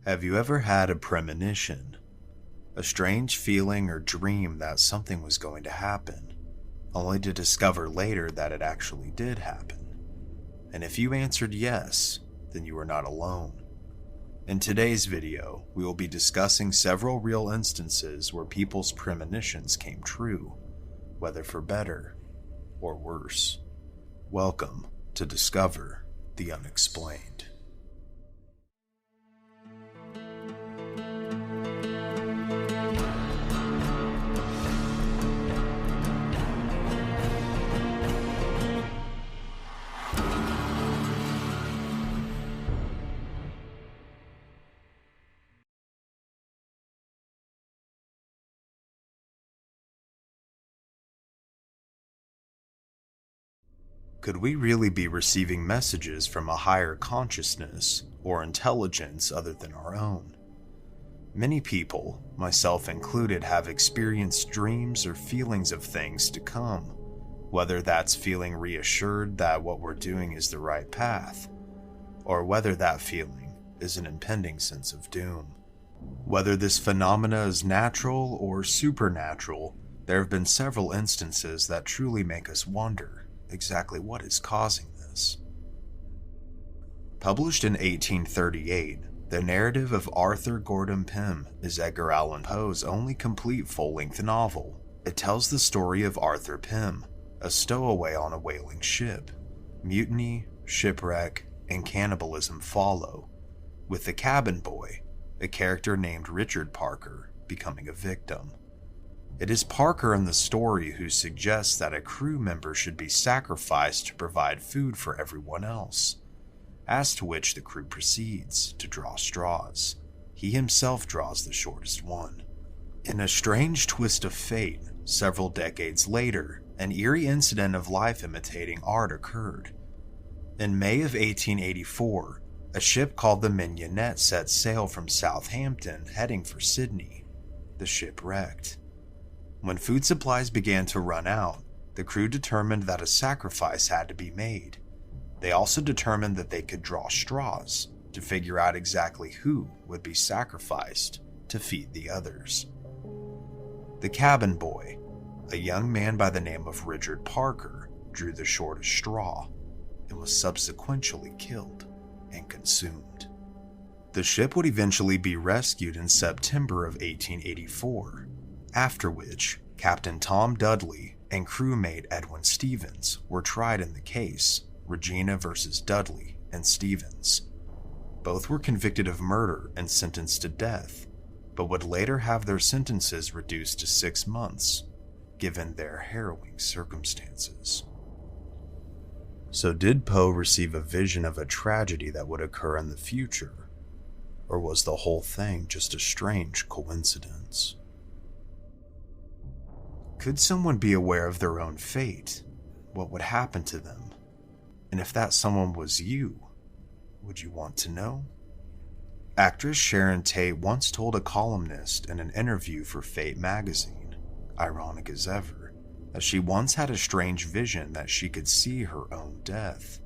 Have you ever had a premonition? A strange feeling or dream that something was going to happen, only to discover later that it actually did happen? And if you answered yes, then you are not alone. In today's video, we will be discussing several real instances where people's premonitions came true, whether for better or worse. Welcome to Discover the Unexplained. Could we really be receiving messages from a higher consciousness or intelligence other than our own? Many people, myself included, have experienced dreams or feelings of things to come, whether that's feeling reassured that what we're doing is the right path, or whether that feeling is an impending sense of doom. Whether this phenomena is natural or supernatural, there have been several instances that truly make us wonder exactly what is causing this. Published in 1838, the narrative of Arthur Gordon Pym is Edgar Allan Poe's only complete full-length novel. It tells the story of Arthur Pym, a stowaway on a whaling ship. Mutiny, shipwreck, and cannibalism follow, with the cabin boy, a character named Richard Parker, becoming a victim. It is Parker in the story who suggests that a crew member should be sacrificed to provide food for everyone else, as to which the crew proceeds to draw straws. He himself draws the shortest one. In a strange twist of fate, several decades later, an eerie incident of life imitating art occurred. In May of 1884, a ship called the Mignonette set sail from Southampton heading for Sydney. The ship wrecked. When food supplies began to run out, the crew determined that a sacrifice had to be made. They also determined that they could draw straws to figure out exactly who would be sacrificed to feed the others. The cabin boy, a young man by the name of Richard Parker, drew the shortest straw and was subsequently killed and consumed. The ship would eventually be rescued in September of 1884. After which, Captain Tom Dudley and crewmate Edwin Stevens were tried in the case, Regina versus Dudley and Stevens. Both were convicted of murder and sentenced to death, but would later have their sentences reduced to 6 months, given their harrowing circumstances. So did Poe receive a vision of a tragedy that would occur in the future, or was the whole thing just a strange coincidence? Could someone be aware of their own fate? What would happen to them? And if that someone was you, would you want to know? Actress Sharon Tate once told a columnist in an interview for Fate magazine, ironic as ever, that she once had a strange vision that she could see her own death.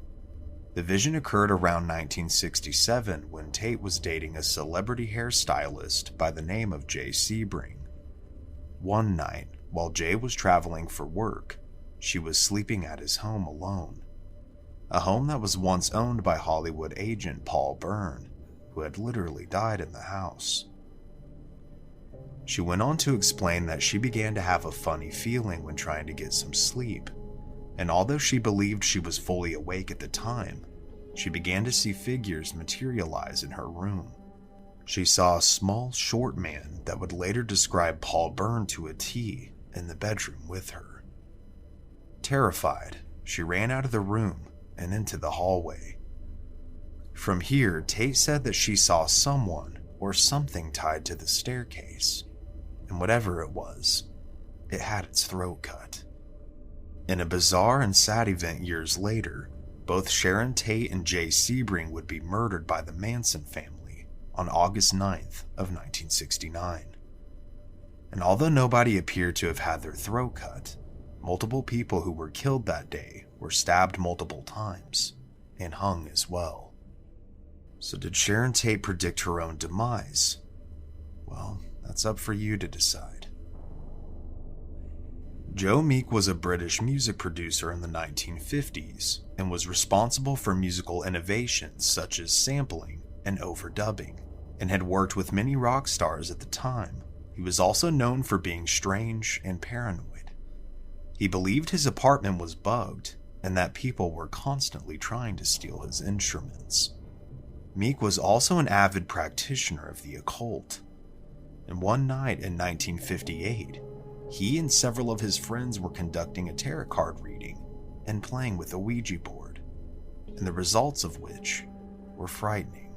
The vision occurred around 1967 when Tate was dating a celebrity hairstylist by the name of Jay Sebring. One night, while Jay was traveling for work, she was sleeping at his home alone. A home that was once owned by Hollywood agent Paul Byrne, who had literally died in the house. She went on to explain that she began to have a funny feeling when trying to get some sleep, and although she believed she was fully awake at the time, she began to see figures materialize in her room. She saw a small, short man that would later describe Paul Byrne to a T in the bedroom with her. Terrified, she ran out of the room and into the hallway. From here, Tate said that she saw someone or something tied to the staircase, and whatever it was, it had its throat cut. In a bizarre and sad event years later, both Sharon Tate and Jay Sebring would be murdered by the Manson family on August 9th of 1969. And although nobody appeared to have had their throat cut, multiple people who were killed that day were stabbed multiple times and hung as well. So did Sharon Tate predict her own demise? Well, that's up for you to decide. Joe Meek was a British music producer in the 1950s and was responsible for musical innovations such as sampling and overdubbing, and had worked with many rock stars at the time. He was also known for being strange and paranoid. He believed his apartment was bugged and that people were constantly trying to steal his instruments. Meek was also an avid practitioner of the occult, and one night in 1958, he and several of his friends were conducting a tarot card reading and playing with a Ouija board, and the results of which were frightening.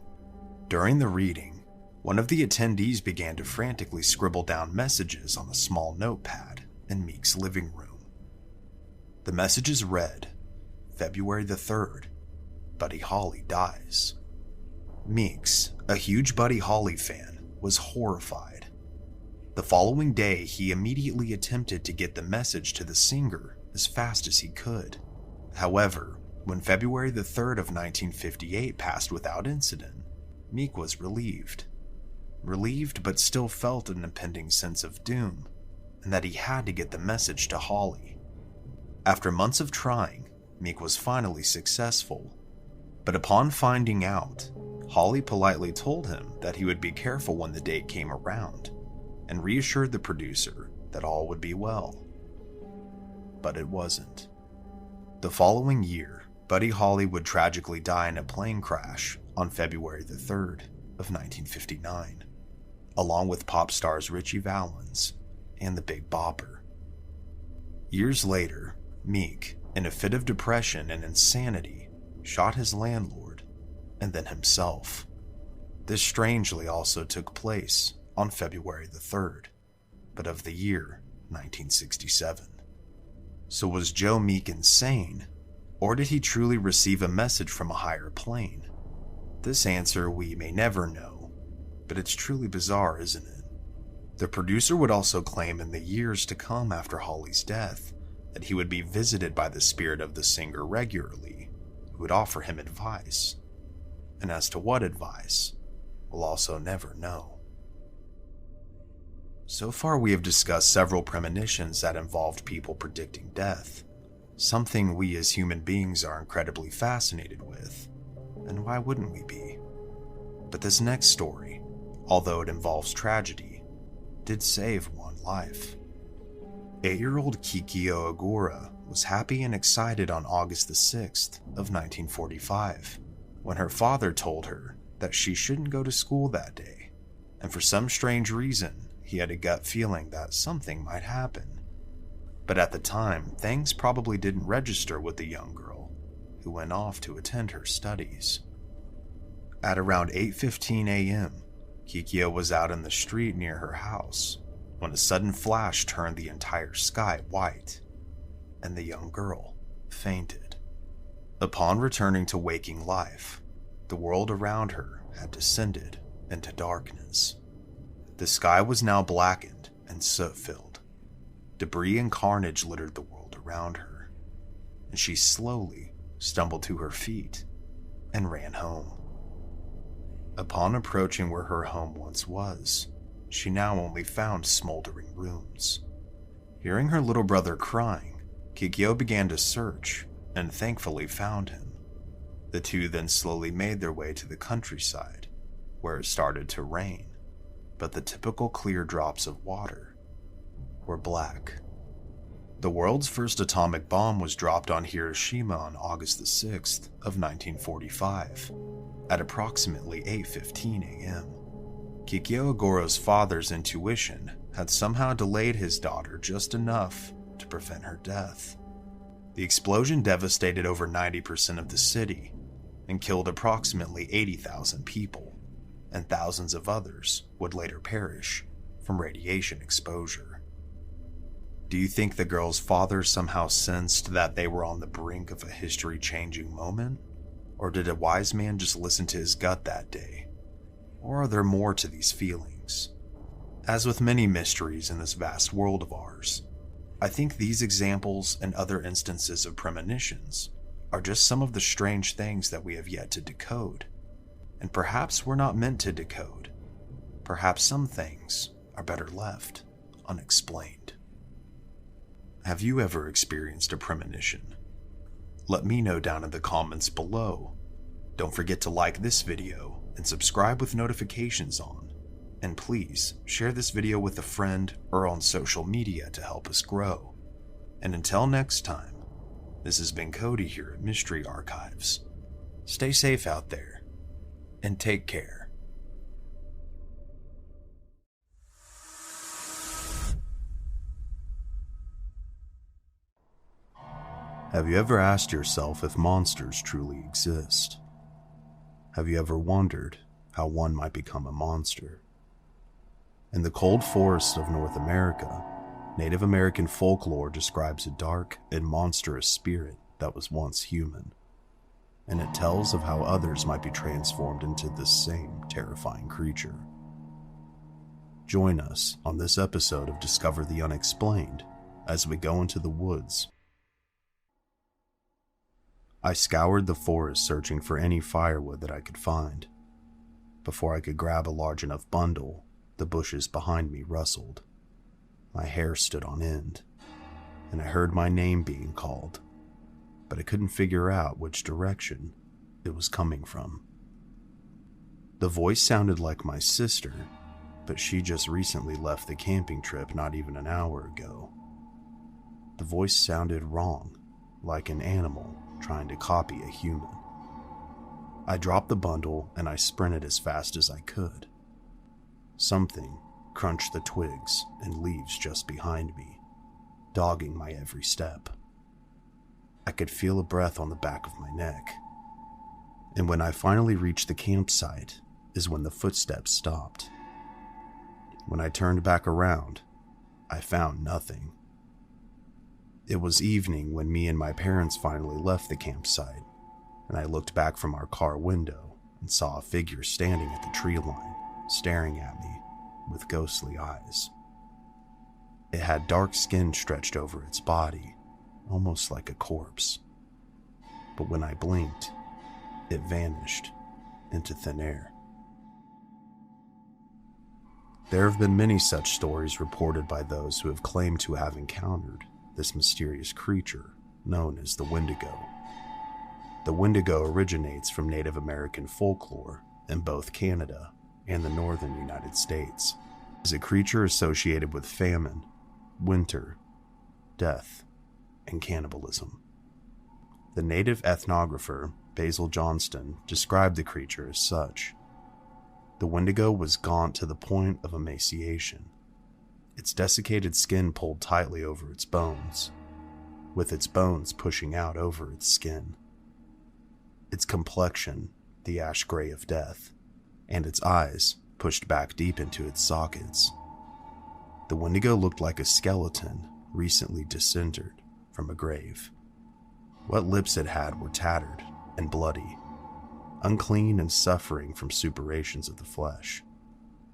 During the reading, one of the attendees began to frantically scribble down messages on a small notepad in Meek's living room. The messages read, February the 3rd, Buddy Holly dies. Meeks, a huge Buddy Holly fan, was horrified. The following day, he immediately attempted to get the message to the singer as fast as he could. However, when February the 3rd of 1958 passed without incident, Meek was relieved. Relieved, but still felt an impending sense of doom, and that he had to get the message to Holly. After months of trying, Meek was finally successful. But upon finding out, Holly politely told him that he would be careful when the date came around, and reassured the producer that all would be well. But it wasn't. The following year, Buddy Holly would tragically die in a plane crash on February the 3rd of 1959, along with pop stars Ritchie Valens and the Big Bopper. Years later, Meek, in a fit of depression and insanity, shot his landlord and then himself. This strangely also took place on February the 3rd, but of the year 1967. So was Joe Meek insane, or did he truly receive a message from a higher plane? This answer we may never know, but it's truly bizarre, isn't it? The producer would also claim in the years to come after Holly's death that he would be visited by the spirit of the singer regularly, who would offer him advice. And as to what advice, we'll also never know. So far we have discussed several premonitions that involved people predicting death, something we as human beings are incredibly fascinated with, and why wouldn't we be? But this next story, although it involves tragedy, did save one life. 8-year-old Kikyo Agura was happy and excited on August the 6th of 1945, when her father told her that she shouldn't go to school that day, and for some strange reason, he had a gut feeling that something might happen. But at the time, things probably didn't register with the young girl, who went off to attend her studies. At around 8:15 a.m., Kikyo was out in the street near her house when a sudden flash turned the entire sky white, and the young girl fainted. Upon returning to waking life, the world around her had descended into darkness. The sky was now blackened and soot-filled. Debris and carnage littered the world around her, and she slowly stumbled to her feet and ran home. Upon approaching where her home once was, she now only found smoldering ruins. Hearing her little brother crying, Kikyo began to search and thankfully found him. The two then slowly made their way to the countryside, where it started to rain, but the typical clear drops of water were black. The world's first atomic bomb was dropped on Hiroshima on August the 6th of 1945 at approximately 8:15 a.m. Kikyo Agura's father's intuition had somehow delayed his daughter just enough to prevent her death. The explosion devastated over 90% of the city and killed approximately 80,000 people, and thousands of others would later perish from radiation exposure. Do you think the girl's father somehow sensed that they were on the brink of a history-changing moment? Or did a wise man just listen to his gut that day? Or are there more to these feelings? As with many mysteries in this vast world of ours, I think these examples and other instances of premonitions are just some of the strange things that we have yet to decode. And perhaps we're not meant to decode. Perhaps some things are better left unexplained. Have you ever experienced a premonition? Let me know down in the comments below. Don't forget to like this video and subscribe with notifications on. And please share this video with a friend or on social media to help us grow. And until next time, this has been Cody here at Mystery Archives. Stay safe out there and take care. Have you ever asked yourself if monsters truly exist? Have you ever wondered how one might become a monster? In the cold forests of North America, Native American folklore describes a dark and monstrous spirit that was once human, and it tells of how others might be transformed into this same terrifying creature. Join us on this episode of Discover the Unexplained as we go into the woods. I scoured the forest searching for any firewood that I could find. Before I could grab a large enough bundle, the bushes behind me rustled. My hair stood on end, and I heard my name being called, but I couldn't figure out which direction it was coming from. The voice sounded like my sister, but she just recently left the camping trip not even an hour ago. The voice sounded wrong, like an animal trying to copy a human. I dropped the bundle and I sprinted as fast as I could. Something crunched the twigs and leaves just behind me, dogging my every step. I could feel a breath on the back of my neck. And when I finally reached the campsite is when the footsteps stopped. When I turned back around, I found nothing. It was evening when me and my parents finally left the campsite, and I looked back from our car window and saw a figure standing at the tree line, staring at me with ghostly eyes. It had dark skin stretched over its body, almost like a corpse. But when I blinked, it vanished into thin air. There have been many such stories reported by those who have claimed to have encountered this mysterious creature known as the Wendigo. The Wendigo originates from Native American folklore in both Canada and the northern United States. It is a creature associated with famine, winter, death, and cannibalism. The native ethnographer Basil Johnston described the creature as such. The Wendigo was gaunt to the point of emaciation, its desiccated skin pulled tightly over its bones, with its bones pushing out over its skin. Its complexion, the ash gray of death, and its eyes pushed back deep into its sockets. The Wendigo looked like a skeleton recently disinterred from a grave. What lips it had were tattered and bloody, unclean and suffering from suppurations of the flesh.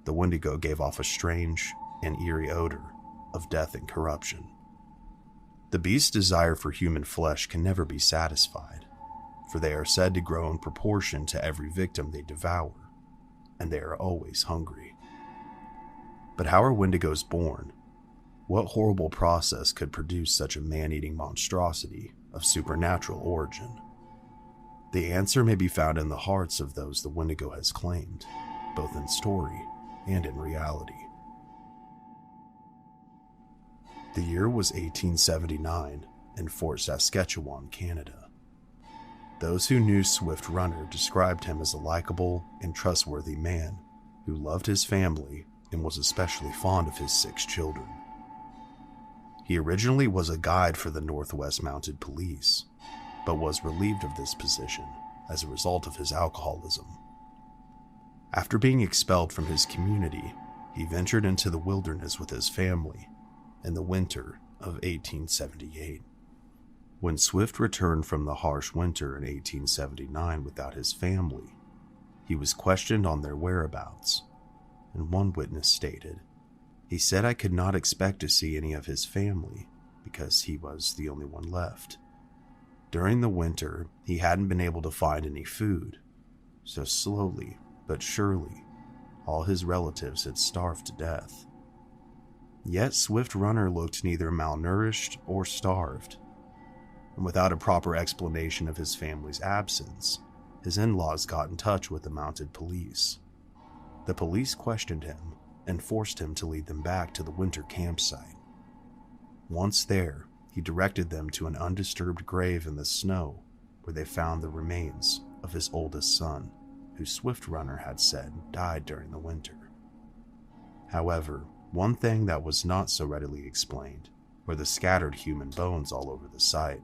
The Wendigo gave off a strange and eerie odor of death and corruption. The beast's desire for human flesh can never be satisfied, for they are said to grow in proportion to every victim they devour, and they are always hungry. But how are Wendigos born? What horrible process could produce such a man-eating monstrosity of supernatural origin? The answer may be found in the hearts of those the Wendigo has claimed, both in story and in reality. The year was 1879 in Fort Saskatchewan, Canada. Those who knew Swift Runner described him as a likable and trustworthy man who loved his family and was especially fond of his 6 children. He originally was a guide for the Northwest Mounted Police, but was relieved of this position as a result of his alcoholism. After being expelled from his community, he ventured into the wilderness with his family in the winter of 1878. When Swift returned from the harsh winter in 1879 without his family, he was questioned on their whereabouts, and one witness stated, "He said I could not expect to see any of his family because he was the only one left. During the winter, he hadn't been able to find any food, so slowly but surely, all his relatives had starved to death. Yet Swift Runner looked neither malnourished or starved, and without a proper explanation of his family's absence, his in-laws got in touch with the mounted police. The police questioned him and forced him to lead them back to the winter campsite. Once there, he directed them to an undisturbed grave in the snow where they found the remains of his oldest son, who Swift Runner had said died during the winter. However, one thing that was not so readily explained were the scattered human bones all over the site.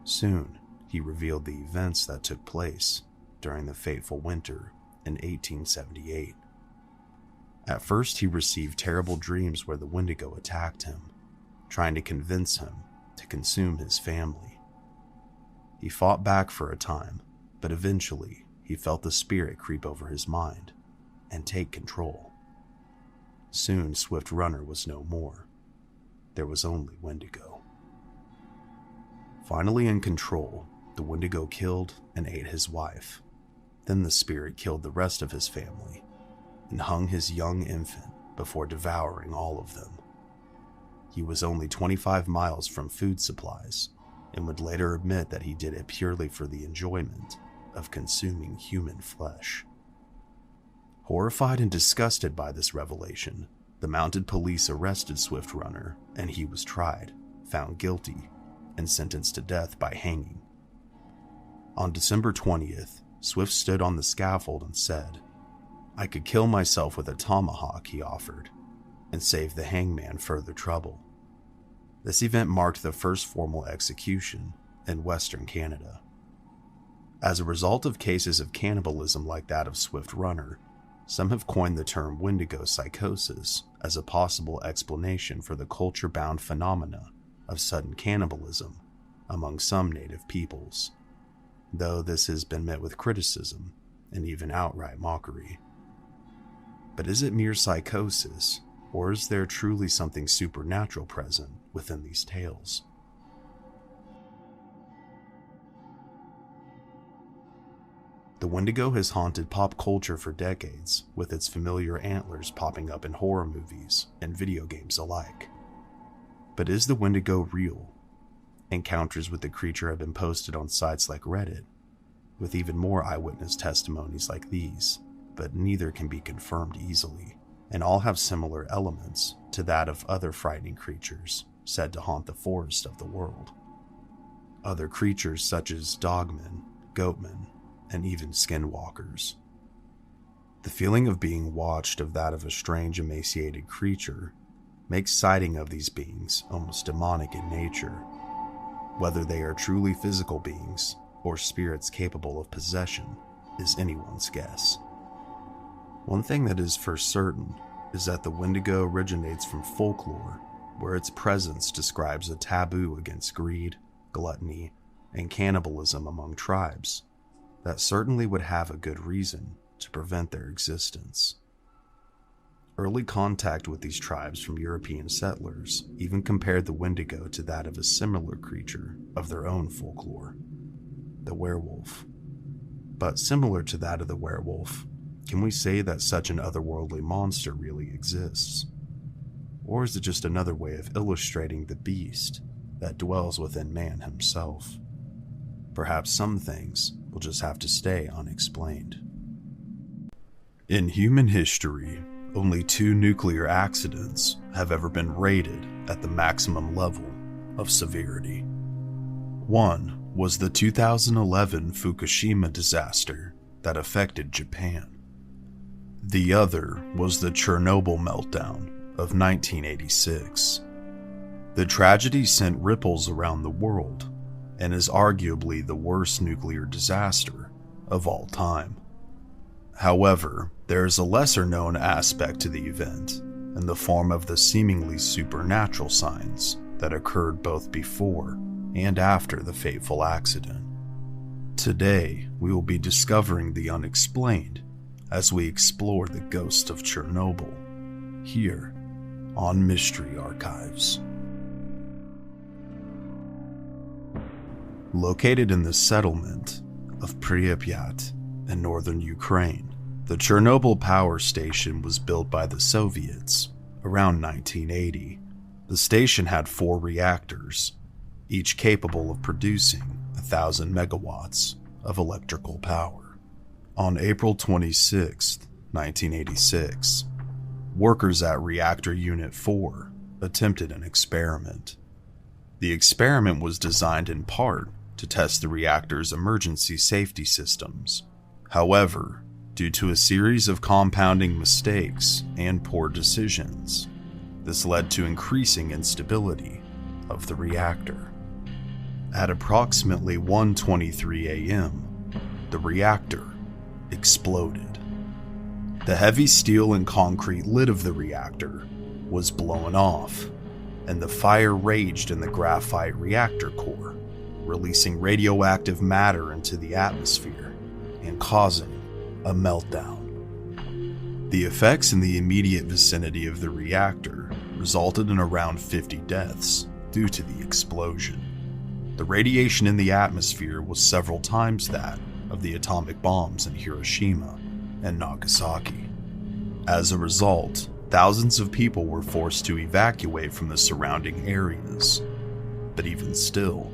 Soon, he revealed the events that took place during the fateful winter in 1878. At first, he received terrible dreams where the Wendigo attacked him, trying to convince him to consume his family. He fought back for a time, but eventually he felt the spirit creep over his mind and take control. Soon, Swift Runner was no more. There was only Wendigo. Finally in control, the Wendigo killed and ate his wife. Then the spirit killed the rest of his family and hung his young infant before devouring all of them. He was only 25 miles from food supplies and would later admit that he did it purely for the enjoyment of consuming human flesh. Horrified and disgusted by this revelation, the mounted police arrested Swift Runner and he was tried, found guilty, and sentenced to death by hanging. On December 20th, Swift stood on the scaffold and said, "I could kill myself with a tomahawk," he offered, and save the hangman further trouble. This event marked the first formal execution in Western Canada. As a result of cases of cannibalism like that of Swift Runner, some have coined the term Wendigo psychosis as a possible explanation for the culture-bound phenomena of sudden cannibalism among some native peoples, though this has been met with criticism and even outright mockery. But is it mere psychosis, or is there truly something supernatural present within these tales? The Wendigo has haunted pop culture for decades, with its familiar antlers popping up in horror movies and video games alike. But is the Wendigo real? Encounters with the creature have been posted on sites like Reddit, with even more eyewitness testimonies like these, but neither can be confirmed easily, and all have similar elements to that of other frightening creatures said to haunt the forest of the world. Other creatures such as dogmen, goatmen, and even skinwalkers. The feeling of being watched of that of a strange emaciated creature makes sighting of these beings almost demonic in nature. Whether they are truly physical beings or spirits capable of possession is anyone's guess. One thing that is for certain is that the Wendigo originates from folklore, where its presence describes a taboo against greed, gluttony, and cannibalism among tribes that certainly would have a good reason to prevent their existence. Early contact with these tribes from European settlers even compared the Wendigo to that of a similar creature of their own folklore, the werewolf. But similar to that of the werewolf, can we say that such an otherworldly monster really exists? Or is it just another way of illustrating the beast that dwells within man himself? Perhaps some things will just have to stay unexplained. In human history, only 2 nuclear accidents have ever been rated at the maximum level of severity. One was the 2011 Fukushima disaster that affected Japan. The other was the Chernobyl meltdown of 1986. The tragedy sent ripples around the world and is arguably the worst nuclear disaster of all time. However, there is a lesser-known aspect to the event in the form of the seemingly supernatural signs that occurred both before and after the fateful accident. Today, we will be discovering the unexplained as we explore the ghost of Chernobyl, here on Mystery Archives. Located in the settlement of Pripyat in northern Ukraine. The Chernobyl power station was built by the Soviets around 1980. The station had 4 reactors, each capable of producing 1,000 megawatts of electrical power. On April 26, 1986, workers at Reactor Unit 4 attempted an experiment. The experiment was designed in part to test the reactor's emergency safety systems. However, due to a series of compounding mistakes and poor decisions, this led to increasing instability of the reactor. At approximately 1:23 a.m., the reactor exploded. The heavy steel and concrete lid of the reactor was blown off, and the fire raged in the graphite reactor core, releasing radioactive matter into the atmosphere and causing a meltdown. The effects in the immediate vicinity of the reactor resulted in around 50 deaths due to the explosion. The radiation in the atmosphere was several times that of the atomic bombs in Hiroshima and Nagasaki. As a result, thousands of people were forced to evacuate from the surrounding areas. But even still,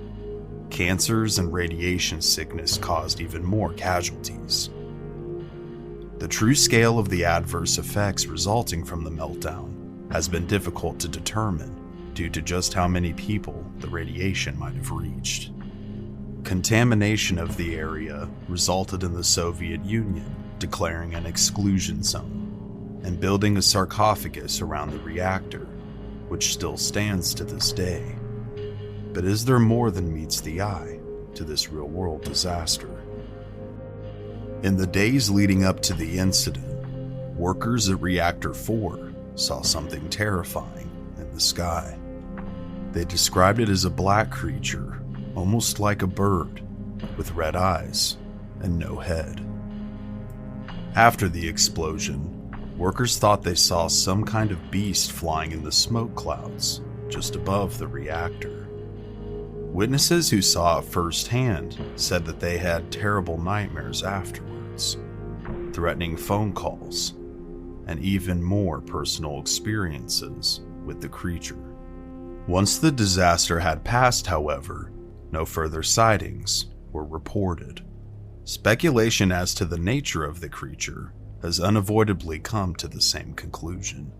cancers and radiation sickness caused even more casualties. The true scale of the adverse effects resulting from the meltdown has been difficult to determine due to just how many people the radiation might have reached. Contamination of the area resulted in the Soviet Union declaring an exclusion zone and building a sarcophagus around the reactor, which still stands to this day. But is there more than meets the eye to this real-world disaster? In the days leading up to the incident, workers at Reactor 4 saw something terrifying in the sky. They described it as a black creature, almost like a bird, with red eyes and no head. After the explosion, workers thought they saw some kind of beast flying in the smoke clouds just above the reactor. Witnesses who saw it firsthand said that they had terrible nightmares afterwards, threatening phone calls, and even more personal experiences with the creature. Once the disaster had passed, however, no further sightings were reported. Speculation as to the nature of the creature has unavoidably come to the same conclusion,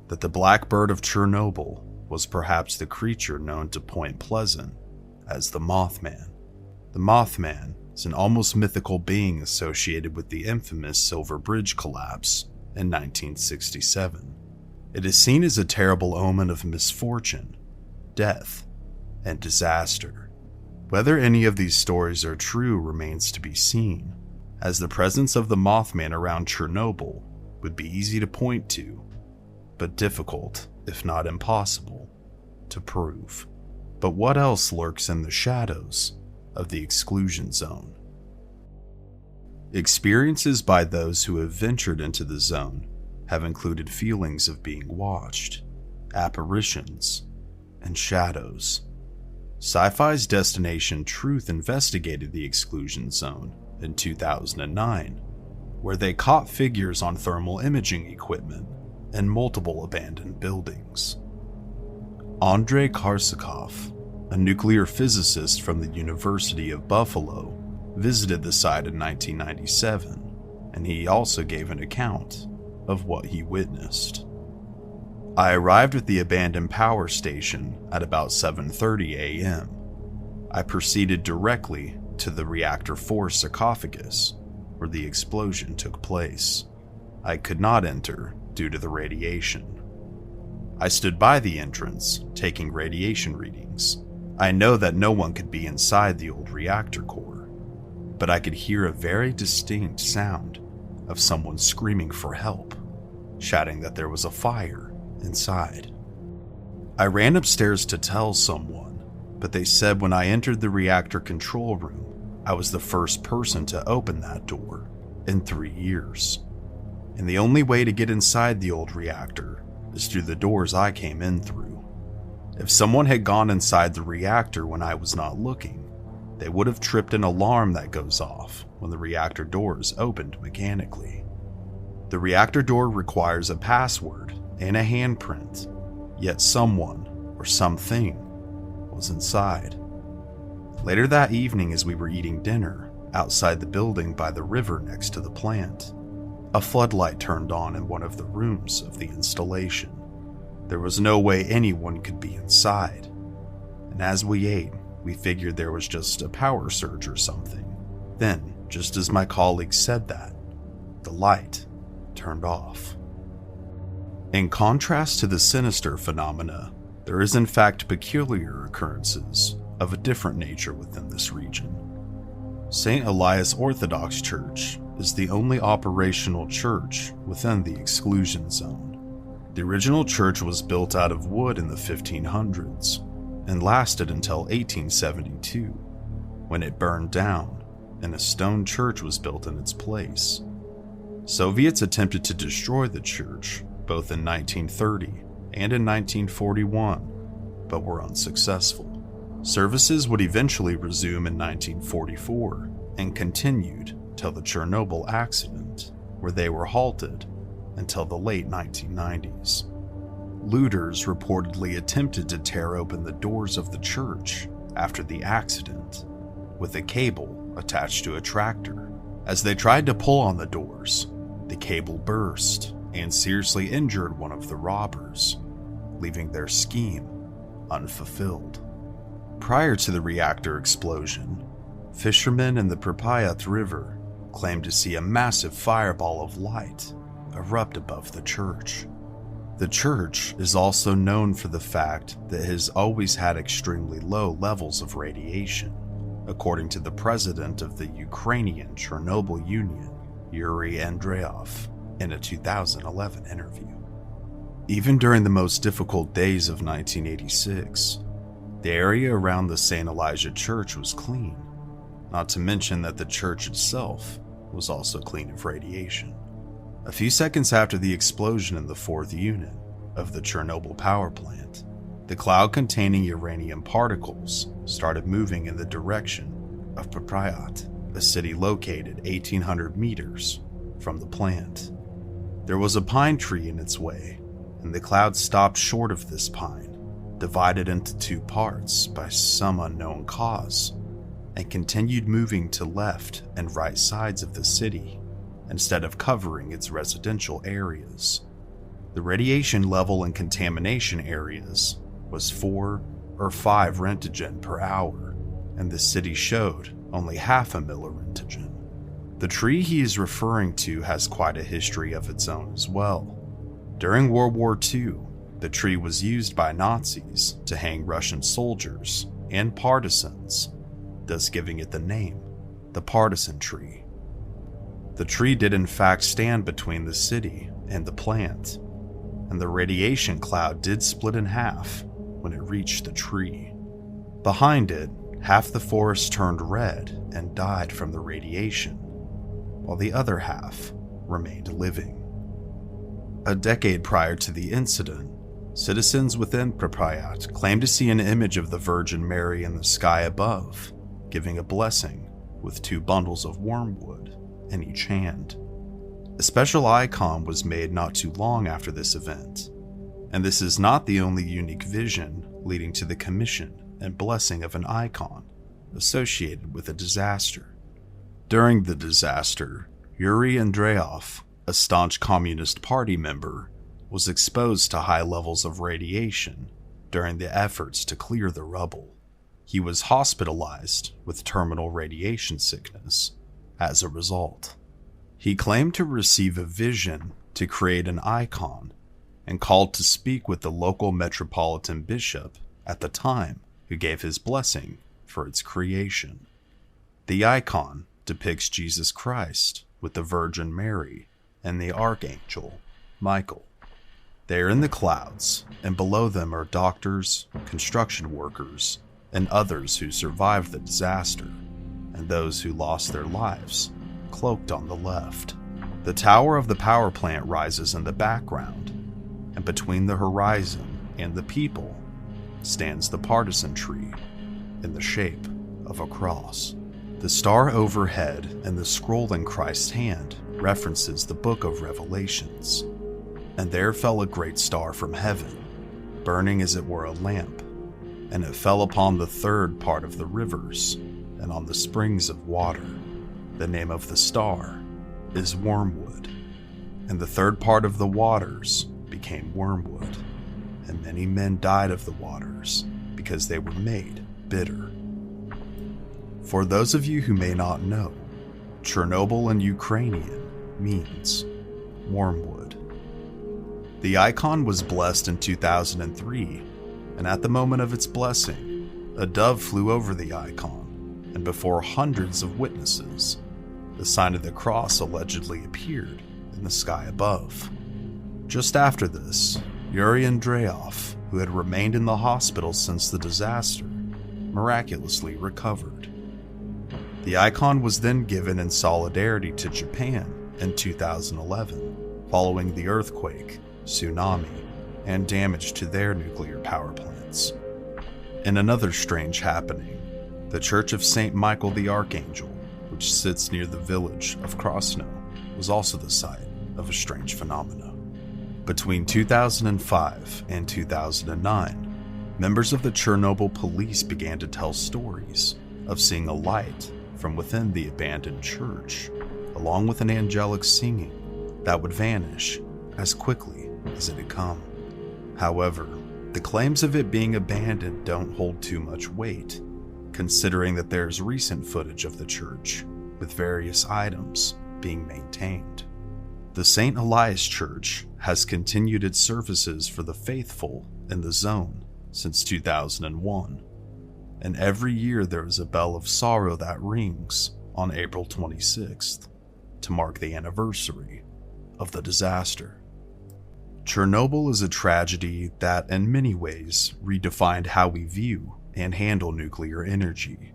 that the Black Bird of Chernobyl was perhaps the creature known to Point Pleasant as the Mothman. The Mothman is an almost mythical being associated with the infamous Silver Bridge collapse in 1967. It is seen as a terrible omen of misfortune, death, and disaster. Whether any of these stories are true remains to be seen, as the presence of the Mothman around Chernobyl would be easy to point to, but difficult, if not impossible, to prove. But what else lurks in the shadows of the exclusion zone? Experiences by those who have ventured into the zone have included feelings of being watched, apparitions, and shadows. Sci-Fi's Destination Truth investigated the exclusion zone in 2009, where they caught figures on thermal imaging equipment in multiple abandoned buildings. Andrei Korsakov, a nuclear physicist from the University of Buffalo, visited the site in 1997, and he also gave an account of what he witnessed. I arrived at the abandoned power station at about 7:30 a.m. I proceeded directly to the Reactor 4 sarcophagus, where the explosion took place. I could not enter due to the radiation. I stood by the entrance, taking radiation readings. I know that no one could be inside the old reactor core, but I could hear a very distinct sound of someone screaming for help, shouting that there was a fire inside. I ran upstairs to tell someone, but they said when I entered the reactor control room, I was the first person to open that door in 3 years. And the only way to get inside the old reactor is through the doors I came in through. If someone had gone inside the reactor when I was not looking, they would have tripped an alarm that goes off when the reactor doors opened mechanically. The reactor door requires a password and a handprint, yet someone or something was inside. Later that evening, as we were eating dinner outside the building by the river next to the plant, a floodlight turned on in one of the rooms of the installation. There was no way anyone could be inside, and as we ate, we figured there was just a power surge or something. Then, just as my colleague said that, the light turned off. In contrast to the sinister phenomena, there is in fact peculiar occurrences of a different nature within this region. St. Elias Orthodox Church is the only operational church within the exclusion zone. The original church was built out of wood in the 1500s and lasted until 1872, when it burned down and a stone church was built in its place. Soviets attempted to destroy the church both in 1930 and in 1941, but were unsuccessful. Services would eventually resume in 1944 and continued till the Chernobyl accident, where they were halted until the late 1990s. Looters reportedly attempted to tear open the doors of the church after the accident with a cable attached to a tractor. As they tried to pull on the doors, the cable burst and seriously injured one of the robbers, leaving their scheme unfulfilled. Prior to the reactor explosion, fishermen in the Pripyat River claimed to see a massive fireball of light erupt above the church. The church is also known for the fact that it has always had extremely low levels of radiation, according to the president of the Ukrainian Chernobyl Union, Yuri Andreev, in a 2011 interview. Even during the most difficult days of 1986, the area around the St. Elijah Church was clean, not to mention that the church itself was also clean of radiation. A few seconds after the explosion in the fourth unit of the Chernobyl power plant, the cloud containing uranium particles started moving in the direction of Pripyat, a city located 1,800 meters from the plant. There was a pine tree in its way, and the cloud stopped short of this pine, divided into two parts by some unknown cause, and continued moving to left and right sides of the city instead of covering its residential areas. The radiation level in contamination areas was 4 or 5 rentgen per hour, and the city showed only half a millirentgen. The tree he is referring to has quite a history of its own as well. During World War II, the tree was used by Nazis to hang Russian soldiers and partisans, thus giving it the name, the partisan tree. The tree did in fact stand between the city and the plant, and the radiation cloud did split in half when it reached the tree. Behind it, half the forest turned red and died from the radiation, while the other half remained living. A decade prior to the incident, citizens within Pripyat claimed to see an image of the Virgin Mary in the sky above, giving a blessing with 2 bundles of wormwood in each hand. A special icon was made not too long after this event, and this is not the only unique vision leading to the commission and blessing of an icon associated with a disaster. During the disaster, Yuri Andreev, a staunch Communist Party member, was exposed to high levels of radiation during the efforts to clear the rubble. He was hospitalized with terminal radiation sickness as a result. He claimed to receive a vision to create an icon and called to speak with the local metropolitan bishop at the time, who gave his blessing for its creation. The icon depicts Jesus Christ with the Virgin Mary and the Archangel Michael. They are in the clouds, and below them are doctors, construction workers, and others who survived the disaster, and those who lost their lives, cloaked on the left. The tower of the power plant rises in the background, and between the horizon and the people stands the partisan tree in the shape of a cross. The The star overhead and the scroll in Christ's hand references the book of Revelations. And there fell a great star from heaven, burning as it were a lamp, and it fell upon the third part of the rivers, and on the springs of water. The name of the star is Wormwood. And the third part of the waters became wormwood, and many men died of the waters, because they were made bitter. For those of you who may not know, Chernobyl in Ukrainian means wormwood. The icon was blessed in 2003, and at the moment of its blessing, a dove flew over the icon, and before hundreds of witnesses, the sign of the cross allegedly appeared in the sky above. Just after this, Yuri Andreev, who had remained in the hospital since the disaster, miraculously recovered. The icon was then given in solidarity to Japan in 2011, following the earthquake, tsunami, and damage to their nuclear power plants. In another strange happening, the Church of St. Michael the Archangel, which sits near the village of Krosno, was also the site of a strange phenomena. Between 2005 and 2009, members of the Chernobyl police began to tell stories of seeing a light from within the abandoned church, along with an angelic singing that would vanish as quickly as it had come. However, the claims of it being abandoned don't hold too much weight, considering that there's recent footage of the church with various items being maintained. The St. Elias Church has continued its services for the faithful in the zone since 2001, and every year there is a bell of sorrow that rings on April 26th to mark the anniversary of the disaster. Chernobyl is a tragedy that in many ways redefined how we view and handle nuclear energy.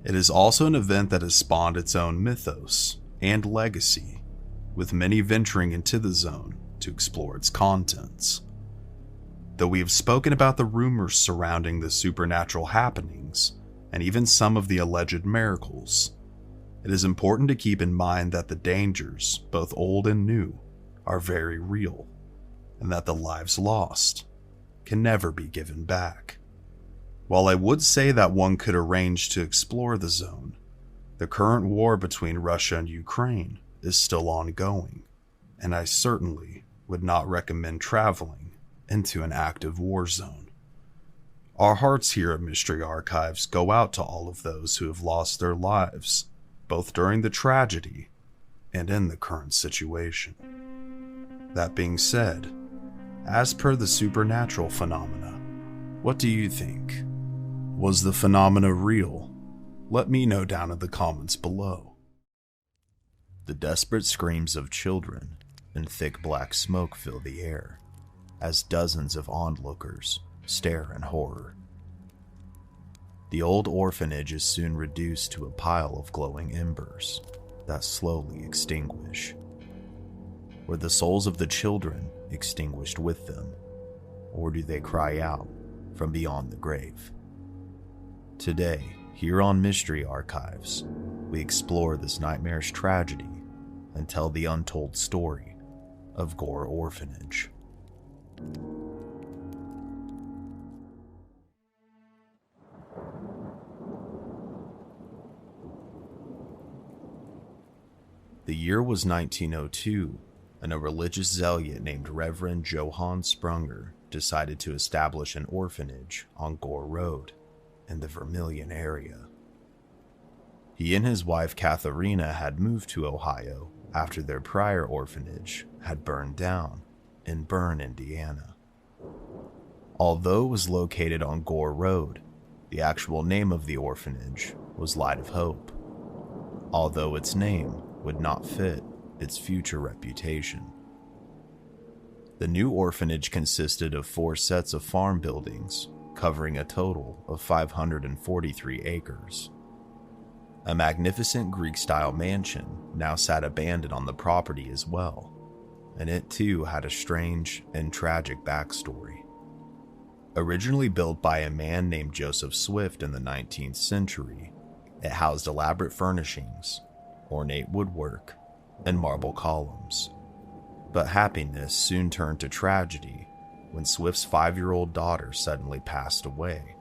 It is also an event that has spawned its own mythos and legacy, with many venturing into the zone to explore its contents. Though we have spoken about the rumors surrounding the supernatural happenings and even some of the alleged miracles, it is important to keep in mind that the dangers, both old and new, are very real, and that the lives lost can never be given back. While I would say that one could arrange to explore the zone, the current war between Russia and Ukraine is still ongoing, and I certainly would not recommend traveling into an active war zone. Our hearts here at Mystery Archives go out to all of those who have lost their lives, both during the tragedy and in the current situation. That being said, as per the supernatural phenomena, what do you think? Was the phenomena real? Let me know down in the comments below. The desperate screams of children and thick black smoke fill the air as dozens of onlookers stare in horror. The old orphanage is soon reduced to a pile of glowing embers that slowly extinguish. Were the souls of the children extinguished with them, or do they cry out from beyond the grave? Today, here on Mystery Archives, we explore this nightmarish tragedy and tell the untold story of Gore Orphanage. The year was 1902, and a religious zealot named Reverend Johann Sprunger decided to establish an orphanage on Gore Road in the Vermilion area. He and his wife Katharina had moved to Ohio after their prior orphanage had burned down in Bern, Indiana. Although it was located on Gore Road, the actual name of the orphanage was Light of Hope, although its name would not fit its future reputation. The new orphanage consisted of 4 sets of farm buildings covering a total of 543 acres. A magnificent Greek-style mansion now sat abandoned on the property as well, and it too had a strange and tragic backstory. Originally built by a man named Joseph Swift in the 19th century, It housed elaborate furnishings, ornate woodwork, and marble columns. But happiness soon turned to tragedy when Swift's 5-year-old daughter suddenly passed away,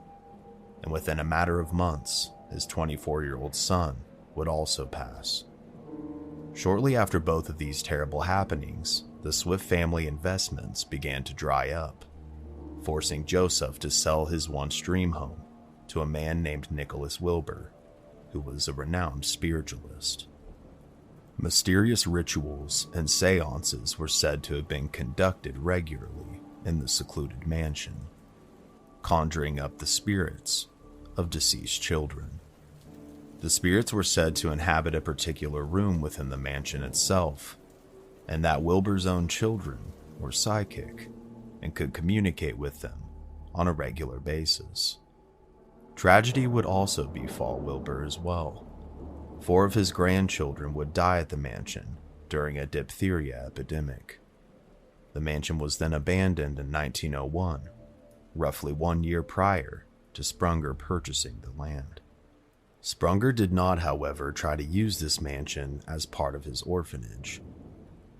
and within a matter of months, his 24-year-old son would also pass. Shortly after both of these terrible happenings, the Swift family investments began to dry up, forcing Joseph to sell his once dream home to a man named Nicholas Wilbur, who was a renowned spiritualist. Mysterious rituals and seances were said to have been conducted regularly in the secluded mansion, conjuring up the spirits of deceased children. The spirits were said to inhabit a particular room within the mansion itself, and that Wilbur's own children were psychic and could communicate with them on a regular basis. Tragedy would also befall Wilbur as well. 4 of his grandchildren would die at the mansion during a diphtheria epidemic. The mansion was then abandoned in 1901, roughly 1 year prior to Sprunger purchasing the land. Sprunger did not, however, try to use this mansion as part of his orphanage.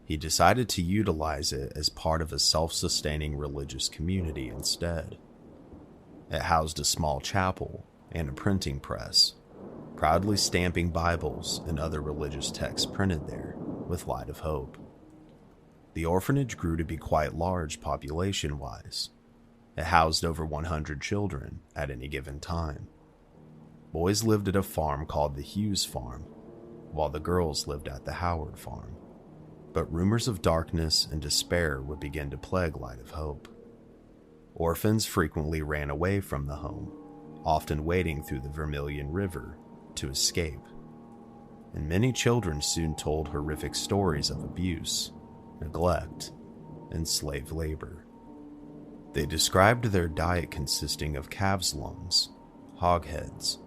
He decided to utilize it as part of a self-sustaining religious community instead. It housed a small chapel and a printing press, proudly stamping Bibles and other religious texts printed there with Light of Hope. The orphanage grew to be quite large population-wise. It housed over 100 children at any given time. Boys lived at a farm called the Hughes Farm, while the girls lived at the Howard Farm. But rumors of darkness and despair would begin to plague Light of Hope. Orphans frequently ran away from the home, often wading through the Vermilion River to escape. And many children soon told horrific stories of abuse, neglect, and slave labor. They described their diet consisting of calves' lungs, hog heads,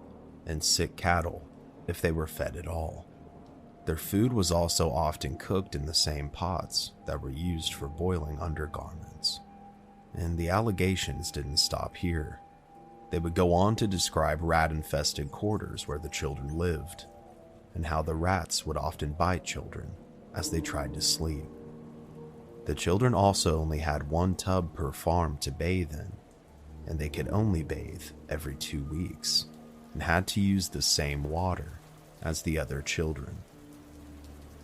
and sick cattle if they were fed at all. Their food was also often cooked in the same pots that were used for boiling undergarments. And the allegations didn't stop here. They would go on to describe rat-infested quarters where the children lived, and how the rats would often bite children as they tried to sleep. The children also only had 1 tub per farm to bathe in, and they could only bathe every 2 weeks, and had to use the same water as the other children.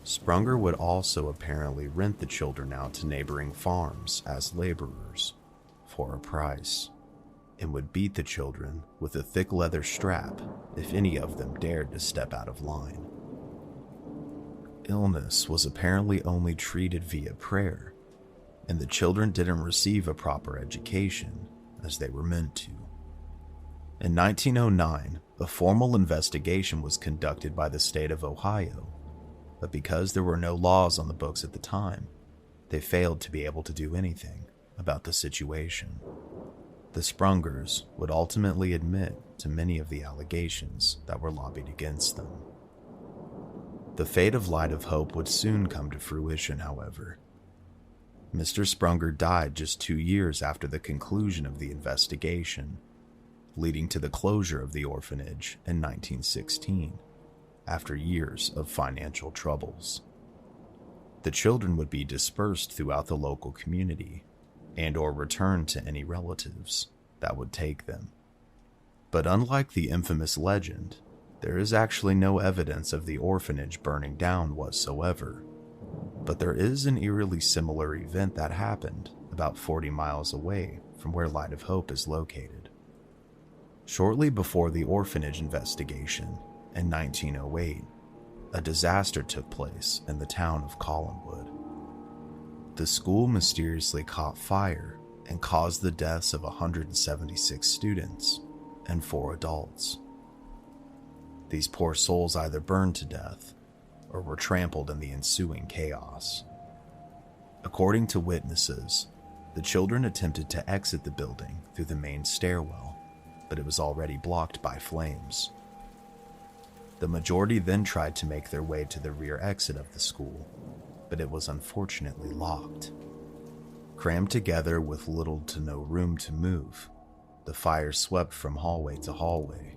Sprunger would also apparently rent the children out to neighboring farms as laborers for a price, and would beat the children with a thick leather strap if any of them dared to step out of line. Illness was apparently only treated via prayer, and the children didn't receive a proper education as they were meant to. In 1909, a formal investigation was conducted by the state of Ohio, but because there were no laws on the books at the time, they failed to be able to do anything about the situation. The Sprungers would ultimately admit to many of the allegations that were lobbied against them. The fate of Light of Hope would soon come to fruition, however. Mr. Sprunger died just 2 years after the conclusion of the investigation, leading to the closure of the orphanage in 1916, after years of financial troubles. The children would be dispersed throughout the local community and/or returned to any relatives that would take them. But unlike the infamous legend, there is actually no evidence of the orphanage burning down whatsoever. But there is an eerily similar event that happened about 40 miles away from where Light of Hope is located. Shortly before the orphanage investigation, in 1908, a disaster took place in the town of Collinwood. The school mysteriously caught fire and caused the deaths of 176 students and 4 adults. These poor souls either burned to death or were trampled in the ensuing chaos. According to witnesses, the children attempted to exit the building through the main stairwell, but it was already blocked by flames. The majority then tried to make their way to the rear exit of the school, but it was unfortunately locked. Crammed together with little to no room to move, the fire swept from hallway to hallway,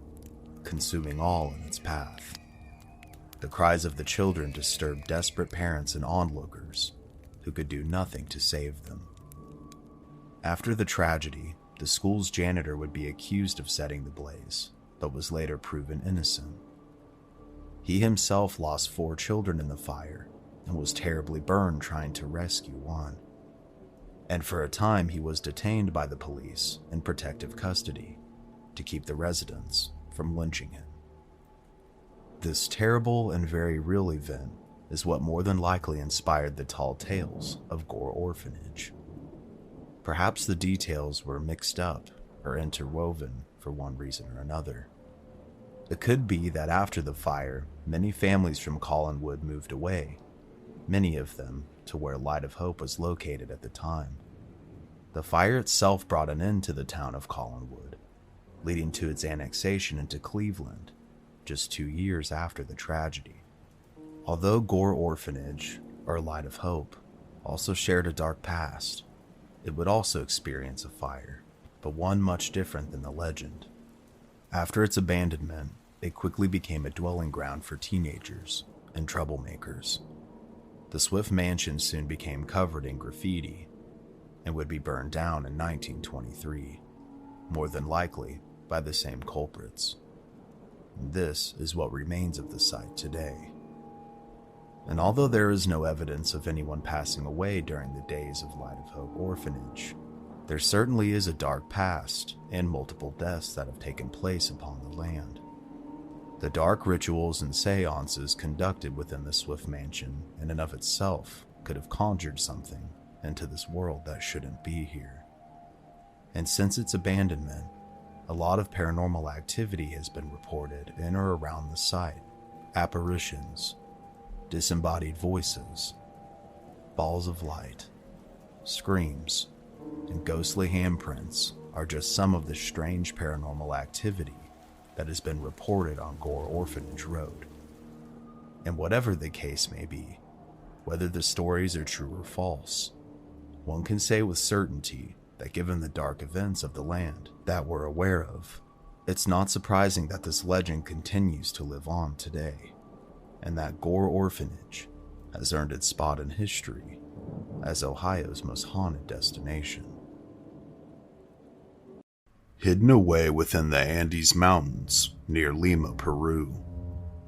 consuming all in its path. The cries of the children disturbed desperate parents and onlookers who could do nothing to save them. After the tragedy, the school's janitor would be accused of setting the blaze, but was later proven innocent. He himself lost 4 children in the fire and was terribly burned trying to rescue one. And for a time he was detained by the police in protective custody to keep the residents from lynching him. This terrible and very real event is what more than likely inspired the tall tales of Gore Orphanage. Perhaps the details were mixed up or interwoven for one reason or another. It could be that after the fire, many families from Collinwood moved away, many of them to where Light of Hope was located at the time. The fire itself brought an end to the town of Collinwood, leading to its annexation into Cleveland just 2 years after the tragedy. Although Gore Orphanage, or Light of Hope, also shared a dark past, it would also experience a fire, but one much different than the legend. After its abandonment, it quickly became a dwelling ground for teenagers and troublemakers. The Swift mansion soon became covered in graffiti and would be burned down in 1923, more than likely by the same culprits. This is what remains of the site today. And although there is no evidence of anyone passing away during the days of Light of Hope Orphanage, there certainly is a dark past and multiple deaths that have taken place upon the land. The dark rituals and seances conducted within the Swift mansion in and of itself could have conjured something into this world that shouldn't be here. And since its abandonment, a lot of paranormal activity has been reported in or around the site. Apparitions, disembodied voices, balls of light, screams, and ghostly handprints are just some of the strange paranormal activity that has been reported on Gore Orphanage Road. And whatever the case may be, whether the stories are true or false, one can say with certainty that given the dark events of the land that we're aware of, it's not surprising that this legend continues to live on today, and that Gore Orphanage has earned its spot in history as Ohio's most haunted destination. Hidden away within the Andes Mountains near Lima, Peru,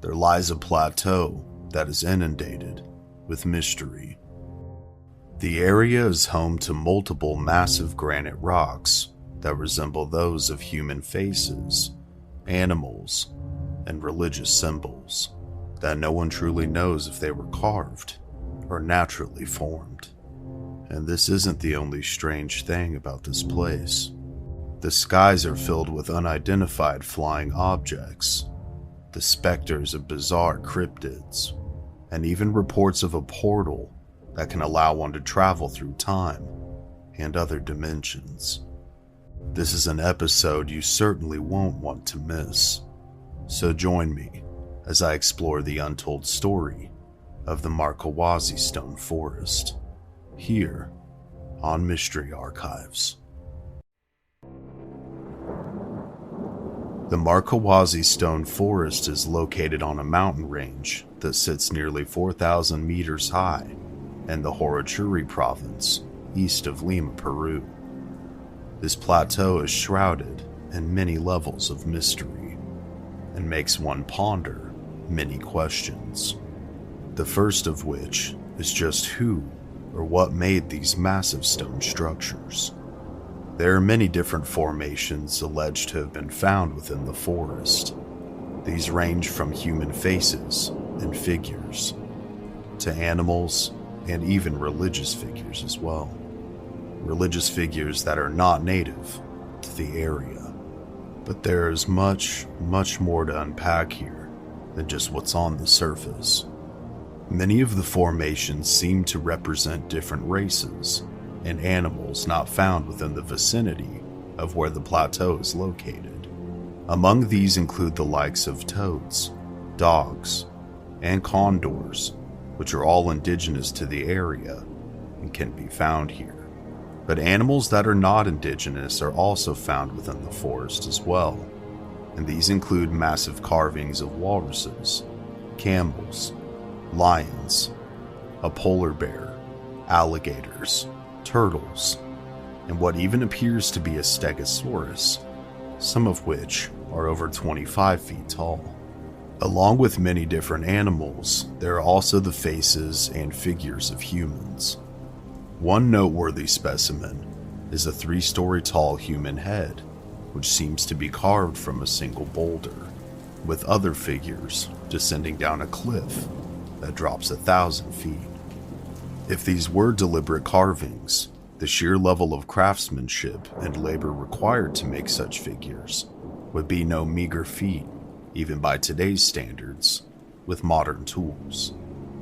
there lies a plateau that is inundated with mystery. The area is home to multiple massive granite rocks that resemble those of human faces, animals, and religious symbols that no one truly knows if they were carved or naturally formed. And this isn't the only strange thing about this place. The skies are filled with unidentified flying objects, the specters of bizarre cryptids, and even reports of a portal that can allow one to travel through time and other dimensions. This is an episode you certainly won't want to miss, so join me as I explore the untold story of the Markawasi Stone Forest, here on Mystery Archives. The Markawasi Stone Forest is located on a mountain range that sits nearly 4,000 meters high in the Huarochirí province, east of Lima, Peru. This plateau is shrouded in many levels of mystery and makes one ponder many questions. The first of which is just who or what made these massive stone structures. There are many different formations alleged to have been found within the forest. These range from human faces and figures to animals and even religious figures as well. Religious figures that are not native to the area. But there is much, much more to unpack here than just what's on the surface. Many of the formations seem to represent different races and animals not found within the vicinity of where the plateau is located. Among these include the likes of toads, dogs, and condors, which are all indigenous to the area and can be found here. But animals that are not indigenous are also found within the forest as well, and these include massive carvings of walruses, camels, lions, a polar bear, alligators, turtles, and what even appears to be a stegosaurus, some of which are over 25 feet tall. Along with many different animals, there are also the faces and figures of humans. One noteworthy specimen is a 3-story tall human head, which seems to be carved from a single boulder, with other figures descending down a cliff that drops 1,000 feet. If these were deliberate carvings, the sheer level of craftsmanship and labor required to make such figures would be no meager feat, even by today's standards, with modern tools,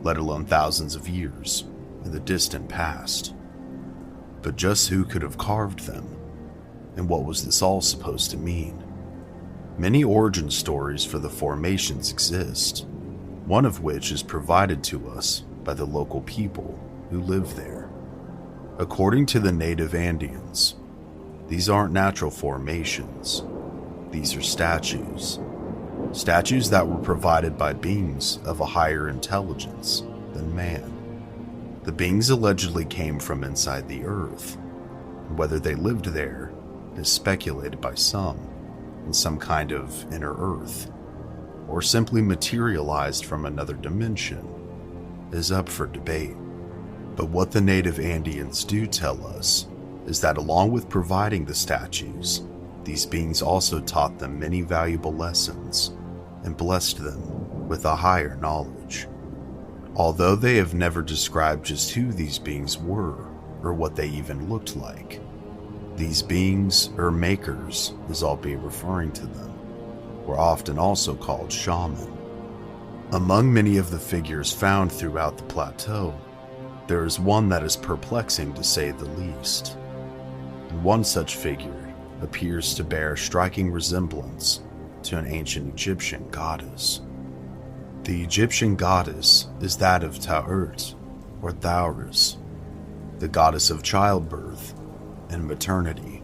let alone thousands of years in the distant past. But just who could have carved them? And what was this all supposed to mean? Many origin stories for the formations exist, one of which is provided to us by the local people who live there. According to the native Andeans, these aren't natural formations. These are statues. Statues that were provided by beings of a higher intelligence than man. The beings allegedly came from inside the earth. Whether they lived there is speculated by some in some kind of inner earth, or simply materialized from another dimension is up for debate. But what the native Andeans do tell us is that along with providing the statues, these beings also taught them many valuable lessons and blessed them with a higher knowledge. Although they have never described just who these beings were or what they even looked like, these beings, or makers, as I'll be referring to them, were often also called shaman. Among many of the figures found throughout the plateau, there is one that is perplexing to say the least. And one such figure appears to bear a striking resemblance to an ancient Egyptian goddess. The Egyptian goddess is that of Taurt, or Thauris, the goddess of childbirth and maternity.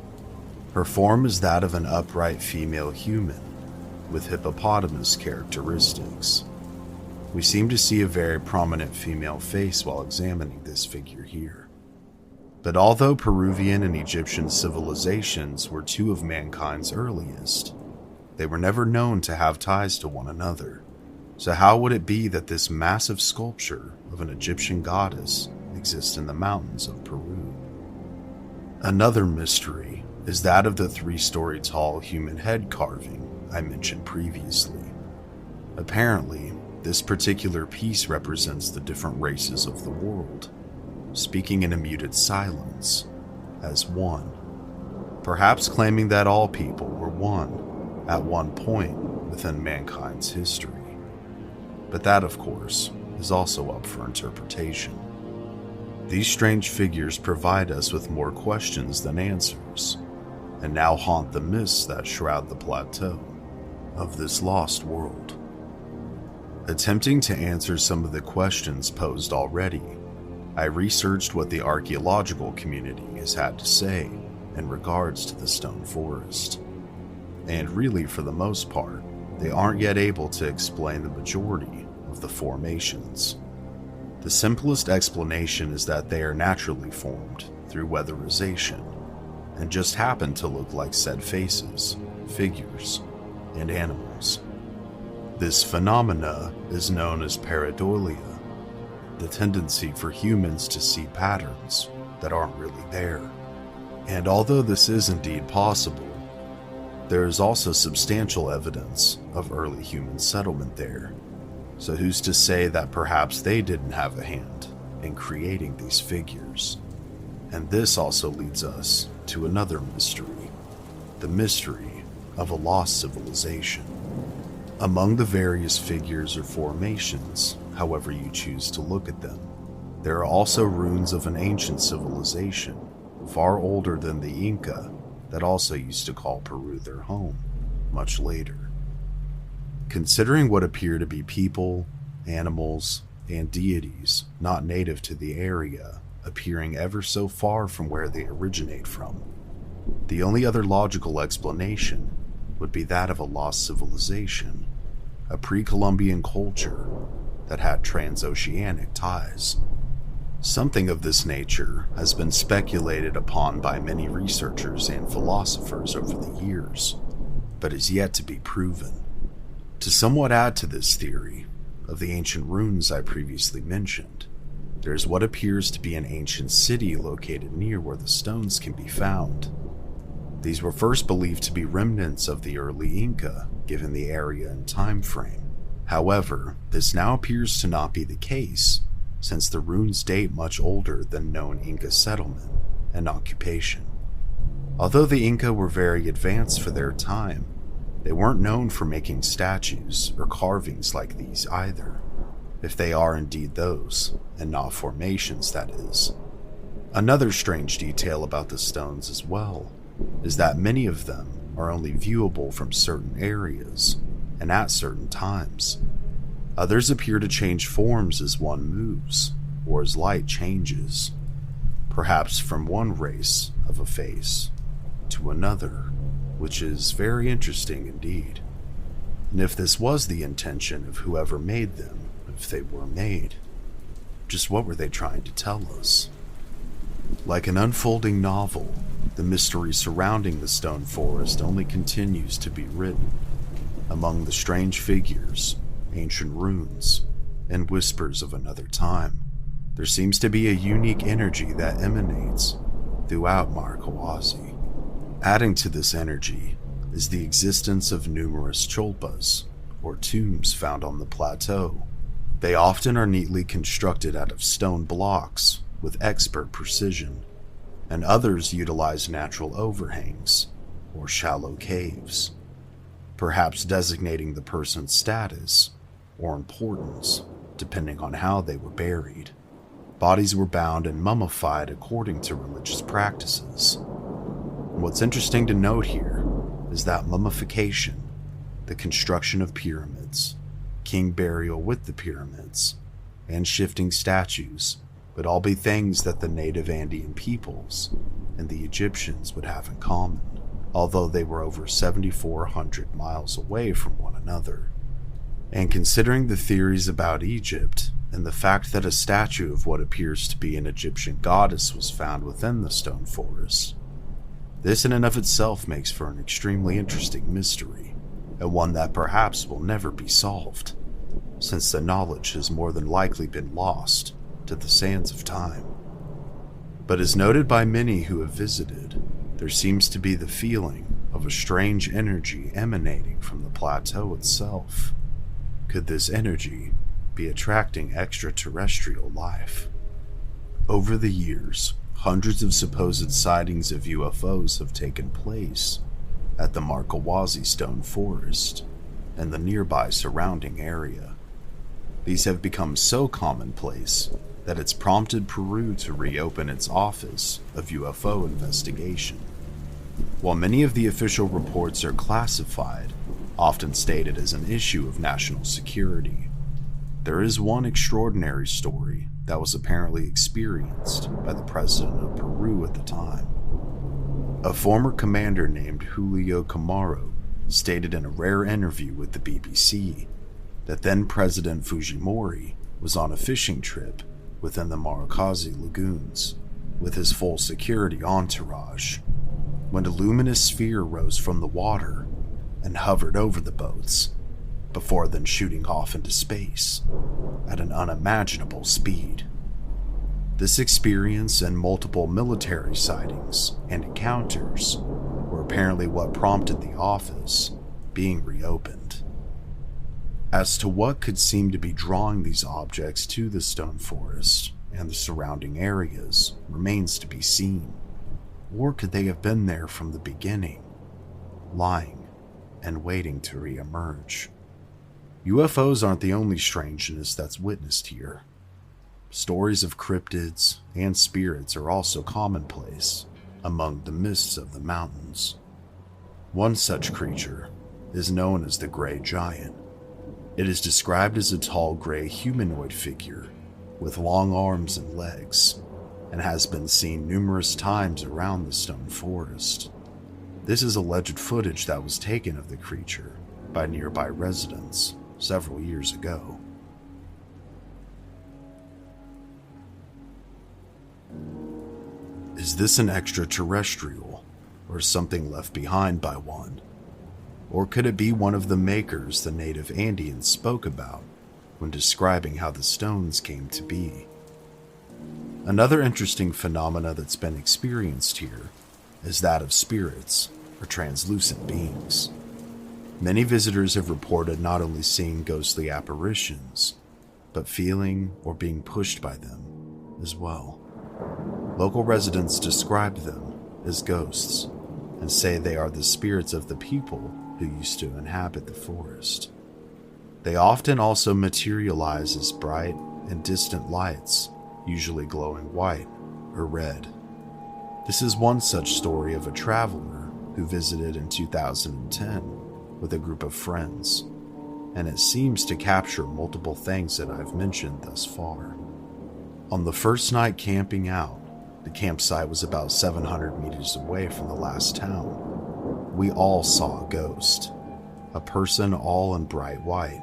Her form is that of an upright female human with hippopotamus characteristics. We seem to see a very prominent female face while examining this figure here. But although Peruvian and Egyptian civilizations were two of mankind's earliest, they were never known to have ties to one another. So how would it be that this massive sculpture of an Egyptian goddess exists in the mountains of Peru? Another mystery is that of the 3-story tall human head carving I mentioned previously. Apparently, this particular piece represents the different races of the world, speaking in a muted silence, as one, perhaps claiming that all people were one at one point within mankind's history. But that, of course, is also up for interpretation. These strange figures provide us with more questions than answers, and now haunt the mists that shroud the plateau of this lost world. Attempting to answer some of the questions posed already, I researched what the archaeological community has had to say in regards to the stone forest. And really, for the most part, they aren't yet able to explain the majority of the formations. The simplest explanation is that they are naturally formed through weatherization, and just happen to look like said faces, figures, and animals. This phenomena is known as pareidolia, the tendency for humans to see patterns that aren't really there. And although this is indeed possible, there is also substantial evidence of early human settlement there. So who's to say that perhaps they didn't have a hand in creating these figures? And this also leads us to another mystery, the mystery of a lost civilization. Among the various figures or formations, however you choose to look at them, there are also ruins of an ancient civilization, far older than the Inca, that also used to call Peru their home, much later. Considering what appear to be people, animals, and deities not native to the area appearing ever so far from where they originate from, the only other logical explanation would be that of a lost civilization, a pre-Columbian culture that had transoceanic ties. Something of this nature has been speculated upon by many researchers and philosophers over the years, but is yet to be proven. To somewhat add to this theory of the ancient ruins I previously mentioned, there is what appears to be an ancient city located near where the stones can be found. These were first believed to be remnants of the early Inca, given the area and time frame. However, this now appears to not be the case, since the ruins date much older than known Inca settlement and occupation. Although the Inca were very advanced for their time, they weren't known for making statues or carvings like these either, if they are indeed those, and not formations, that is. Another strange detail about the stones as well is that many of them are only viewable from certain areas and at certain times. Others appear to change forms as one moves or as light changes, perhaps from one race of a face to another, which is very interesting indeed. And if this was the intention of whoever made them, if they were made, just what were they trying to tell us? Like an unfolding novel, the mystery surrounding the stone forest only continues to be written. Among the strange figures, ancient ruins, and whispers of another time, there seems to be a unique energy that emanates throughout Markawasi. Adding to this energy is the existence of numerous cholpas, or tombs found on the plateau. They often are neatly constructed out of stone blocks with expert precision, and others utilize natural overhangs, or shallow caves, perhaps designating the person's status or importance, depending on how they were buried. Bodies were bound and mummified according to religious practices. What's interesting to note here is that mummification, the construction of pyramids, king burial with the pyramids, and shifting statues would all be things that the native Andean peoples and the Egyptians would have in common, although they were over 7,400 miles away from one another. And considering the theories about Egypt and the fact that a statue of what appears to be an Egyptian goddess was found within the stone forest, this in and of itself makes for an extremely interesting mystery, and one that perhaps will never be solved, since the knowledge has more than likely been lost to the sands of time. But as noted by many who have visited, there seems to be the feeling of a strange energy emanating from the plateau itself. Could this energy be attracting extraterrestrial life? Over the years, hundreds of supposed sightings of UFOs have taken place at the Markawasi Stone Forest and the nearby surrounding area. These have become so commonplace that it's prompted Peru to reopen its Office of UFO Investigation. While many of the official reports are classified, often stated as an issue of national security, there is one extraordinary story that was apparently experienced by the president of Peru at the time. A former commander named Julio Camaro stated in a rare interview with the BBC that then President Fujimori was on a fishing trip within the Markawasi lagoons with his full security entourage, when a luminous sphere rose from the water and hovered over the boats, before then shooting off into space at an unimaginable speed. This experience and multiple military sightings and encounters were apparently what prompted the office being reopened. As to what could seem to be drawing these objects to the stone forest and the surrounding areas remains to be seen. Or could they have been there from the beginning, lying and waiting to re-emerge? UFOs aren't the only strangeness that's witnessed here. Stories of cryptids and spirits are also commonplace among the mists of the mountains. One such creature is known as the Gray Giant. It is described as a tall gray humanoid figure with long arms and legs, and has been seen numerous times around the stone forest. This is alleged footage that was taken of the creature by nearby residents several years ago. Is this an extraterrestrial, or something left behind by one? Or could it be one of the makers the native Andeans spoke about when describing how the stones came to be? Another interesting phenomena that's been experienced here is that of spirits, or translucent beings. Many visitors have reported not only seeing ghostly apparitions, but feeling or being pushed by them as well. Local residents describe them as ghosts and say they are the spirits of the people who used to inhabit the forest. They often also materialize as bright and distant lights, usually glowing white or red. This is one such story of a traveler who visited in 2010 with a group of friends, and it seems to capture multiple things that I've mentioned thus far. On the first night camping out, the campsite was about 700 meters away from the last town. We all saw a ghost, a person all in bright white,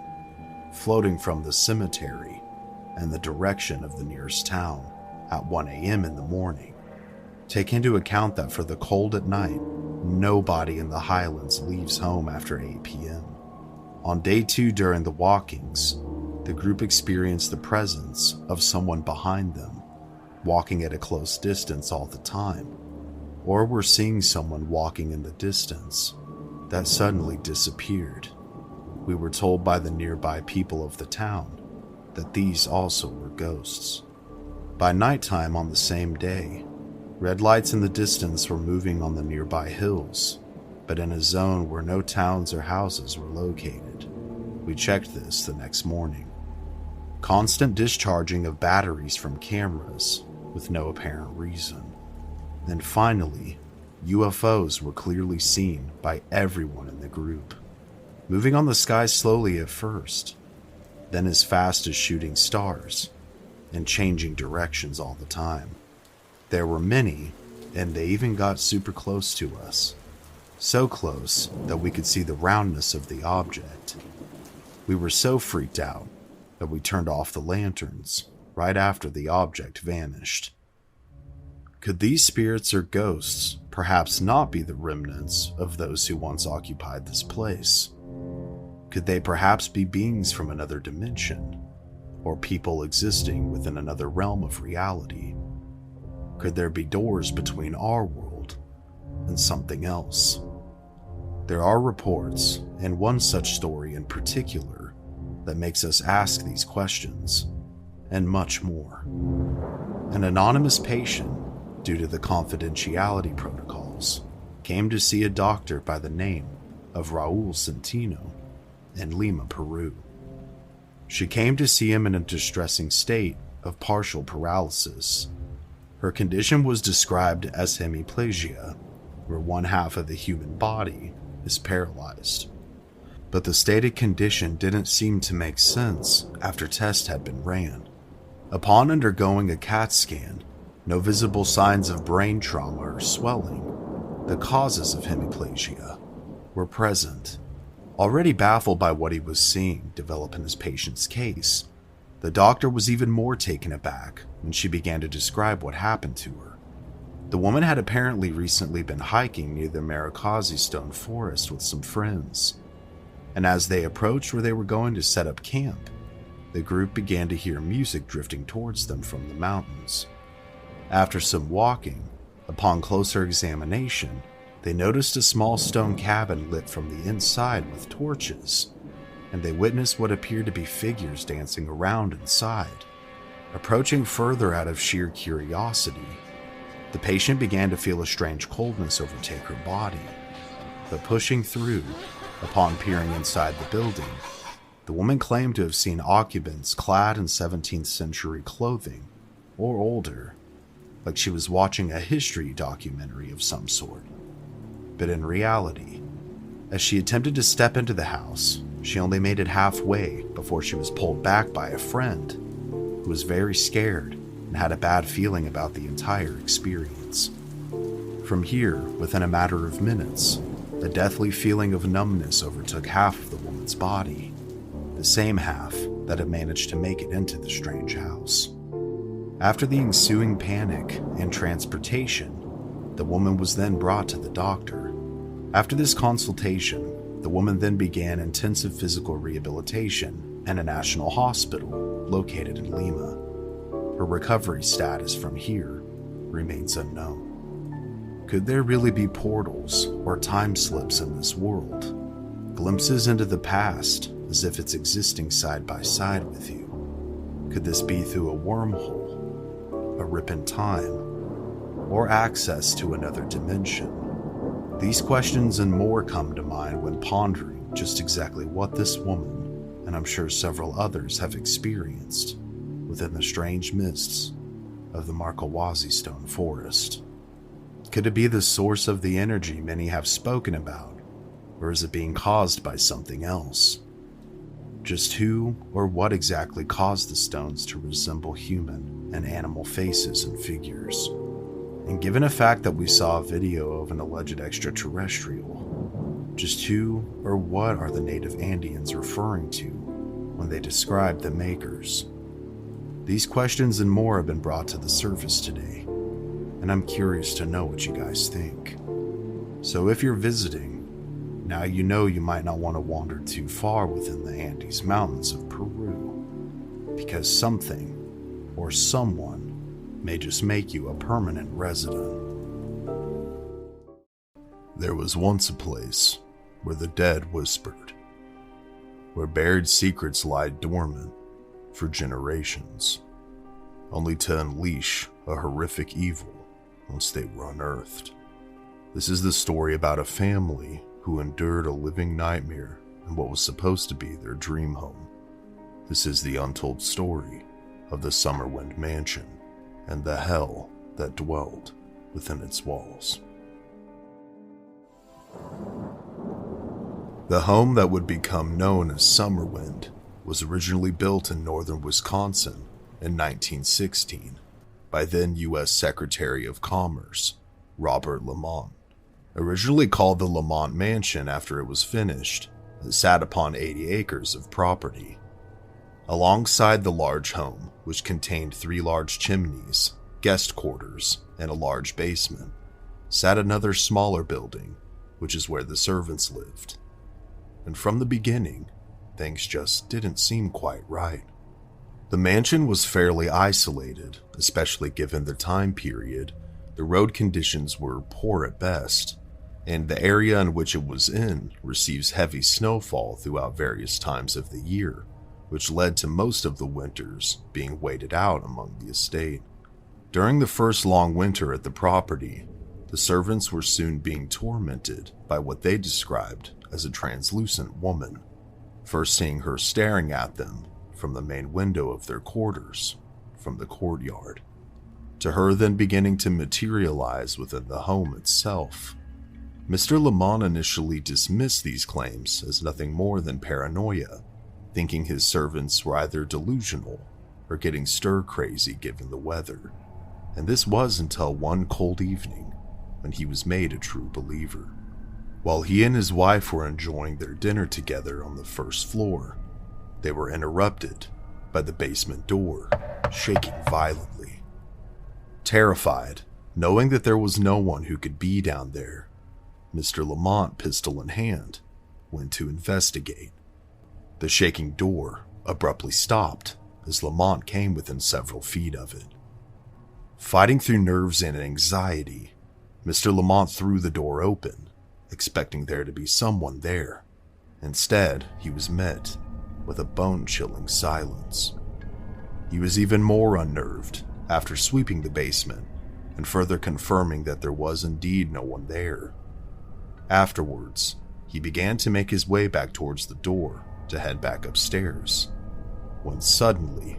floating from the cemetery in the direction of the nearest town at 1 a.m. in the morning. Take into account that for the cold at night, nobody in the highlands leaves home after 8 p.m. On day 2 during the walkings, the group experienced the presence of someone behind them, walking at a close distance all the time, or were seeing someone walking in the distance that suddenly disappeared. We were told by the nearby people of the town that these also were ghosts. By nighttime on the same day, red lights in the distance were moving on the nearby hills, but in a zone where no towns or houses were located. We checked this the next morning. Constant discharging of batteries from cameras with no apparent reason. And finally, UFOs were clearly seen by everyone in the group, moving on the sky slowly at first, then as fast as shooting stars, and changing directions all the time. There were many, and they even got super close to us. So close that we could see the roundness of the object. We were so freaked out that we turned off the lanterns right after the object vanished. Could these spirits or ghosts perhaps not be the remnants of those who once occupied this place? Could they perhaps be beings from another dimension, or people existing within another realm of reality? Could there be doors between our world and something else? There are reports, and one such story in particular, that makes us ask these questions, and much more. An anonymous patient, due to the confidentiality protocols, came to see a doctor by the name of Raul Centino in Lima, Peru. She came to see him in a distressing state of partial paralysis. Her condition was described as hemiplegia, where one half of the human body is paralyzed. But the stated condition didn't seem to make sense after tests had been ran. Upon undergoing a CAT scan, no visible signs of brain trauma or swelling, the causes of hemiplegia, were present. Already baffled by what he was seeing develop in his patient's case, the doctor was even more taken aback when she began to describe what happened to her. The woman had apparently recently been hiking near the Markawasi stone forest with some friends, and as they approached where they were going to set up camp, the group began to hear music drifting towards them from the mountains. After some walking, upon closer examination, they noticed a small stone cabin lit from the inside with torches, and they witnessed what appeared to be figures dancing around inside. Approaching further out of sheer curiosity, the patient began to feel a strange coldness overtake her body, but pushing through, upon peering inside the building, the woman claimed to have seen occupants clad in 17th century clothing, or older, like she was watching a history documentary of some sort. But in reality, as she attempted to step into the house, she only made it halfway before she was pulled back by a friend who was very scared and had a bad feeling about the entire experience. From here, within a matter of minutes, a deathly feeling of numbness overtook half of the woman's body, the same half that had managed to make it into the strange house. After the ensuing panic and transportation, the woman was then brought to the doctor. After this consultation, the woman then began intensive physical rehabilitation in a national hospital located in Lima. Her recovery status from here remains unknown. Could there really be portals or time slips in this world? Glimpses into the past as if it's existing side by side with you? Could this be through a wormhole, a rip in time, or access to another dimension? These questions and more come to mind when pondering just exactly what this woman, and I'm sure several others, have experienced within the strange mists of the Markawasi stone forest. Could it be the source of the energy many have spoken about, or is it being caused by something else? Just who or what exactly caused the stones to resemble human and animal faces and figures? And given the fact that we saw a video of an alleged extraterrestrial, just who or what are the native Andeans referring to when they describe the makers? These questions and more have been brought to the surface today, and I'm curious to know what you guys think. So if you're visiting, now you know you might not want to wander too far within the Andes Mountains of Peru, because something or someone may just make you a permanent resident. There was once a place where the dead whispered, where buried secrets lie dormant for generations, only to unleash a horrific evil once they were unearthed. This is the story about a family who endured a living nightmare in what was supposed to be their dream home. This is the untold story of the Summerwind mansion and the hell that dwelled within its walls. The home that would become known as Summerwind was originally built in northern Wisconsin in 1916 by then U.S. Secretary of Commerce Robert Lamont. Originally called the Lamont Mansion after it was finished, it sat upon 80 acres of property. Alongside the large home, which contained 3 large chimneys, guest quarters, and a large basement, sat another smaller building, which is where the servants lived. And from the beginning, things just didn't seem quite right. The mansion was fairly isolated, especially given the time period. The road conditions were poor at best, and the area in which it was in receives heavy snowfall throughout various times of the year, which led to most of the winters being waited out among the estate. During the first long winter at the property, the servants were soon being tormented by what they described as a translucent woman, first seeing her staring at them from the main window of their quarters from the courtyard, to her then beginning to materialize within the home itself. Mr. Lamont initially dismissed these claims as nothing more than paranoia, thinking his servants were either delusional or getting stir-crazy given the weather. And this was until one cold evening when he was made a true believer. While he and his wife were enjoying their dinner together on the first floor, they were interrupted by the basement door shaking violently. Terrified, knowing that there was no one who could be down there, Mr. Lamont, pistol in hand, went to investigate. The shaking door abruptly stopped as Lamont came within several feet of it. Fighting through nerves and anxiety, Mr. Lamont threw the door open, expecting there to be someone there. Instead, he was met with a bone-chilling silence. He was even more unnerved after sweeping the basement and further confirming that there was indeed no one there. Afterwards, he began to make his way back towards the door to head back upstairs, when suddenly,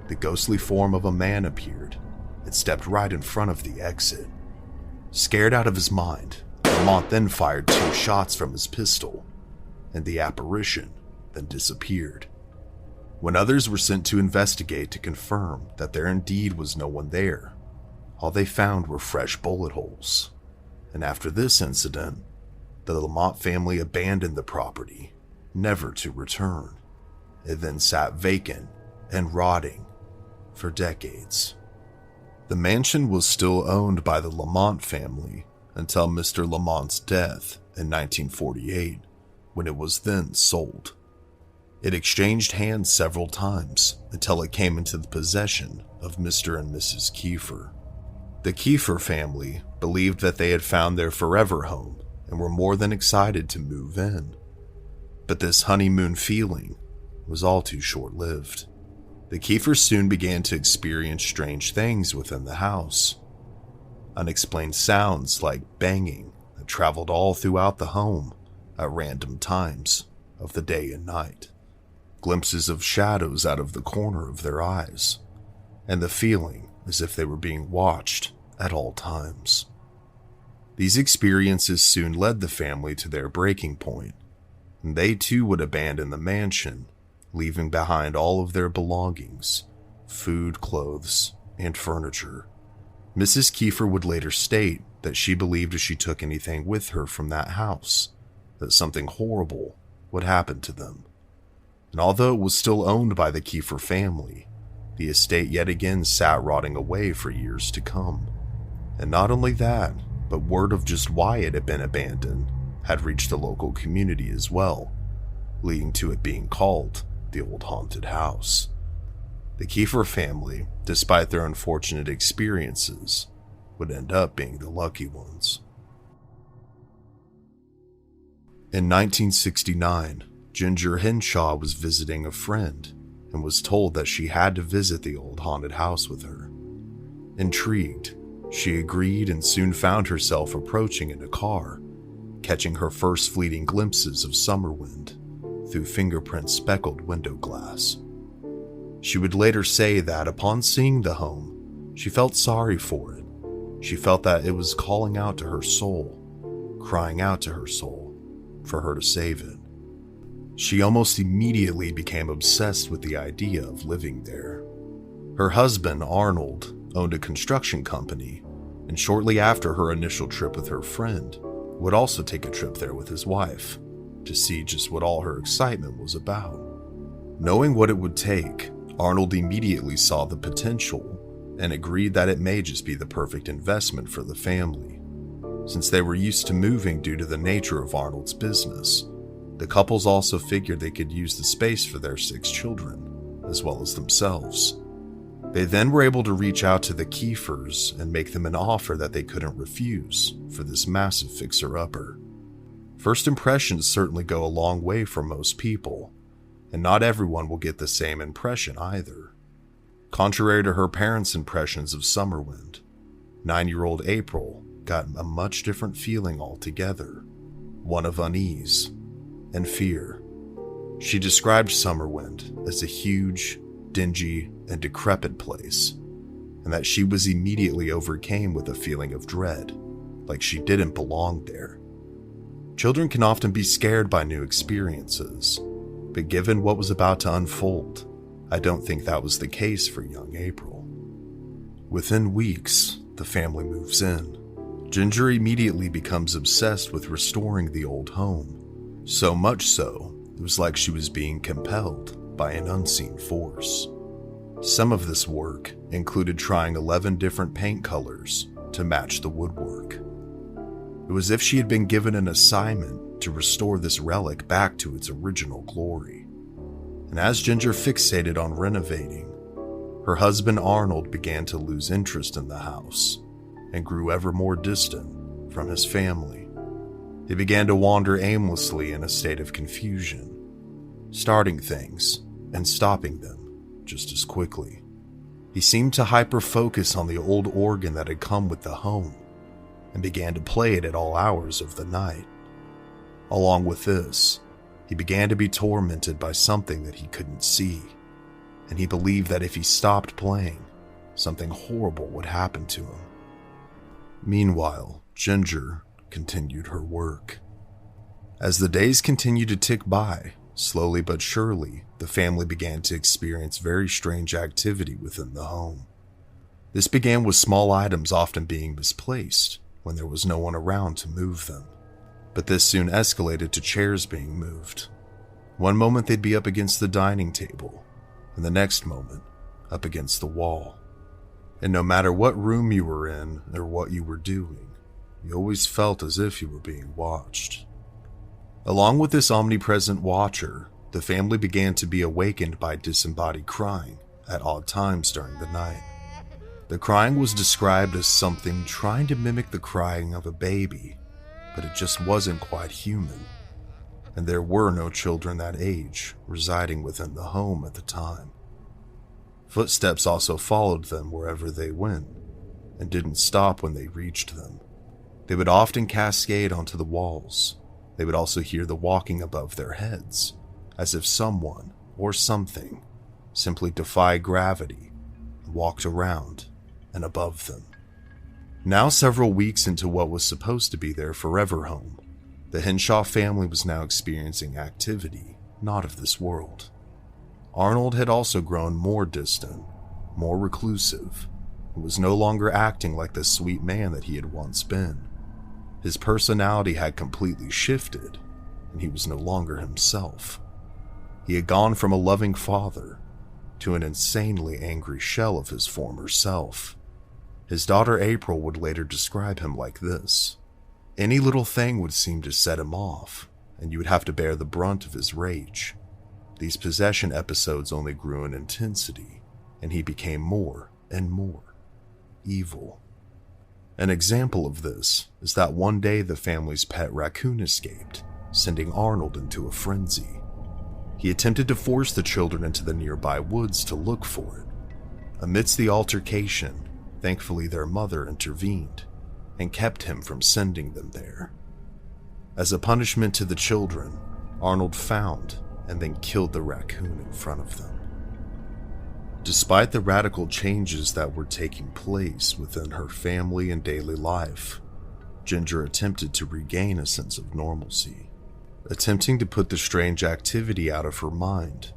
the ghostly form of a man appeared and stepped right in front of the exit. Scared out of his mind, Lamont then fired 2 shots from his pistol, and the apparition then disappeared. When others were sent to investigate to confirm that there indeed was no one there, all they found were fresh bullet holes, and after this incident, the Lamont family abandoned the property, never to return. It then sat vacant and rotting for decades. The mansion was still owned by the Lamont family until Mr. Lamont's death in 1948, when it was then sold. It exchanged hands several times until it came into the possession of Mr. and Mrs. Kiefer. The Kiefer family believed that they had found their forever home and were more than excited to move in. But this honeymoon feeling was all too short-lived. The Kiefers soon began to experience strange things within the house. Unexplained sounds like banging that traveled all throughout the home at random times of the day and night. Glimpses of shadows out of the corner of their eyes, and the feeling as if they were being watched at all times. These experiences soon led the family to their breaking point, and they too would abandon the mansion, leaving behind all of their belongings, food, clothes, and furniture. Mrs. Kiefer would later state that she believed if she took anything with her from that house, that something horrible would happen to them. And although it was still owned by the Kiefer family, the estate yet again sat rotting away for years to come. And not only that, but word of just why it had been abandoned had reached the local community as well, leading to it being called the Old Haunted House. The Kiefer family, despite their unfortunate experiences, would end up being the lucky ones. In 1969, Ginger Henshaw was visiting a friend and was told that she had to visit the old haunted house with her. Intrigued, she agreed and soon found herself approaching in a car, catching her first fleeting glimpses of Summerwind through fingerprint-speckled window glass. She would later say that upon seeing the home, she felt sorry for it. She felt that it was calling out to her soul, crying out to her soul for her to save it. She almost immediately became obsessed with the idea of living there. Her husband, Arnold, owned a construction company, and shortly after her initial trip with her friend, would also take a trip there with his wife to see just what all her excitement was about. Knowing what it would take, Arnold immediately saw the potential and agreed that it may just be the perfect investment for the family. Since they were used to moving due to the nature of Arnold's business, the couples also figured they could use the space for their 6 children, as well as themselves. They then were able to reach out to the Kiefers and make them an offer that they couldn't refuse for this massive fixer-upper. First impressions certainly go a long way for most people, and not everyone will get the same impression either. Contrary to her parents' impressions of Summerwind, 9-year-old April got a much different feeling altogether, one of unease and fear. She described Summerwind as a huge, dingy, and decrepit place, and that she was immediately overcome with a feeling of dread, like she didn't belong there. Children can often be scared by new experiences, but given what was about to unfold, I don't think that was the case for young April. Within weeks, the family moves in. Ginger immediately becomes obsessed with restoring the old home. So much so, it was like she was being compelled by an unseen force. Some of this work included trying 11 different paint colors to match the woodwork. It was as if she had been given an assignment to restore this relic back to its original glory. And as Ginger fixated on renovating, her husband Arnold began to lose interest in the house and grew ever more distant from his family. He began to wander aimlessly in a state of confusion, starting things and stopping them just as quickly. He seemed to hyper-focus on the old organ that had come with the home and began to play it at all hours of the night. Along with this, he began to be tormented by something that he couldn't see, and he believed that if he stopped playing, something horrible would happen to him. Meanwhile, Ginger continued her work. As the days continued to tick by, slowly but surely, the family began to experience very strange activity within the home. This began with small items often being misplaced when there was no one around to move them. But this soon escalated to chairs being moved. One moment they'd be up against the dining table, and the next moment, up against the wall. And no matter what room you were in or what you were doing, you always felt as if you were being watched. Along with this omnipresent watcher, the family began to be awakened by disembodied crying at odd times during the night. The crying was described as something trying to mimic the crying of a baby, but it just wasn't quite human. And there were no children that age residing within the home at the time. Footsteps also followed them wherever they went, and didn't stop when they reached them. They would often cascade onto the walls. They would also hear the walking above their heads, as if someone or something simply defied gravity and walked around and above them. Now several weeks into what was supposed to be their forever home, the Henshaw family was now experiencing activity not of this world. Arnold had also grown more distant, more reclusive, and was no longer acting like the sweet man that he had once been. His personality had completely shifted, and he was no longer himself. He had gone from a loving father to an insanely angry shell of his former self. His daughter April would later describe him like this: any little thing would seem to set him off, and you would have to bear the brunt of his rage. These possession episodes only grew in intensity, and he became more and more evil. An example of this is that one day the family's pet raccoon escaped, sending Arnold into a frenzy. He attempted to force the children into the nearby woods to look for it. Amidst the altercation, thankfully their mother intervened and kept him from sending them there. As a punishment to the children, Arnold found and then killed the raccoon in front of them. Despite the radical changes that were taking place within her family and daily life, Ginger attempted to regain a sense of normalcy. Attempting to put the strange activity out of her mind,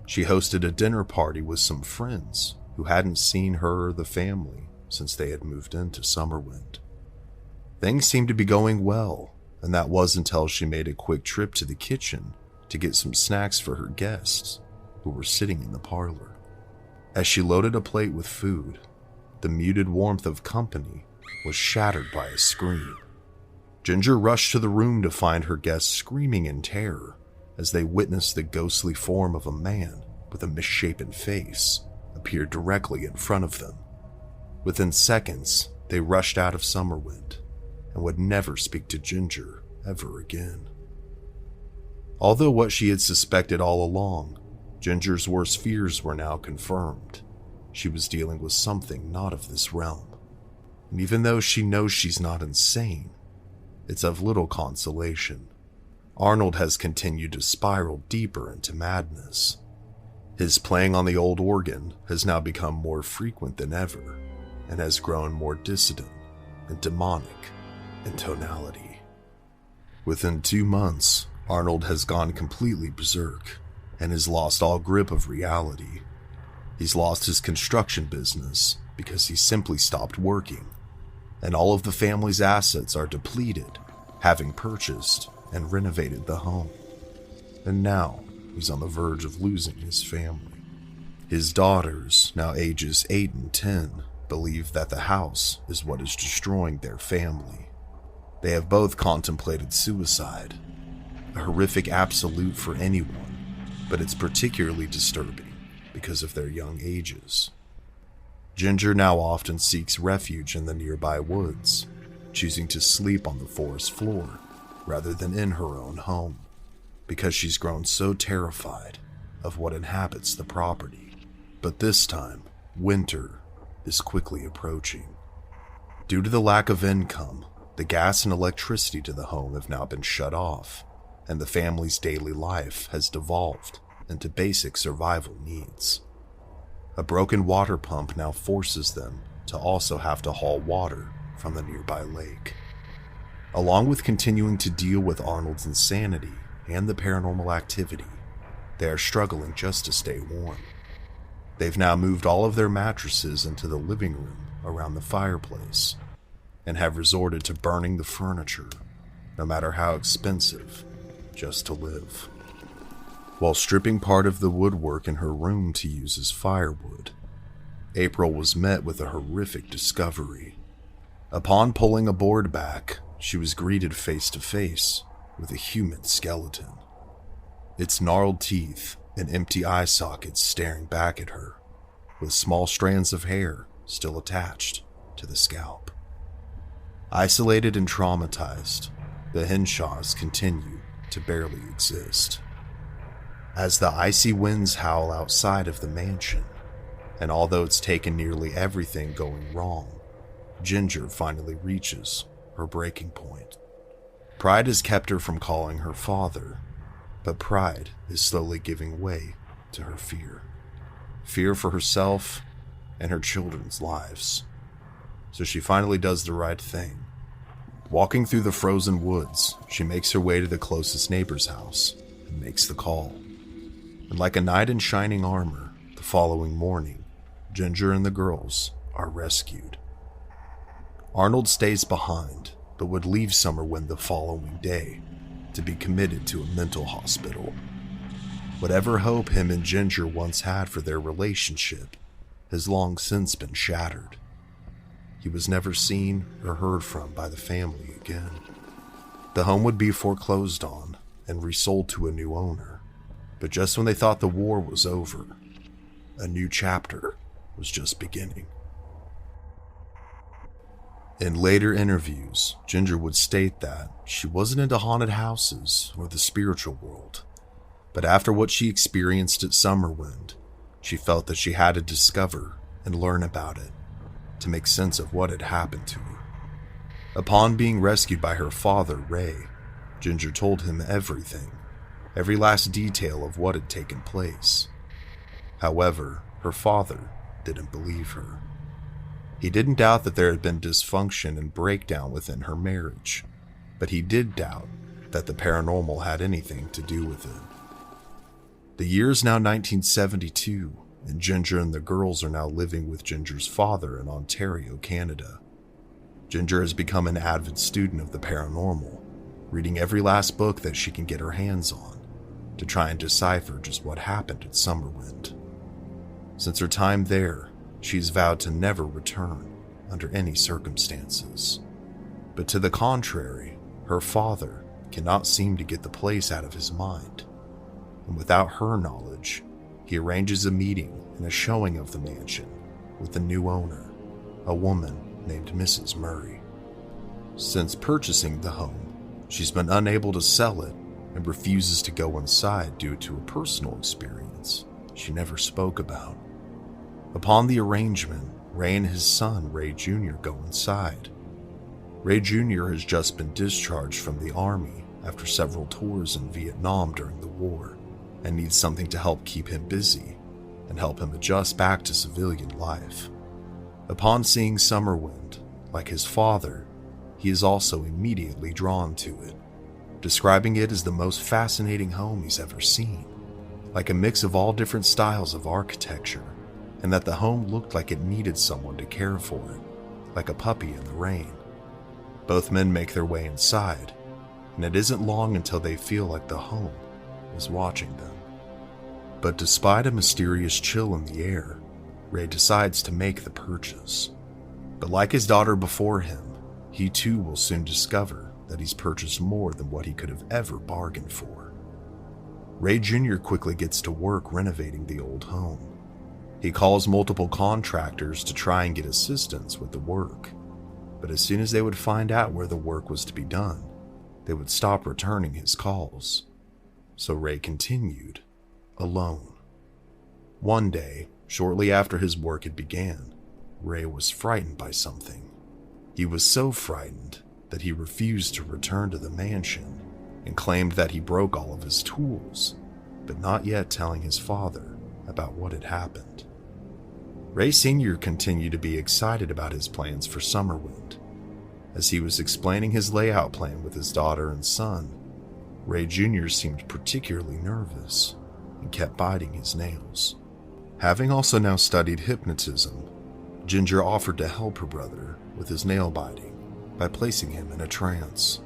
she hosted a dinner party with some friends who hadn't seen her or the family since they had moved into Summerwind. Things seemed to be going well, and that was until she made a quick trip to the kitchen to get some snacks for her guests, who were sitting in the parlor. As she loaded a plate with food, the muted warmth of company was shattered by a scream. Ginger rushed to the room to find her guests screaming in terror as they witnessed the ghostly form of a man with a misshapen face appear directly in front of them. Within seconds, they rushed out of Summerwind and would never speak to Ginger ever again. Although what she had suspected all along, Ginger's worst fears were now confirmed. She was dealing with something not of this realm. And even though she knows she's not insane, it's of little consolation. Arnold has continued to spiral deeper into madness. His playing on the old organ has now become more frequent than ever, and has grown more dissident and demonic in tonality. Within 2 months, Arnold has gone completely berserk and has lost all grip of reality. He's lost his construction business because he simply stopped working, and all of the family's assets are depleted, having purchased and renovated the home. And now he's on the verge of losing his family. His daughters, now ages 8 and 10, believe that the house is what is destroying their family. They have both contemplated suicide, a horrific absolute for anyone, but it's particularly disturbing because of their young ages. Ginger now often seeks refuge in the nearby woods, choosing to sleep on the forest floor rather than in her own home, because she's grown so terrified of what inhabits the property. But this time, winter is quickly approaching. Due to the lack of income, the gas and electricity to the home have now been shut off, and the family's daily life has devolved into basic survival needs. A broken water pump now forces them to also have to haul water from the nearby lake. Along with continuing to deal with Arnold's insanity and the paranormal activity, they are struggling just to stay warm. They've now moved all of their mattresses into the living room around the fireplace, and have resorted to burning the furniture, no matter how expensive, just to live. While stripping part of the woodwork in her room to use as firewood, April was met with a horrific discovery. Upon pulling a board back, she was greeted face to face with a human skeleton. Its gnarled teeth and empty eye sockets staring back at her, with small strands of hair still attached to the scalp. Isolated and traumatized, the Henshaws continue to barely exist. As the icy winds howl outside of the mansion, and although it's taken nearly everything going wrong, Ginger finally reaches her breaking point. Pride has kept her from calling her father, but pride is slowly giving way to her fear. Fear for herself and her children's lives. So she finally does the right thing. Walking through the frozen woods, she makes her way to the closest neighbor's house and makes the call. And like a knight in shining armor, the following morning, Ginger and the girls are rescued. Arnold stays behind, but would leave Summerwind the following day to be committed to a mental hospital. Whatever hope him and Ginger once had for their relationship has long since been shattered. He was never seen or heard from by the family again. The home would be foreclosed on and resold to a new owner, but just when they thought the war was over, a new chapter was just beginning. In later interviews, Ginger would state that she wasn't into haunted houses or the spiritual world, but after what she experienced at Summerwind, she felt that she had to discover and learn about it to make sense of what had happened to her. Upon being rescued by her father, Ray, Ginger told him everything, every last detail of what had taken place. However, her father didn't believe her. He didn't doubt that there had been dysfunction and breakdown within her marriage, but he did doubt that the paranormal had anything to do with it. The year is now 1972, and Ginger and the girls are now living with Ginger's father in Ontario, Canada. Ginger has become an avid student of the paranormal, reading every last book that she can get her hands on to try and decipher just what happened at Summerwind. Since her time there, she's vowed to never return under any circumstances. But to the contrary, her father cannot seem to get the place out of his mind. And without her knowledge, he arranges a meeting and a showing of the mansion with the new owner, a woman named Mrs. Murray. Since purchasing the home, she's been unable to sell it and refuses to go inside due to a personal experience she never spoke about. Upon the arrangement, Ray and his son, Ray Jr., go inside. Ray Jr. has just been discharged from the Army after several tours in Vietnam during the war and needs something to help keep him busy and help him adjust back to civilian life. Upon seeing Summerwind, like his father, he is also immediately drawn to it, describing it as the most fascinating home he's ever seen, like a mix of all different styles of architecture, and that the home looked like it needed someone to care for it, like a puppy in the rain. Both men make their way inside, and it isn't long until they feel like the home is watching them. But despite a mysterious chill in the air, Ray decides to make the purchase. But like his daughter before him, he too will soon discover that he's purchased more than what he could have ever bargained for. Ray Jr. quickly gets to work renovating the old home. He calls multiple contractors to try and get assistance with the work, but as soon as they would find out where the work was to be done, they would stop returning his calls. So Ray continued, alone. One day, shortly after his work had began, Ray was frightened by something. He was so frightened that he refused to return to the mansion and claimed that he broke all of his tools, but not yet telling his father about what had happened. Ray Sr. continued to be excited about his plans for Summerwind. As he was explaining his layout plan with his daughter and son, Ray Jr. seemed particularly nervous and kept biting his nails. Having also now studied hypnotism, Ginger offered to help her brother with his nail biting, by placing him in a trance.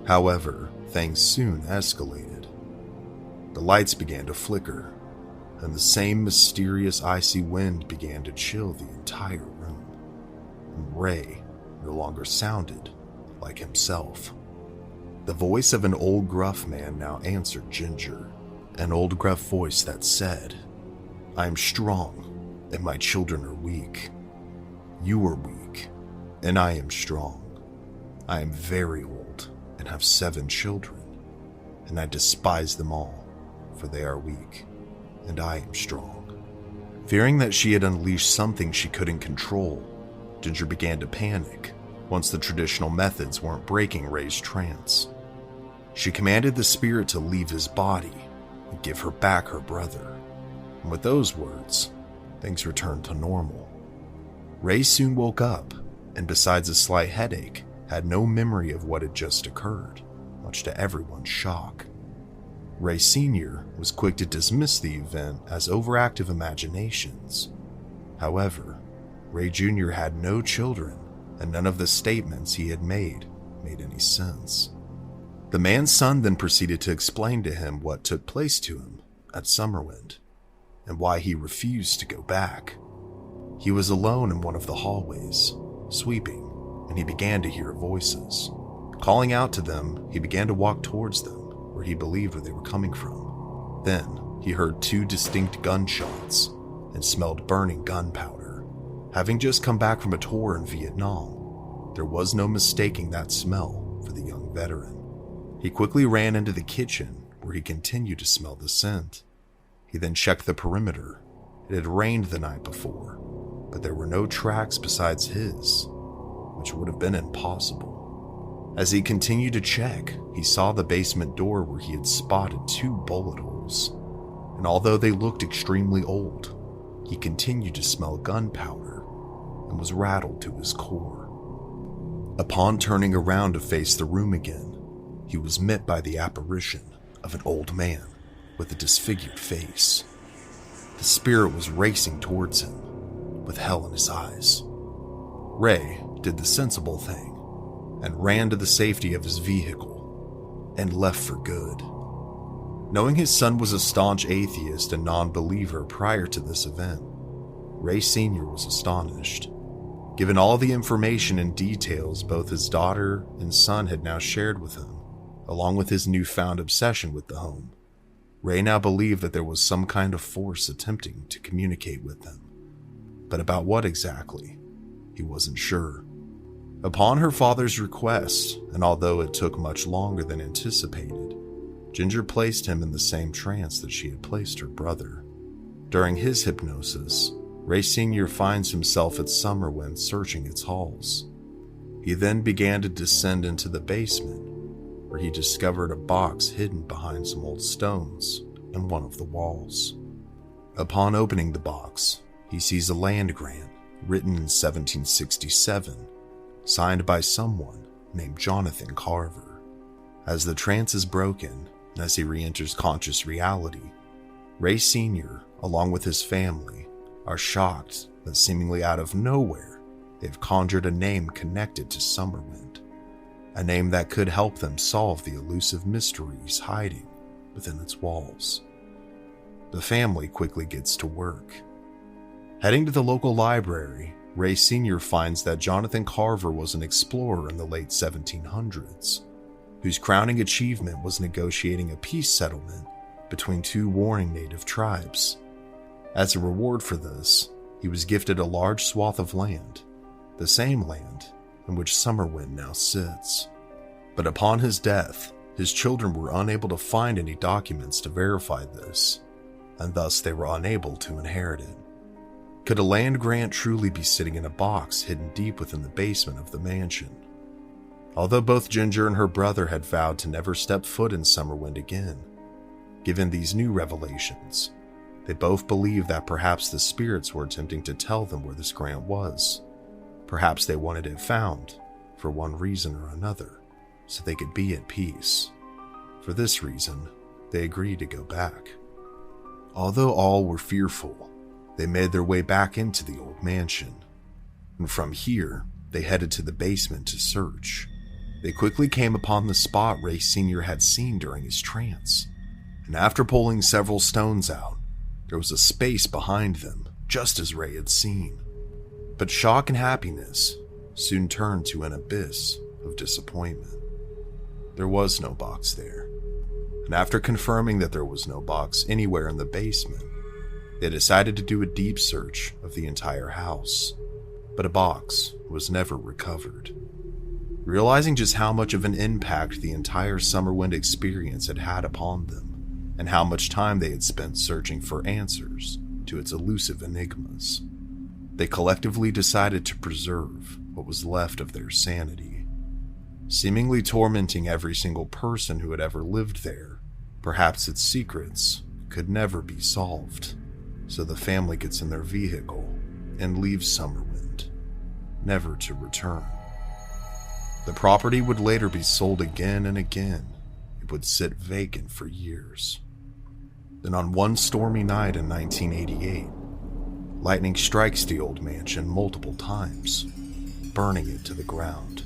However, things soon escalated. The lights began to flicker, and the same mysterious icy wind began to chill the entire room. And Ray no longer sounded like himself. The voice of an old gruff man now answered Ginger, an old gruff voice that said, "I am strong, and my children are weak. You are weak, and I am strong. I am very old, and have 7 children, and I despise them all, for they are weak, and I am strong." Fearing that she had unleashed something she couldn't control, Ginger began to panic once the traditional methods weren't breaking Ray's trance. She commanded the spirit to leave his body and give her back her brother. And with those words, things returned to normal. Ray soon woke up, and besides a slight headache, had no memory of what had just occurred, much to everyone's shock. Ray Sr. was quick to dismiss the event as overactive imaginations. However, Ray Jr. had no children, and none of the statements he had made any sense. The man's son then proceeded to explain to him what took place to him at Summerwind, and why he refused to go back. He was alone in one of the hallways, sweeping, and he began to hear voices. Calling out to them, he began to walk towards them, where he believed where they were coming from. Then, he heard 2 distinct gunshots and smelled burning gunpowder. Having just come back from a tour in Vietnam, there was no mistaking that smell for the young veteran. He quickly ran into the kitchen, where he continued to smell the scent. He then checked the perimeter. It had rained the night before, but there were no tracks besides his, which would have been impossible. As he continued to check, he saw the basement door where he had spotted 2 bullet holes, and although they looked extremely old, he continued to smell gunpowder and was rattled to his core. Upon turning around to face the room again, he was met by the apparition of an old man with a disfigured face. The spirit was racing towards him, with hell in his eyes. Ray did the sensible thing and ran to the safety of his vehicle and left for good. Knowing his son was a staunch atheist and non-believer prior to this event, Ray Sr. was astonished. Given all the information and details both his daughter and son had now shared with him, along with his newfound obsession with the home, Ray now believed that there was some kind of force attempting to communicate with them. But about what exactly, he wasn't sure. Upon her father's request, and although it took much longer than anticipated, Ginger placed him in the same trance that she had placed her brother. During his hypnosis, Ray Sr. finds himself at Summerwind searching its halls. He then began to descend into the basement, where he discovered a box hidden behind some old stones in one of the walls. Upon opening the box, he sees a land grant written in 1767, signed by someone named Jonathan Carver. As the trance is broken, and as he re-enters conscious reality, Ray Sr., along with his family, are shocked that seemingly out of nowhere, they've conjured a name connected to Summerwind, a name that could help them solve the elusive mysteries hiding within its walls. The family quickly gets to work. Heading to the local library, Ray Sr. finds that Jonathan Carver was an explorer in the late 1700s, whose crowning achievement was negotiating a peace settlement between 2 warring native tribes. As a reward for this, he was gifted a large swath of land, the same land in which Summerwind now sits. But upon his death, his children were unable to find any documents to verify this, and thus they were unable to inherit it. Could a land grant truly be sitting in a box hidden deep within the basement of the mansion? Although both Ginger and her brother had vowed to never step foot in Summerwind again, given these new revelations, they both believed that perhaps the spirits were attempting to tell them where this grant was. Perhaps they wanted it found, for one reason or another, so they could be at peace. For this reason, they agreed to go back. Although all were fearful, they made their way back into the old mansion, and from here, they headed to the basement to search. They quickly came upon the spot Ray Sr. had seen during his trance, and after pulling several stones out, there was a space behind them, just as Ray had seen. But shock and happiness soon turned to an abyss of disappointment. There was no box there, and after confirming that there was no box anywhere in the basement, they decided to do a deep search of the entire house, but a box was never recovered. Realizing just how much of an impact the entire Summerwind experience had had upon them, and how much time they had spent searching for answers to its elusive enigmas, they collectively decided to preserve what was left of their sanity. Seemingly tormenting every single person who had ever lived there, perhaps its secrets could never be solved. So the family gets in their vehicle and leaves Summerwind, never to return. The property would later be sold again and again. It would sit vacant for years. Then on one stormy night in 1988, lightning strikes the old mansion multiple times, burning it to the ground,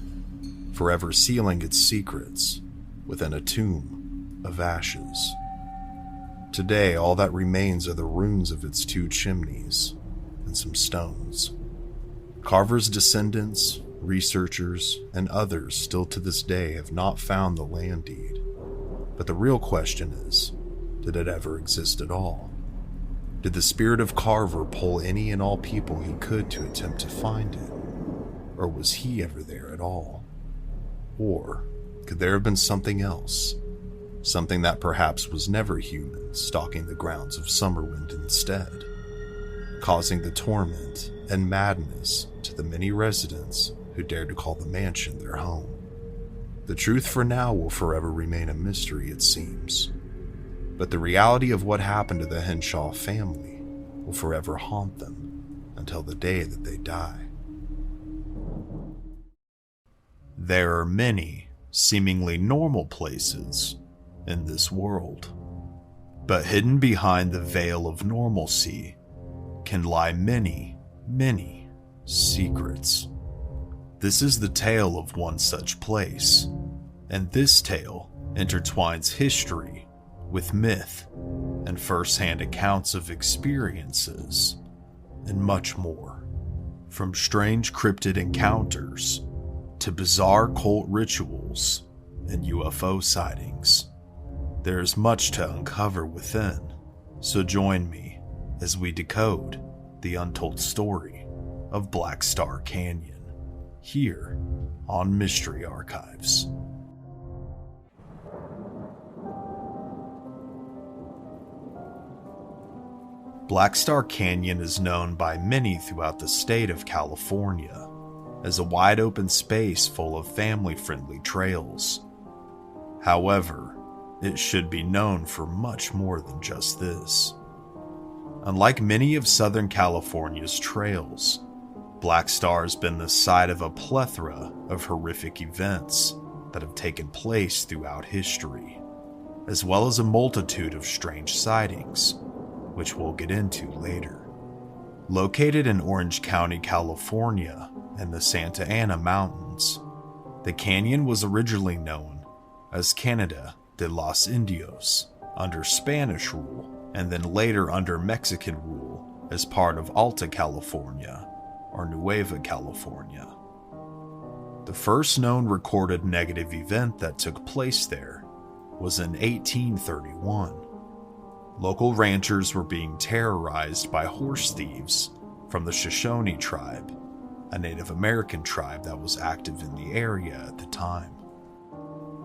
forever sealing its secrets within a tomb of ashes. Today, all that remains are the ruins of its 2 chimneys and some stones. Carver's descendants, researchers, and others still to this day have not found the land deed. But the real question is, did it ever exist at all? Did the spirit of Carver pull any and all people he could to attempt to find it? Or was he ever there at all? Or could there have been something else? Something that perhaps was never human stalking the grounds of Summerwind instead, causing the torment and madness to the many residents who dared to call the mansion their home. The truth for now will forever remain a mystery, it seems, but the reality of what happened to the Henshaw family will forever haunt them until the day that they die. There are many seemingly normal places in this world, but hidden behind the veil of normalcy can lie many, many secrets. This is the tale of one such place, and this tale intertwines history with myth and first-hand accounts of experiences and much more. From strange cryptid encounters to bizarre cult rituals and UFO sightings, there is much to uncover within, so join me as we decode the untold story of Black Star Canyon, here on Mystery Archives. Black Star Canyon is known by many throughout the state of California as a wide-open space full of family-friendly trails. However, it should be known for much more than just this. Unlike many of Southern California's trails, Black Star has been the site of a plethora of horrific events that have taken place throughout history, as well as a multitude of strange sightings, which we'll get into later. Located in Orange County, California, in the Santa Ana Mountains, the canyon was originally known as Canada de los Indios under Spanish rule, and then later under Mexican rule as part of Alta California or Nueva California. The first known recorded negative event that took place there was in 1831. Local ranchers were being terrorized by horse thieves from the Shoshone tribe, a Native American tribe that was active in the area at the time.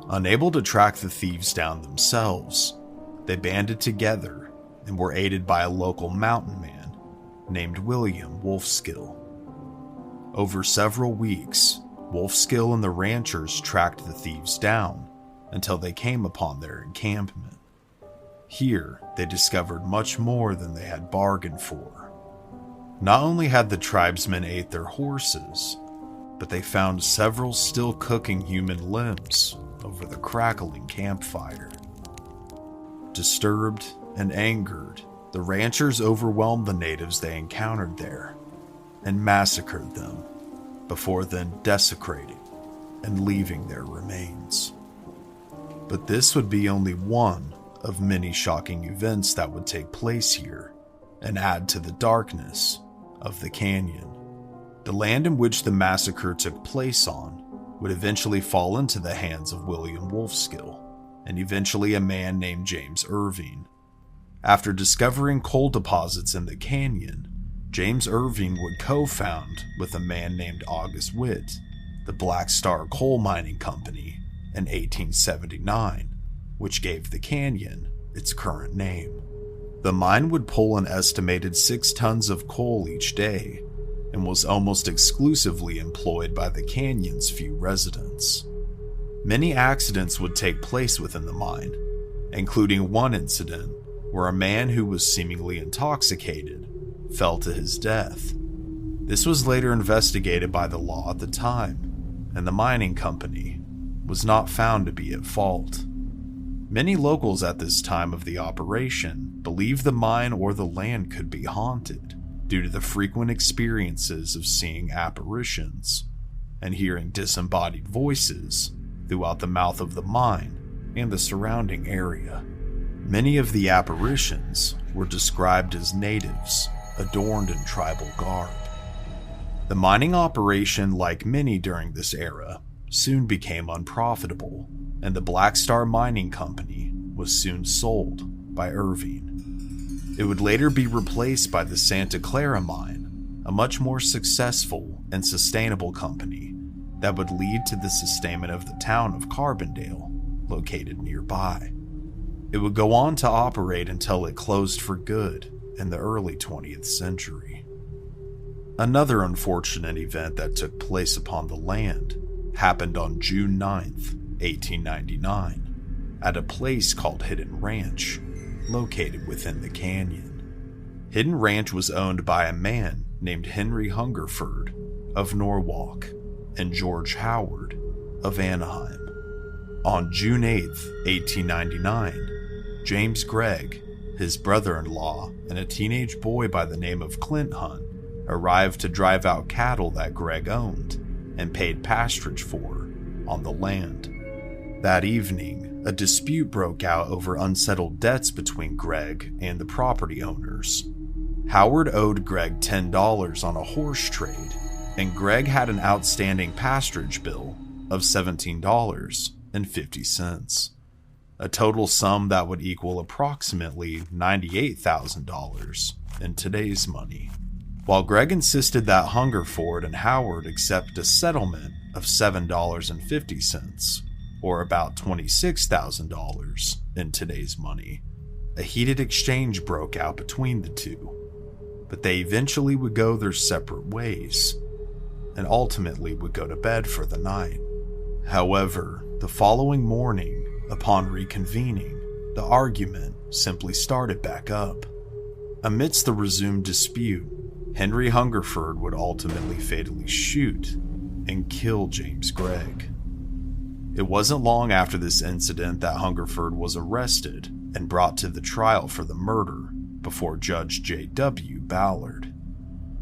Unable to track the thieves down themselves, they banded together and were aided by a local mountain man named William Wolfskill. Over several weeks, Wolfskill and the ranchers tracked the thieves down until they came upon their encampment. Here, they discovered much more than they had bargained for. Not only had the tribesmen ate their horses, but they found several still cooking human limbs over the crackling campfire. Disturbed and angered, the ranchers overwhelmed the natives they encountered there and massacred them, before then desecrating and leaving their remains. But this would be only one of many shocking events that would take place here and add to the darkness of the canyon. The land in which the massacre took place on would eventually fall into the hands of William Wolfskill and eventually a man named James Irving. After discovering coal deposits in the canyon, James Irving would co-found with a man named August Witt the Black Star Coal Mining Company in 1879, which gave the canyon its current name. The mine would pull an estimated 6 tons of coal each day and was almost exclusively employed by the canyon's few residents. Many accidents would take place within the mine, including one incident where a man who was seemingly intoxicated fell to his death. This was later investigated by the law at the time, and the mining company was not found to be at fault. Many locals at this time of the operation believed the mine or the land could be haunted due to the frequent experiences of seeing apparitions and hearing disembodied voices throughout the mouth of the mine and the surrounding area. Many of the apparitions were described as natives adorned in tribal garb. The mining operation, like many during this era, soon became unprofitable, and the Black Star Mining Company was soon sold by Irving. It would later be replaced by the Santa Clara Mine, a much more successful and sustainable company that would lead to the sustainment of the town of Carbondale, located nearby. It would go on to operate until it closed for good in the early 20th century. Another unfortunate event that took place upon the land happened on June 9th, 1899, at a place called Hidden Ranch, located within the canyon. Hidden Ranch was owned by a man named Henry Hungerford of Norwalk and George Howard of Anaheim. On June 8th, 1899, James Gregg, his brother-in-law, and a teenage boy by the name of Clint Hunt arrived to drive out cattle that Gregg owned and paid pasturage for on the land. That evening, a dispute broke out over unsettled debts between Gregg and the property owners. Howard owed Gregg $10 on a horse trade, and Gregg had an outstanding pasturage bill of $17.50, a total sum that would equal approximately $98,000 in today's money. While Gregg insisted that Hungerford and Howard accept a settlement of $7.50, or about $26,000 in today's money, a heated exchange broke out between the two, but they eventually would go their separate ways, and ultimately would go to bed for the night. However, the following morning, upon reconvening, the argument simply started back up. Amidst the resumed dispute, Henry Hungerford would ultimately fatally shoot and kill James Gregg. It wasn't long after this incident that Hungerford was arrested and brought to the trial for the murder before Judge J.W. Ballard.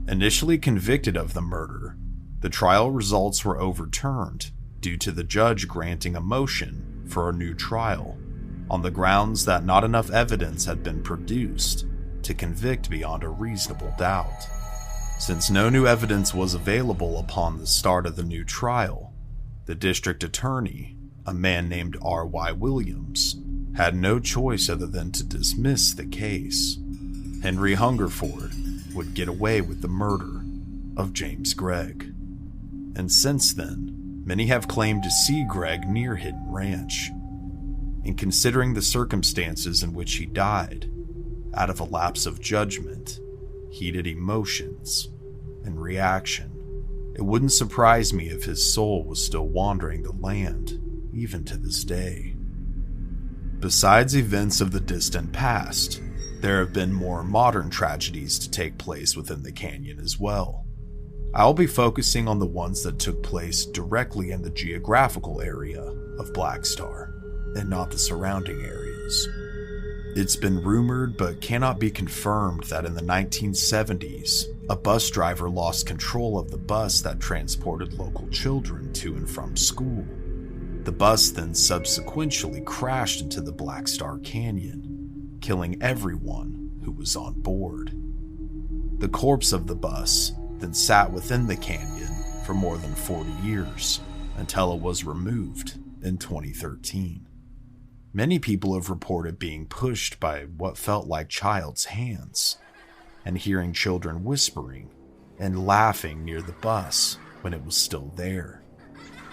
Initially convicted of the murder, the trial results were overturned due to the judge granting a motion for a new trial on the grounds that not enough evidence had been produced to convict beyond a reasonable doubt. Since no new evidence was available upon the start of the new trial, the district attorney, a man named R.Y. Williams, had no choice other than to dismiss the case. Henry Hungerford would get away with the murder of James Gregg. And since then, many have claimed to see Gregg near Hidden Ranch. In considering the circumstances in which he died, out of a lapse of judgment, heated emotions, and reaction, it wouldn't surprise me if his soul was still wandering the land, even to this day. Besides events of the distant past, there have been more modern tragedies to take place within the canyon as well. I'll be focusing on the ones that took place directly in the geographical area of Black Star, and not the surrounding areas. It's been rumored but cannot be confirmed that in the 1970s, a bus driver lost control of the bus that transported local children to and from school. The bus then subsequently crashed into the Black Star Canyon, killing everyone who was on board. The corpse of the bus then sat within the canyon for more than 40 years until it was removed in 2013. Many people have reported being pushed by what felt like child's hands and hearing children whispering and laughing near the bus when it was still there,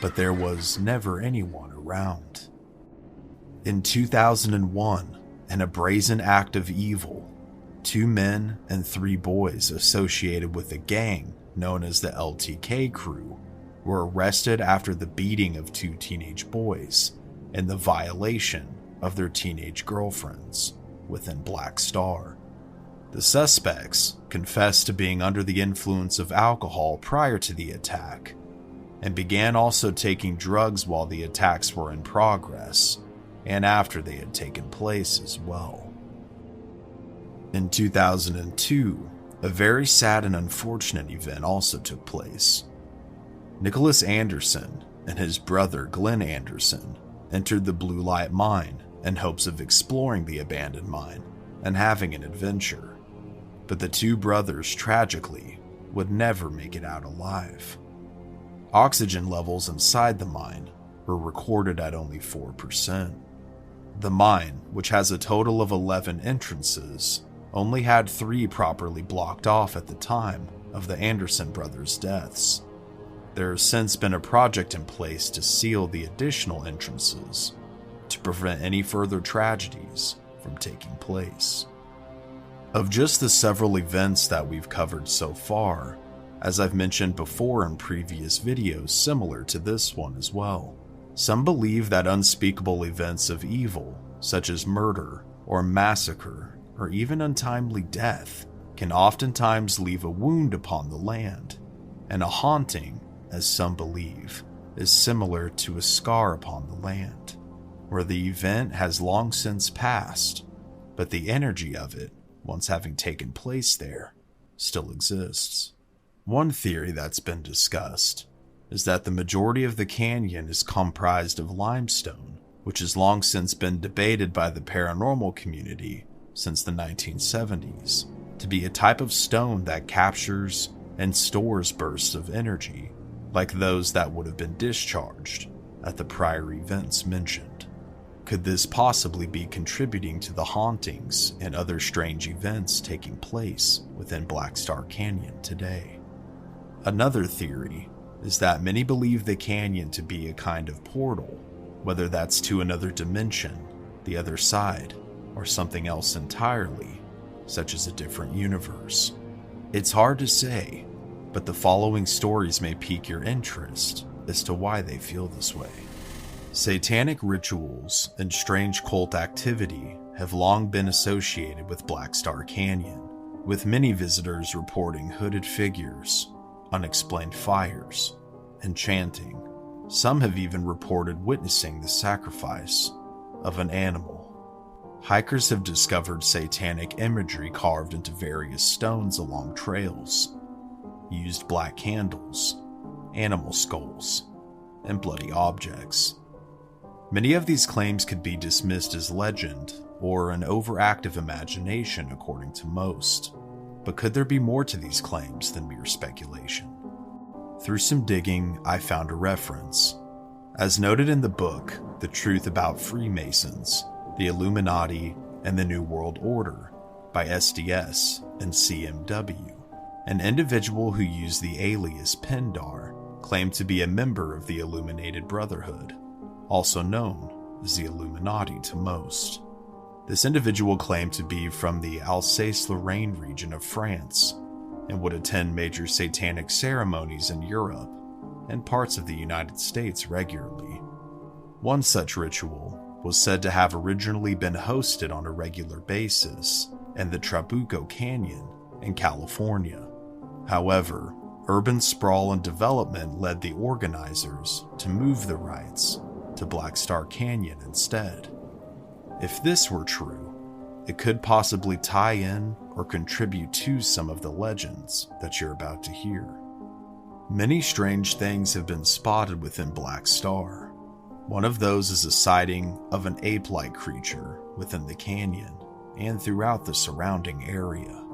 but there was never anyone around. In 2001, in a brazen act of evil, 2 men and 3 boys associated with a gang known as the LTK Crew were arrested after the beating of 2 teenage boys and the violation of their teenage girlfriends within Black Star. The suspects confessed to being under the influence of alcohol prior to the attack and began also taking drugs while the attacks were in progress and after they had taken place as well. In 2002, a very sad and unfortunate event also took place. Nicholas Anderson and his brother Glenn Anderson entered the Blue Light Mine in hopes of exploring the abandoned mine and having an adventure, but the 2 brothers tragically would never make it out alive. Oxygen levels inside the mine were recorded at only 4%. The mine, which has a total of 11 entrances, only had 3 properly blocked off at the time of the Anderson brothers' deaths. There has since been a project in place to seal the additional entrances to prevent any further tragedies from taking place. Of just the several events that we've covered so far, as I've mentioned before in previous videos similar to this one as well, some believe that unspeakable events of evil, such as murder or massacre or even untimely death, can oftentimes leave a wound upon the land, and a haunting, as some believe, is similar to a scar upon the land, where the event has long since passed, but the energy of it, once having taken place there, still exists. One theory that's been discussed is that the majority of the canyon is comprised of limestone, which has long since been debated by the paranormal community since the 1970s to be a type of stone that captures and stores bursts of energy, like those that would have been discharged at the prior events mentioned. Could this possibly be contributing to the hauntings and other strange events taking place within Black Star Canyon today? Another theory is that many believe the canyon to be a kind of portal, whether that's to another dimension, the other side, or something else entirely, such as a different universe. It's hard to say, but the following stories may pique your interest as to why they feel this way. Satanic rituals and strange cult activity have long been associated with Black Star Canyon, with many visitors reporting hooded figures, unexplained fires, and chanting. Some have even reported witnessing the sacrifice of an animal. Hikers have discovered satanic imagery carved into various stones along trails, used black candles, animal skulls, and bloody objects. Many of these claims could be dismissed as legend or an overactive imagination according to most, but could there be more to these claims than mere speculation? Through some digging, I found a reference. As noted in the book, The Truth About Freemasons, the Illuminati, and the New World Order by SDS and CMW, an individual who used the alias Pindar claimed to be a member of the Illuminated Brotherhood, also known as the Illuminati to most. This individual claimed to be from the Alsace-Lorraine region of France and would attend major satanic ceremonies in Europe and parts of the United States regularly. One such ritual was said to have originally been hosted on a regular basis in the Trabuco Canyon in California. However, urban sprawl and development led the organizers to move the rites to Black Star Canyon instead. If this were true, it could possibly tie in or contribute to some of the legends that you're about to hear. Many strange things have been spotted within Black Star. One of those is a sighting of an ape-like creature within the canyon and throughout the surrounding area.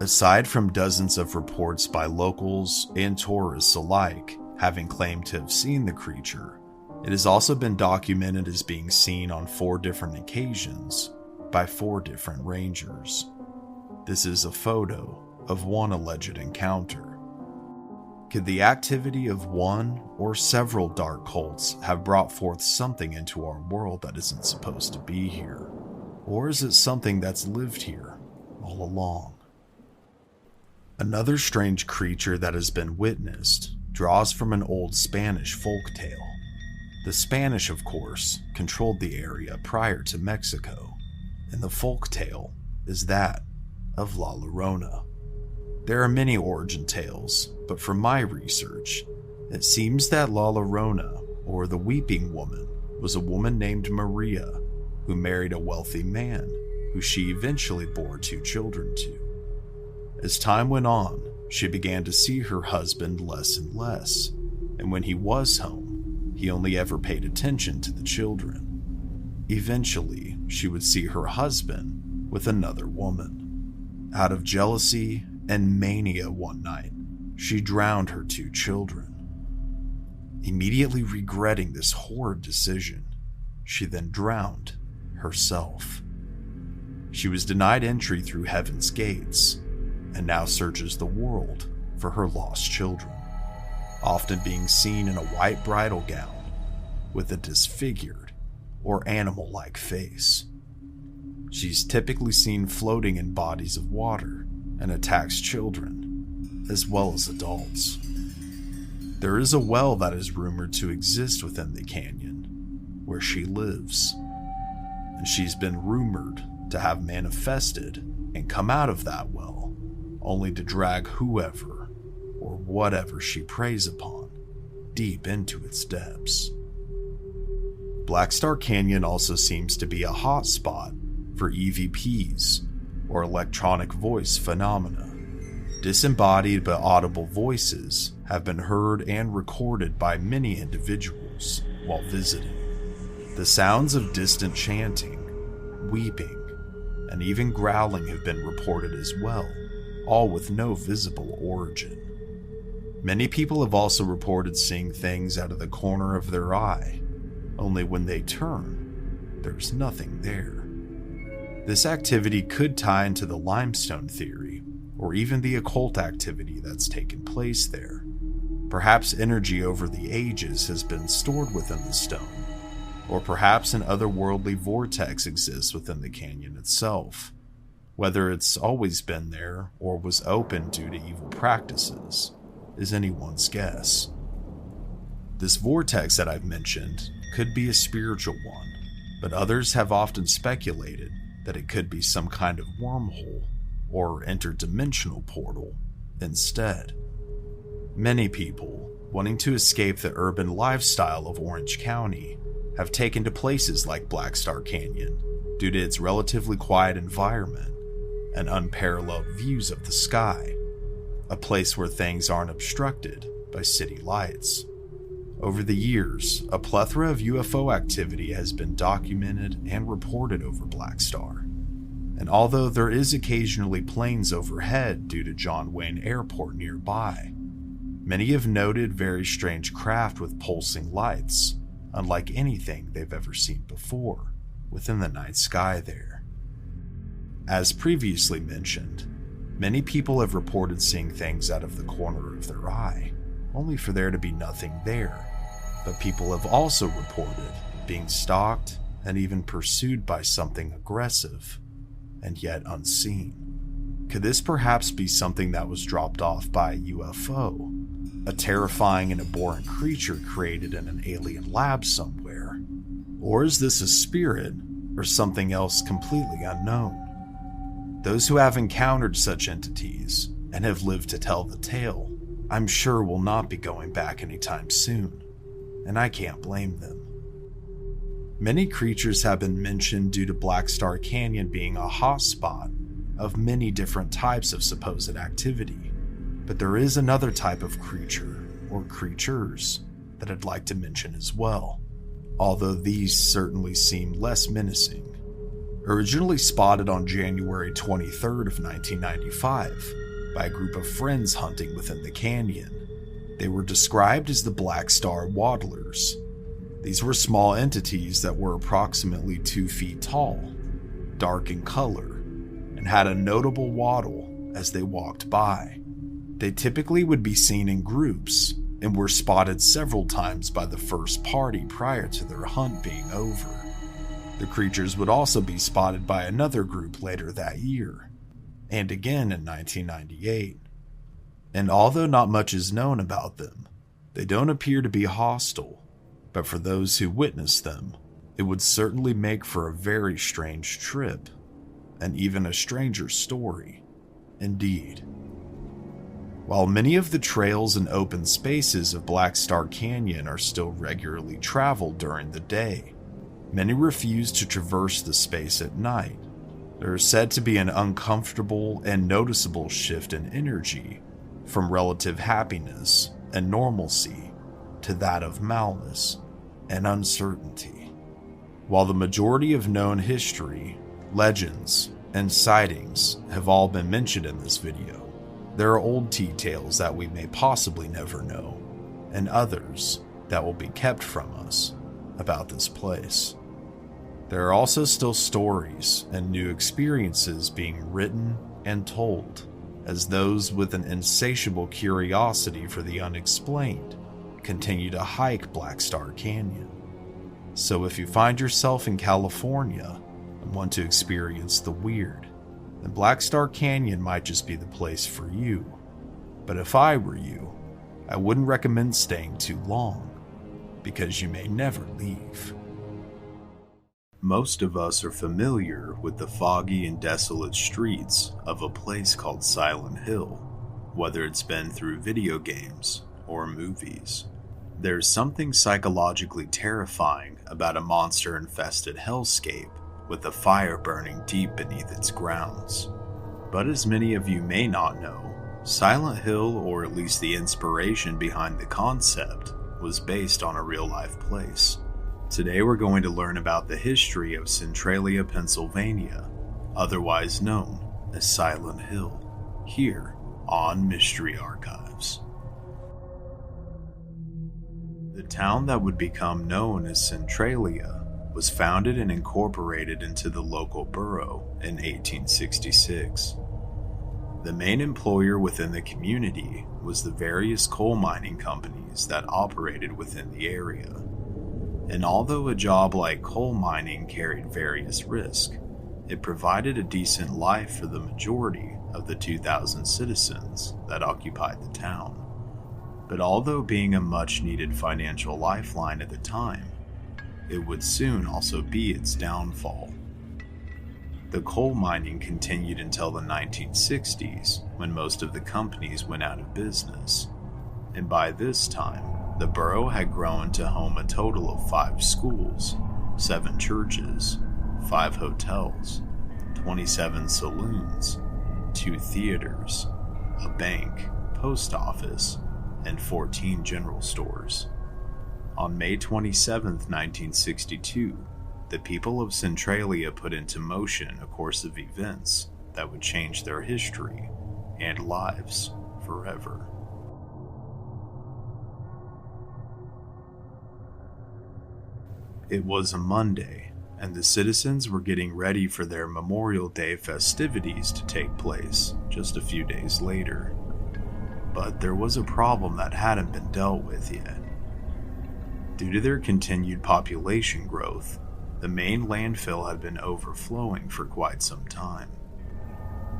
Aside from dozens of reports by locals and tourists alike having claimed to have seen the creature, it has also been documented as being seen on 4 different occasions by 4 different rangers. This is a photo of one alleged encounter. Could the activity of one or several dark cults have brought forth something into our world that isn't supposed to be here? Or is it something that's lived here all along? Another strange creature that has been witnessed draws from an old Spanish folktale. The Spanish, of course, controlled the area prior to Mexico, and the folktale is that of La Llorona. There are many origin tales, but from my research, it seems that La Llorona, or the Weeping Woman, was a woman named Maria who married a wealthy man who she eventually bore 2 children to. As time went on, she began to see her husband less and less, and when he was home, he only ever paid attention to the children. Eventually, she would see her husband with another woman. Out of jealousy and mania one night, she drowned her 2 children. Immediately regretting this horrid decision, she then drowned herself. She was denied entry through Heaven's Gates, and now searches the world for her lost children, often being seen in a white bridal gown with a disfigured or animal-like face. She's typically seen floating in bodies of water and attacks children, as well as adults. There is a well that is rumored to exist within the canyon, where she lives, and she's been rumored to have manifested and come out of that well, only to drag whoever or whatever she preys upon deep into its depths. Black Star Canyon also seems to be a hotspot for EVPs, or electronic voice phenomena. Disembodied but audible voices have been heard and recorded by many individuals while visiting. The sounds of distant chanting, weeping, and even growling have been reported as well, all with no visible origin. Many people have also reported seeing things out of the corner of their eye, only when they turn, there's nothing there. This activity could tie into the limestone theory, or even the occult activity that's taken place there. Perhaps energy over the ages has been stored within the stone, or perhaps an otherworldly vortex exists within the canyon itself. Whether it's always been there or was open due to evil practices is anyone's guess. This vortex that I've mentioned could be a spiritual one, but others have often speculated that it could be some kind of wormhole or interdimensional portal instead. Many people, wanting to escape the urban lifestyle of Orange County, have taken to places like Black Star Canyon due to its relatively quiet environment and unparalleled views of the sky, a place where things aren't obstructed by city lights. Over the years, a plethora of UFO activity has been documented and reported over Black Star. And although there is occasionally planes overhead due to John Wayne Airport nearby, many have noted very strange craft with pulsing lights, unlike anything they've ever seen before, within the night sky there. As previously mentioned, many people have reported seeing things out of the corner of their eye, only for there to be nothing there. But people have also reported being stalked and even pursued by something aggressive, and yet unseen. Could this perhaps be something that was dropped off by a UFO, a terrifying and abhorrent creature created in an alien lab somewhere? Or is this a spirit or something else completely unknown? Those who have encountered such entities and have lived to tell the tale, I'm sure will not be going back anytime soon, and I can't blame them. Many creatures have been mentioned due to Black Star Canyon being a hotspot of many different types of supposed activity. But there is another type of creature, or creatures, that I'd like to mention as well, although these certainly seem less menacing. Originally spotted on January 23rd of 1995 by a group of friends hunting within the canyon, they were described as the Black Star Waddlers. These were small entities that were approximately 2 feet tall, dark in color, and had a notable waddle as they walked by. They typically would be seen in groups and were spotted several times by the first party prior to their hunt being over. The creatures would also be spotted by another group later that year, and again in 1998. And although not much is known about them, they don't appear to be hostile, but for those who witness them, it would certainly make for a very strange trip, and even a stranger story, indeed. While many of the trails and open spaces of Black Star Canyon are still regularly traveled during the day, many refuse to traverse the space at night. There is said to be an uncomfortable and noticeable shift in energy from relative happiness and normalcy to that of malice and uncertainty. While the majority of known history, legends, and sightings have all been mentioned in this video, there are old details that we may possibly never know, and others that will be kept from us about this place. There are also still stories and new experiences being written and told, as those with an insatiable curiosity for the unexplained continue to hike Black Star Canyon. So if you find yourself in California and want to experience the weird, then Black Star Canyon might just be the place for you. But if I were you, I wouldn't recommend staying too long, because you may never leave. Most of us are familiar with the foggy and desolate streets of a place called Silent Hill, whether it's been through video games or movies. There's something psychologically terrifying about a monster-infested hellscape with a fire burning deep beneath its grounds. But as many of you may not know, Silent Hill, or at least the inspiration behind the concept, was based on a real-life place. Today we're going to learn about the history of Centralia, Pennsylvania, otherwise known as Silent Hill, here on Mystery Archives. The town that would become known as Centralia was founded and incorporated into the local borough in 1866. The main employer within the community was the various coal mining companies that operated within the area. And although a job like coal mining carried various risks, it provided a decent life for the majority of the 2,000 citizens that occupied the town. But although being a much-needed financial lifeline at the time, it would soon also be its downfall. The coal mining continued until the 1960s, when most of the companies went out of business. And by this time, the borough had grown to home a total of 5 schools, 7 churches, 5 hotels, 27 saloons, 2 theaters, a bank, post office, and 14 general stores. On May 27, 1962, the people of Centralia put into motion a course of events that would change their history and lives forever. It was a Monday, and the citizens were getting ready for their Memorial Day festivities to take place just a few days later. But there was a problem that hadn't been dealt with yet. Due to their continued population growth, the main landfill had been overflowing for quite some time.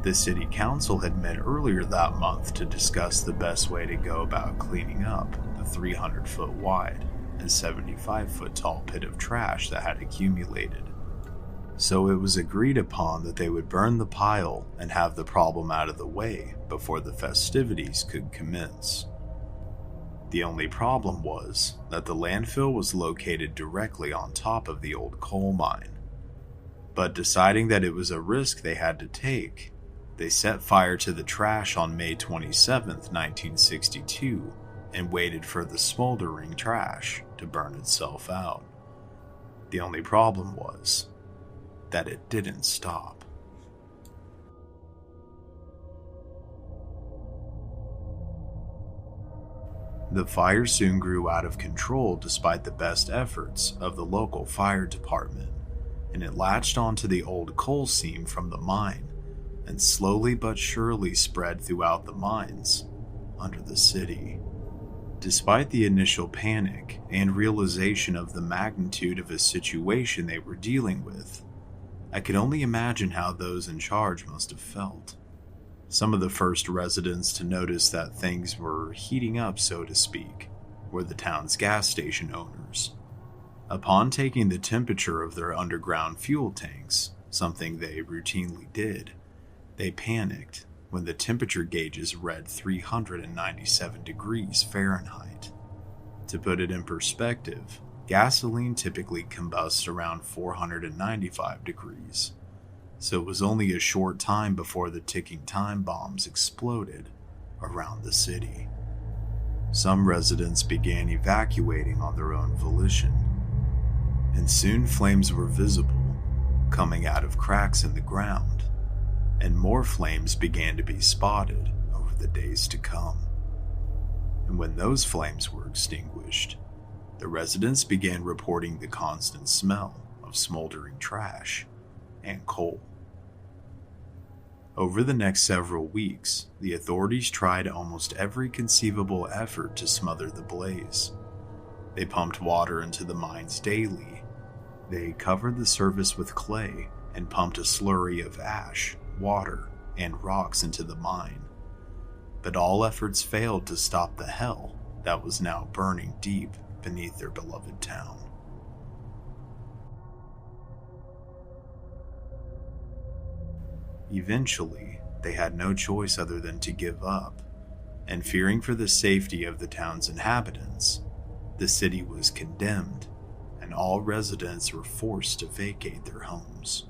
The city council had met earlier that month to discuss the best way to go about cleaning up the 300-foot wide and 75-foot tall pit of trash that had accumulated. So it was agreed upon that they would burn the pile and have the problem out of the way before the festivities could commence. The only problem was that the landfill was located directly on top of the old coal mine. But deciding that it was a risk they had to take, they set fire to the trash on May 27, 1962, and waited for the smoldering trash to burn itself out. The only problem was that it didn't stop. The fire soon grew out of control despite the best efforts of the local fire department, and it latched onto the old coal seam from the mine and slowly but surely spread throughout the mines under the city. Despite the initial panic and realization of the magnitude of a situation they were dealing with, I could only imagine how those in charge must have felt. Some of the first residents to notice that things were heating up, so to speak, were the town's gas station owners. Upon taking the temperature of their underground fuel tanks, something they routinely did, they panicked when the temperature gauges read 397 degrees Fahrenheit. To put it in perspective, gasoline typically combusts around 495 degrees, so it was only a short time before the ticking time bombs exploded around the city. Some residents began evacuating on their own volition, and soon flames were visible, coming out of cracks in the ground, and more flames began to be spotted over the days to come. And when those flames were extinguished, the residents began reporting the constant smell of smoldering trash and coal. Over the next several weeks, the authorities tried almost every conceivable effort to smother the blaze. They pumped water into the mines daily. They covered the surface with clay and pumped a slurry of ash, water, and rocks into the mine. But all efforts failed to stop the hell that was now burning deep beneath their beloved town. Eventually, they had no choice other than to give up, and fearing for the safety of the town's inhabitants, the city was condemned, and all residents were forced to vacate their homes.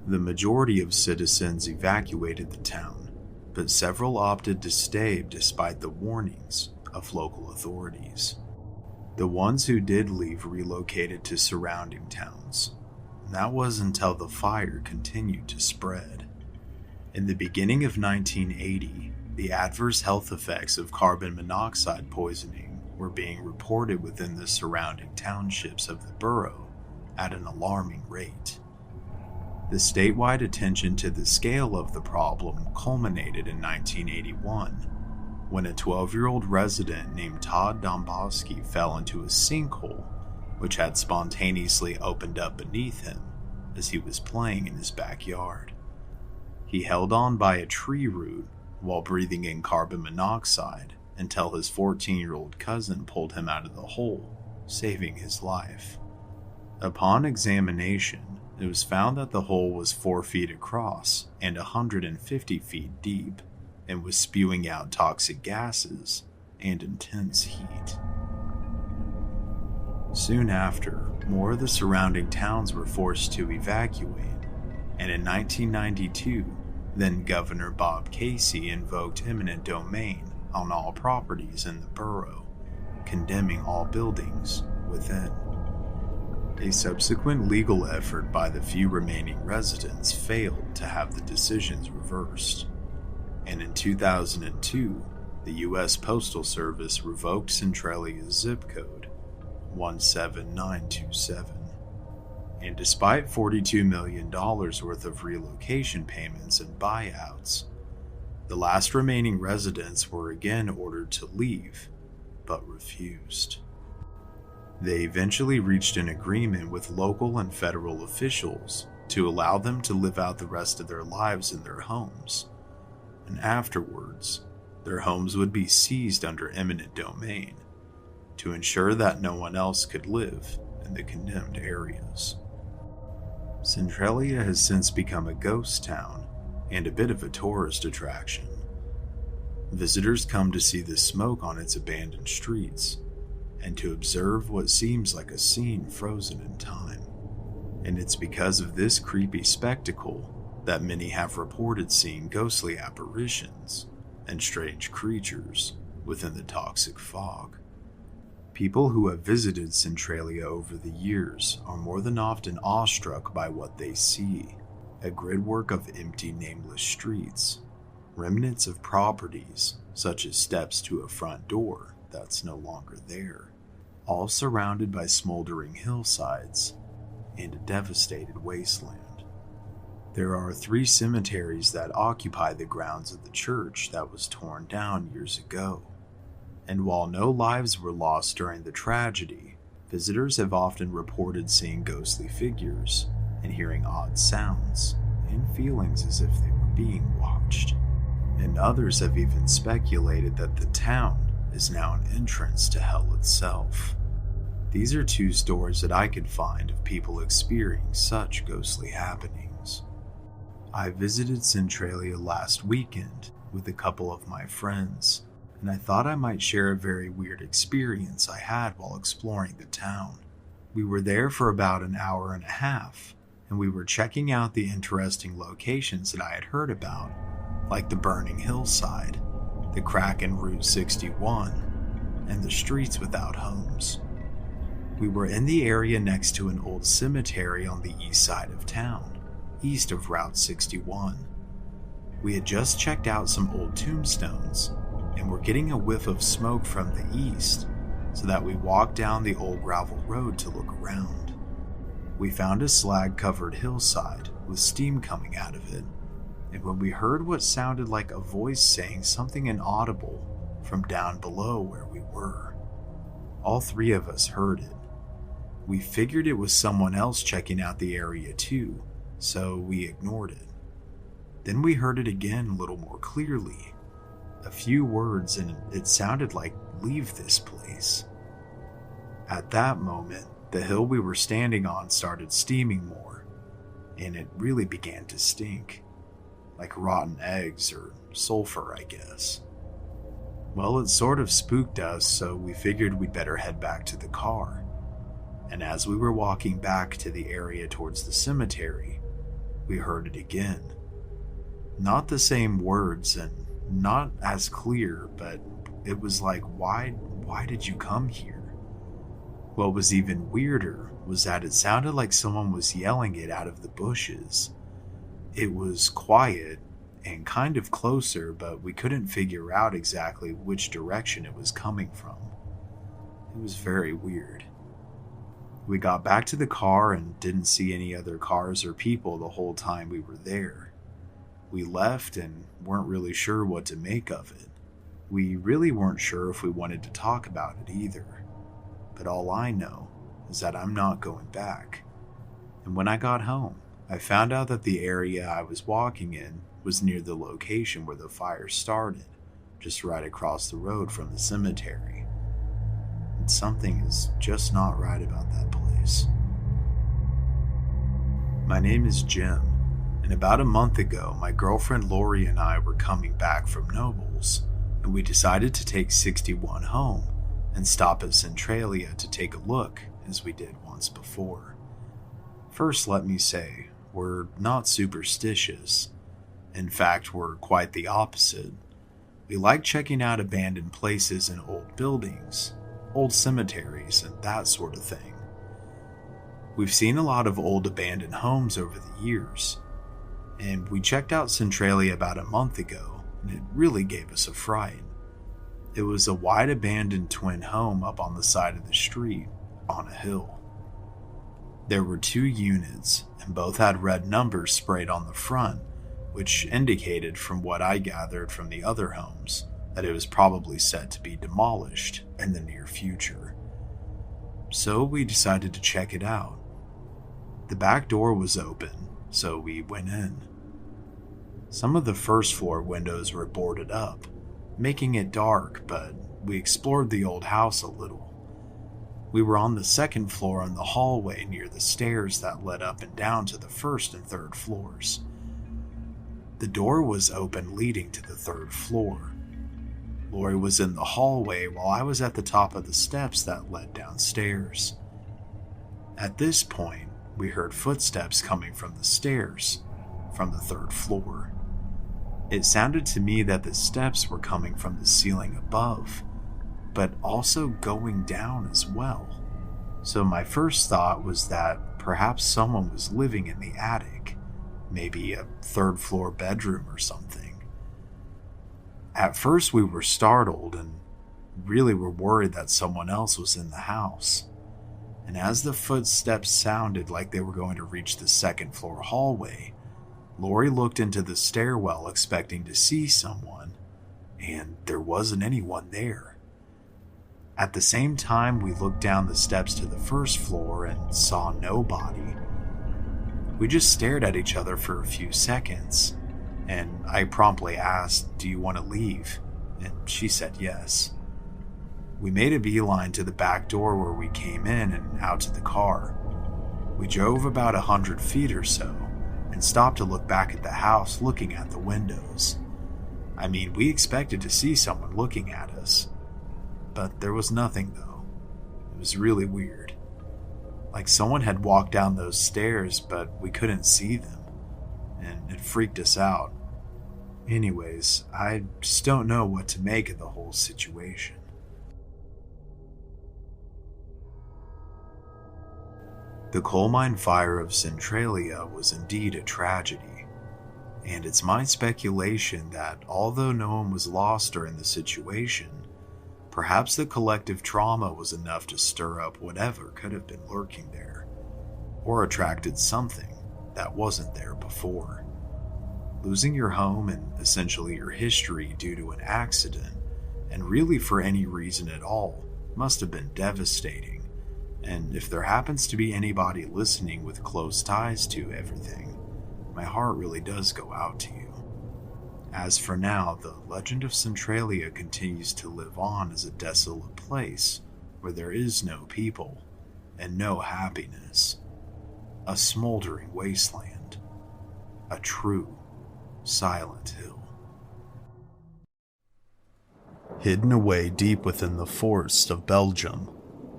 The majority of citizens evacuated the town, but several opted to stay despite the warnings of local authorities. The ones who did leave relocated to surrounding towns, and that was until the fire continued to spread. In the beginning of 1980, the adverse health effects of carbon monoxide poisoning were being reported within the surrounding townships of the borough at an alarming rate. The statewide attention to the scale of the problem culminated in 1981, when a 12-year-old resident named Todd Domboski fell into a sinkhole which had spontaneously opened up beneath him as he was playing in his backyard. He held on by a tree root while breathing in carbon monoxide until his 14-year-old cousin pulled him out of the hole, saving his life. Upon examination, it was found that the hole was 4 feet across and 150 feet deep, and was spewing out toxic gases and intense heat. Soon after, more of the surrounding towns were forced to evacuate, and in 1992, then Governor Bob Casey invoked eminent domain on all properties in the borough, condemning all buildings within. A subsequent legal effort by the few remaining residents failed to have the decisions reversed, and in 2002, the U.S. Postal Service revoked Centralia's zip code 17927. And despite $42 million worth of relocation payments and buyouts, the last remaining residents were again ordered to leave, but refused. They eventually reached an agreement with local and federal officials to allow them to live out the rest of their lives in their homes, and afterwards, their homes would be seized under eminent domain to ensure that no one else could live in the condemned areas. Centralia has since become a ghost town and a bit of a tourist attraction. Visitors come to see the smoke on its abandoned streets and to observe what seems like a scene frozen in time. And it's because of this creepy spectacle that many have reported seeing ghostly apparitions and strange creatures within the toxic fog. People who have visited Centralia over the years are more than often awestruck by what they see: a gridwork of empty, nameless streets, remnants of properties such as steps to a front door that's no longer there, all surrounded by smoldering hillsides and a devastated wasteland. There are 3 cemeteries that occupy the grounds of the church that was torn down years ago. And while no lives were lost during the tragedy, visitors have often reported seeing ghostly figures and hearing odd sounds and feelings as if they were being watched. And others have even speculated that the town is now an entrance to hell itself. These are 2 stories that I could find of people experiencing such ghostly happenings. I visited Centralia last weekend with a couple of my friends, and I thought I might share a very weird experience I had while exploring the town. We were there for about an hour and a half, and we were checking out the interesting locations that I had heard about, like the burning hillside, the crack in Route 61, and the streets without homes. We were in the area next to an old cemetery on the east side of town, east of Route 61. We had just checked out some old tombstones, and were getting a whiff of smoke from the east, so that we walked down the old gravel road to look around. We found a slag-covered hillside with steam coming out of it, and when we heard what sounded like a voice saying something inaudible from down below where we were. All 3 of us heard it. We figured it was someone else checking out the area too, so we ignored it. Then we heard it again a little more clearly. A few words, and it sounded like, "Leave this place." At that moment, the hill we were standing on started steaming more, and it really began to stink. Like rotten eggs or sulfur, I guess. Well, it sort of spooked us, so we figured we'd better head back to the car. And as we were walking back to the area towards the cemetery, we heard it again. Not the same words and not as clear, but it was like, why did you come here? What was even weirder was that it sounded like someone was yelling it out of the bushes. It was quiet and kind of closer, but we couldn't figure out exactly which direction it was coming from. It was very weird. We got back to the car and didn't see any other cars or people the whole time we were there. We left and weren't really sure what to make of it. We really weren't sure if we wanted to talk about it either. But all I know is that I'm not going back. And when I got home, I found out that the area I was walking in was near the location where the fire started, just right across the road from the cemetery. And something is just not right about that place. My name is Jim. And about a month ago, my girlfriend Lori and I were coming back from Nobles, and we decided to take 61 home and stop at Centralia to take a look, as we did once before. First, let me say, we're not superstitious. In fact, we're quite the opposite. We like checking out abandoned places and old buildings, old cemeteries, and that sort of thing. We've seen a lot of old abandoned homes over the years, and we checked out Centralia about a month ago, and it really gave us a fright. It was a wide abandoned twin home up on the side of the street, on a hill. There were 2 units, and both had red numbers sprayed on the front, which indicated, from what I gathered from the other homes, that it was probably set to be demolished in the near future. So we decided to check it out. The back door was open, so we went in. Some of the first floor windows were boarded up, making it dark, but we explored the old house a little. We were on the second floor in the hallway near the stairs that led up and down to the first and third floors. The door was open leading to the third floor, Lori was in the hallway while I was at the top of the steps that led downstairs. At this point, we heard footsteps coming from the stairs, from the 3rd floor. It sounded to me that the steps were coming from the ceiling above, but also going down as well. So my first thought was that perhaps someone was living in the attic, maybe a 3rd floor bedroom or something. At first we were startled and really were worried that someone else was in the house. And as the footsteps sounded like they were going to reach the 2nd floor hallway, Lori looked into the stairwell expecting to see someone, and there wasn't anyone there. At the same time, we looked down the steps to the 1st floor and saw nobody. We just stared at each other for a few seconds, and I promptly asked, "Do you want to leave?" And she said yes. We made a beeline to the back door where we came in and out to the car. We drove about 100 feet or so and stopped to look back at the house, looking at the windows. I mean, we expected to see someone looking at us, but there was nothing though. It was really weird. Like someone had walked down those stairs, but we couldn't see them, and it freaked us out. Anyways, I just don't know what to make of the whole situation. The coal mine fire of Centralia was indeed a tragedy, and it's my speculation that although no one was lost during the situation, perhaps the collective trauma was enough to stir up whatever could have been lurking there, or attracted something that wasn't there before. Losing your home and essentially your history due to an accident, and really for any reason at all, must have been devastating. And if there happens to be anybody listening with close ties to everything, my heart really does go out to you. As for now, the legend of Centralia continues to live on as a desolate place where there is no people and no happiness. A smoldering wasteland. A true Silent Hill. Hidden away deep within the forests of Belgium,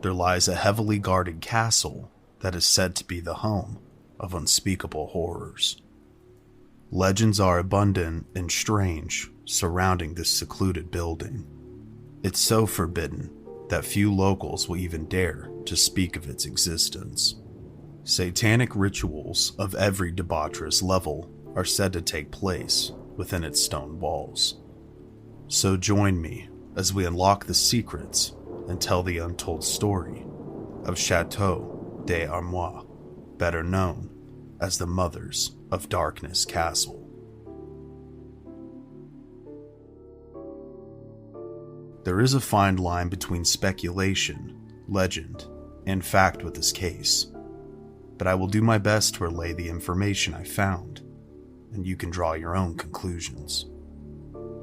there lies a heavily guarded castle that is said to be the home of unspeakable horrors. Legends are abundant and strange surrounding this secluded building. It's so forbidden that few locals will even dare to speak of its existence. Satanic rituals of every debaucherous level are said to take place within its stone walls. So join me as we unlock the secrets and tell the untold story of Chateau des Armoires, better known as the Mothers of Darkness Castle. There is a fine line between speculation, legend, and fact with this case, but I will do my best to relay the information I found, and you can draw your own conclusions.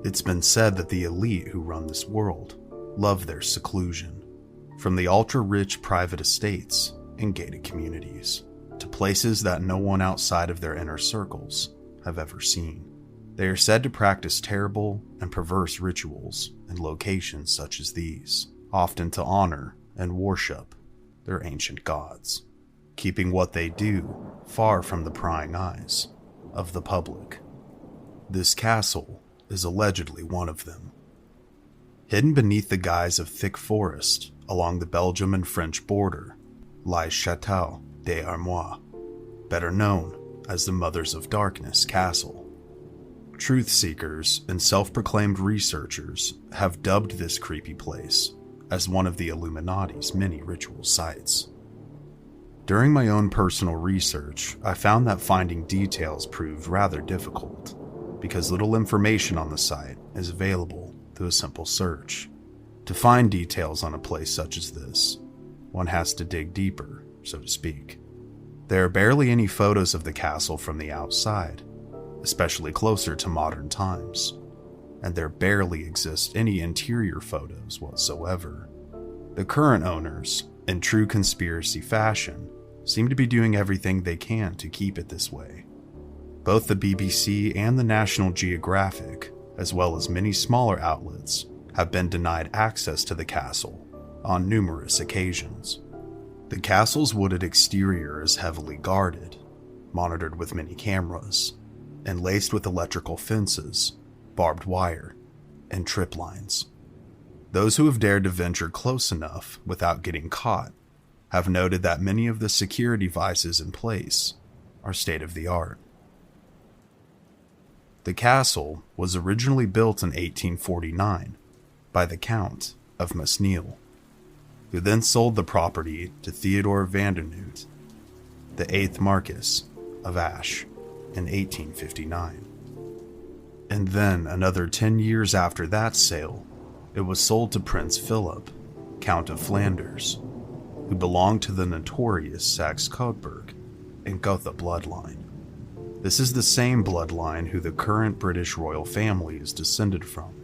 It's been said that the elite who run this world love their seclusion, from the ultra-rich private estates and gated communities, to places that no one outside of their inner circles have ever seen. They are said to practice terrible and perverse rituals in locations such as these, often to honor and worship their ancient gods, keeping what they do far from the prying eyes of the public. This castle is allegedly one of them. Hidden beneath the guise of thick forest along the Belgium and French border lies Chateau des Armoires, better known as the Mothers of Darkness Castle. Truth seekers and self-proclaimed researchers have dubbed this creepy place as one of the Illuminati's many ritual sites. During my own personal research, I found that finding details proved rather difficult, because little information on the site is available through a simple search. To find details on a place such as this, one has to dig deeper, so to speak. There are barely any photos of the castle from the outside, especially closer to modern times, and there barely exist any interior photos whatsoever. The current owners, in true conspiracy fashion, seem to be doing everything they can to keep it this way. Both the BBC and the National Geographic, as well as many smaller outlets, have been denied access to the castle on numerous occasions. The castle's wooded exterior is heavily guarded, monitored with many cameras, and laced with electrical fences, barbed wire, and trip lines. Those who have dared to venture close enough without getting caught have noted that many of the security devices in place are state-of-the-art. The castle was originally built in 1849 by the Count of Mesnil, who then sold the property to Theodore Vandernoot, the 8th Marquess of Ashe, in 1859. And then, another 10 years after that sale, it was sold to Prince Philip, Count of Flanders, who belonged to the notorious Saxe-Coburg and Gotha bloodline. This is the same bloodline who the current British royal family is descended from,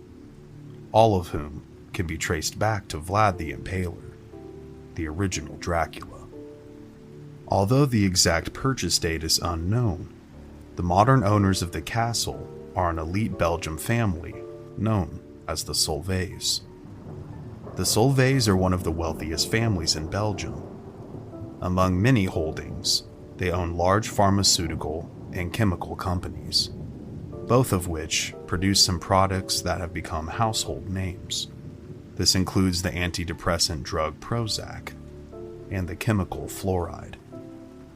all of whom can be traced back to Vlad the Impaler, the original Dracula. Although the exact purchase date is unknown, the modern owners of the castle are an elite Belgian family known as the Solveys. The Solveys are one of the wealthiest families in Belgium. Among many holdings, they own large pharmaceutical and chemical companies, both of which produce some products that have become household names. This includes the antidepressant drug Prozac and the chemical fluoride.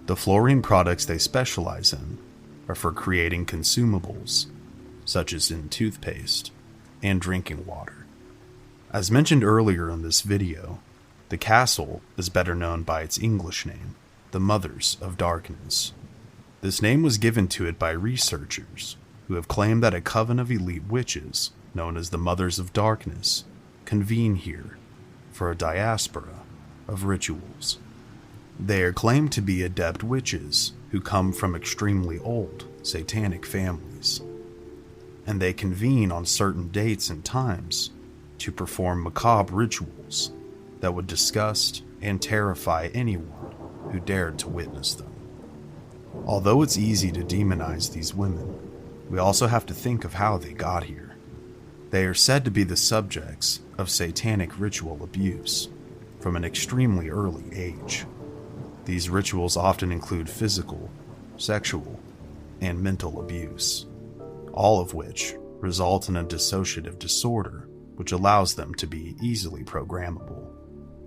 The fluorine products they specialize in are for creating consumables, such as in toothpaste and drinking water. As mentioned earlier in this video, the castle is better known by its English name, the Mothers of Darkness. This name was given to it by researchers who have claimed that a coven of elite witches, known as the Mothers of Darkness, convene here for a diaspora of rituals. They are claimed to be adept witches who come from extremely old satanic families, and they convene on certain dates and times to perform macabre rituals that would disgust and terrify anyone who dared to witness them. Although it's easy to demonize these women, we also have to think of how they got here. They are said to be the subjects of satanic ritual abuse from an extremely early age. These rituals often include physical, sexual, and mental abuse, all of which result in a dissociative disorder which allows them to be easily programmable.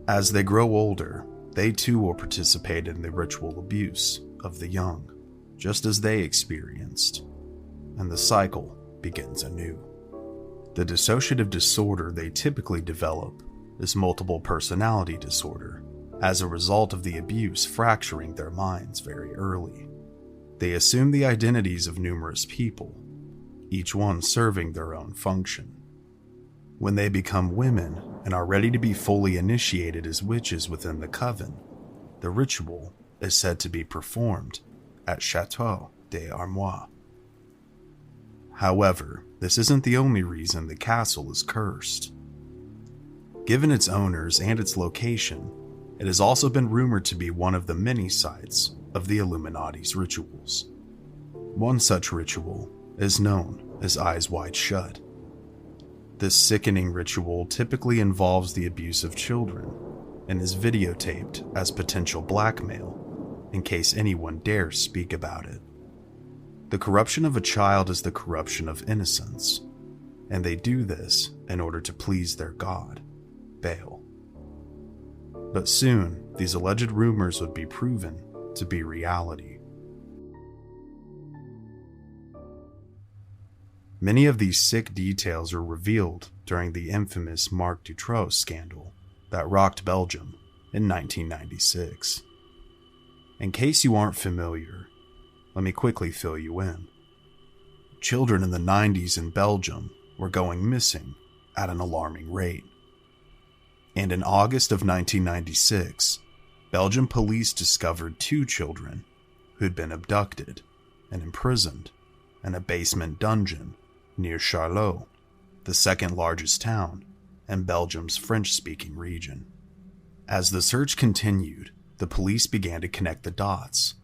As they grow older, they too will participate in the ritual abuse of the young, just as they experienced, and the cycle begins anew. The dissociative disorder they typically develop is multiple personality disorder, as a result of the abuse fracturing their minds very early. They assume the identities of numerous people, each one serving their own function. When they become women and are ready to be fully initiated as witches within the coven, the ritual is said to be performed at Château des Armois. However, this isn't the only reason the castle is cursed. Given its owners and its location, it has also been rumored to be one of the many sites of the Illuminati's rituals. One such ritual is known as Eyes Wide Shut. This sickening ritual typically involves the abuse of children and is videotaped as potential blackmail in case anyone dares speak about it. The corruption of a child is the corruption of innocence, and they do this in order to please their god, Baal. But soon, these alleged rumors would be proven to be reality. Many of these sick details are revealed during the infamous Marc Dutroux scandal that rocked Belgium in 1996. In case you aren't familiar, let me quickly fill you in. Children in the 90s in Belgium were going missing at an alarming rate. And in August of 1996, Belgian police discovered 2 children who'd been abducted and imprisoned in a basement dungeon near Charleroi, the second largest town in Belgium's French-speaking region. As the search continued, the police began to connect the dots,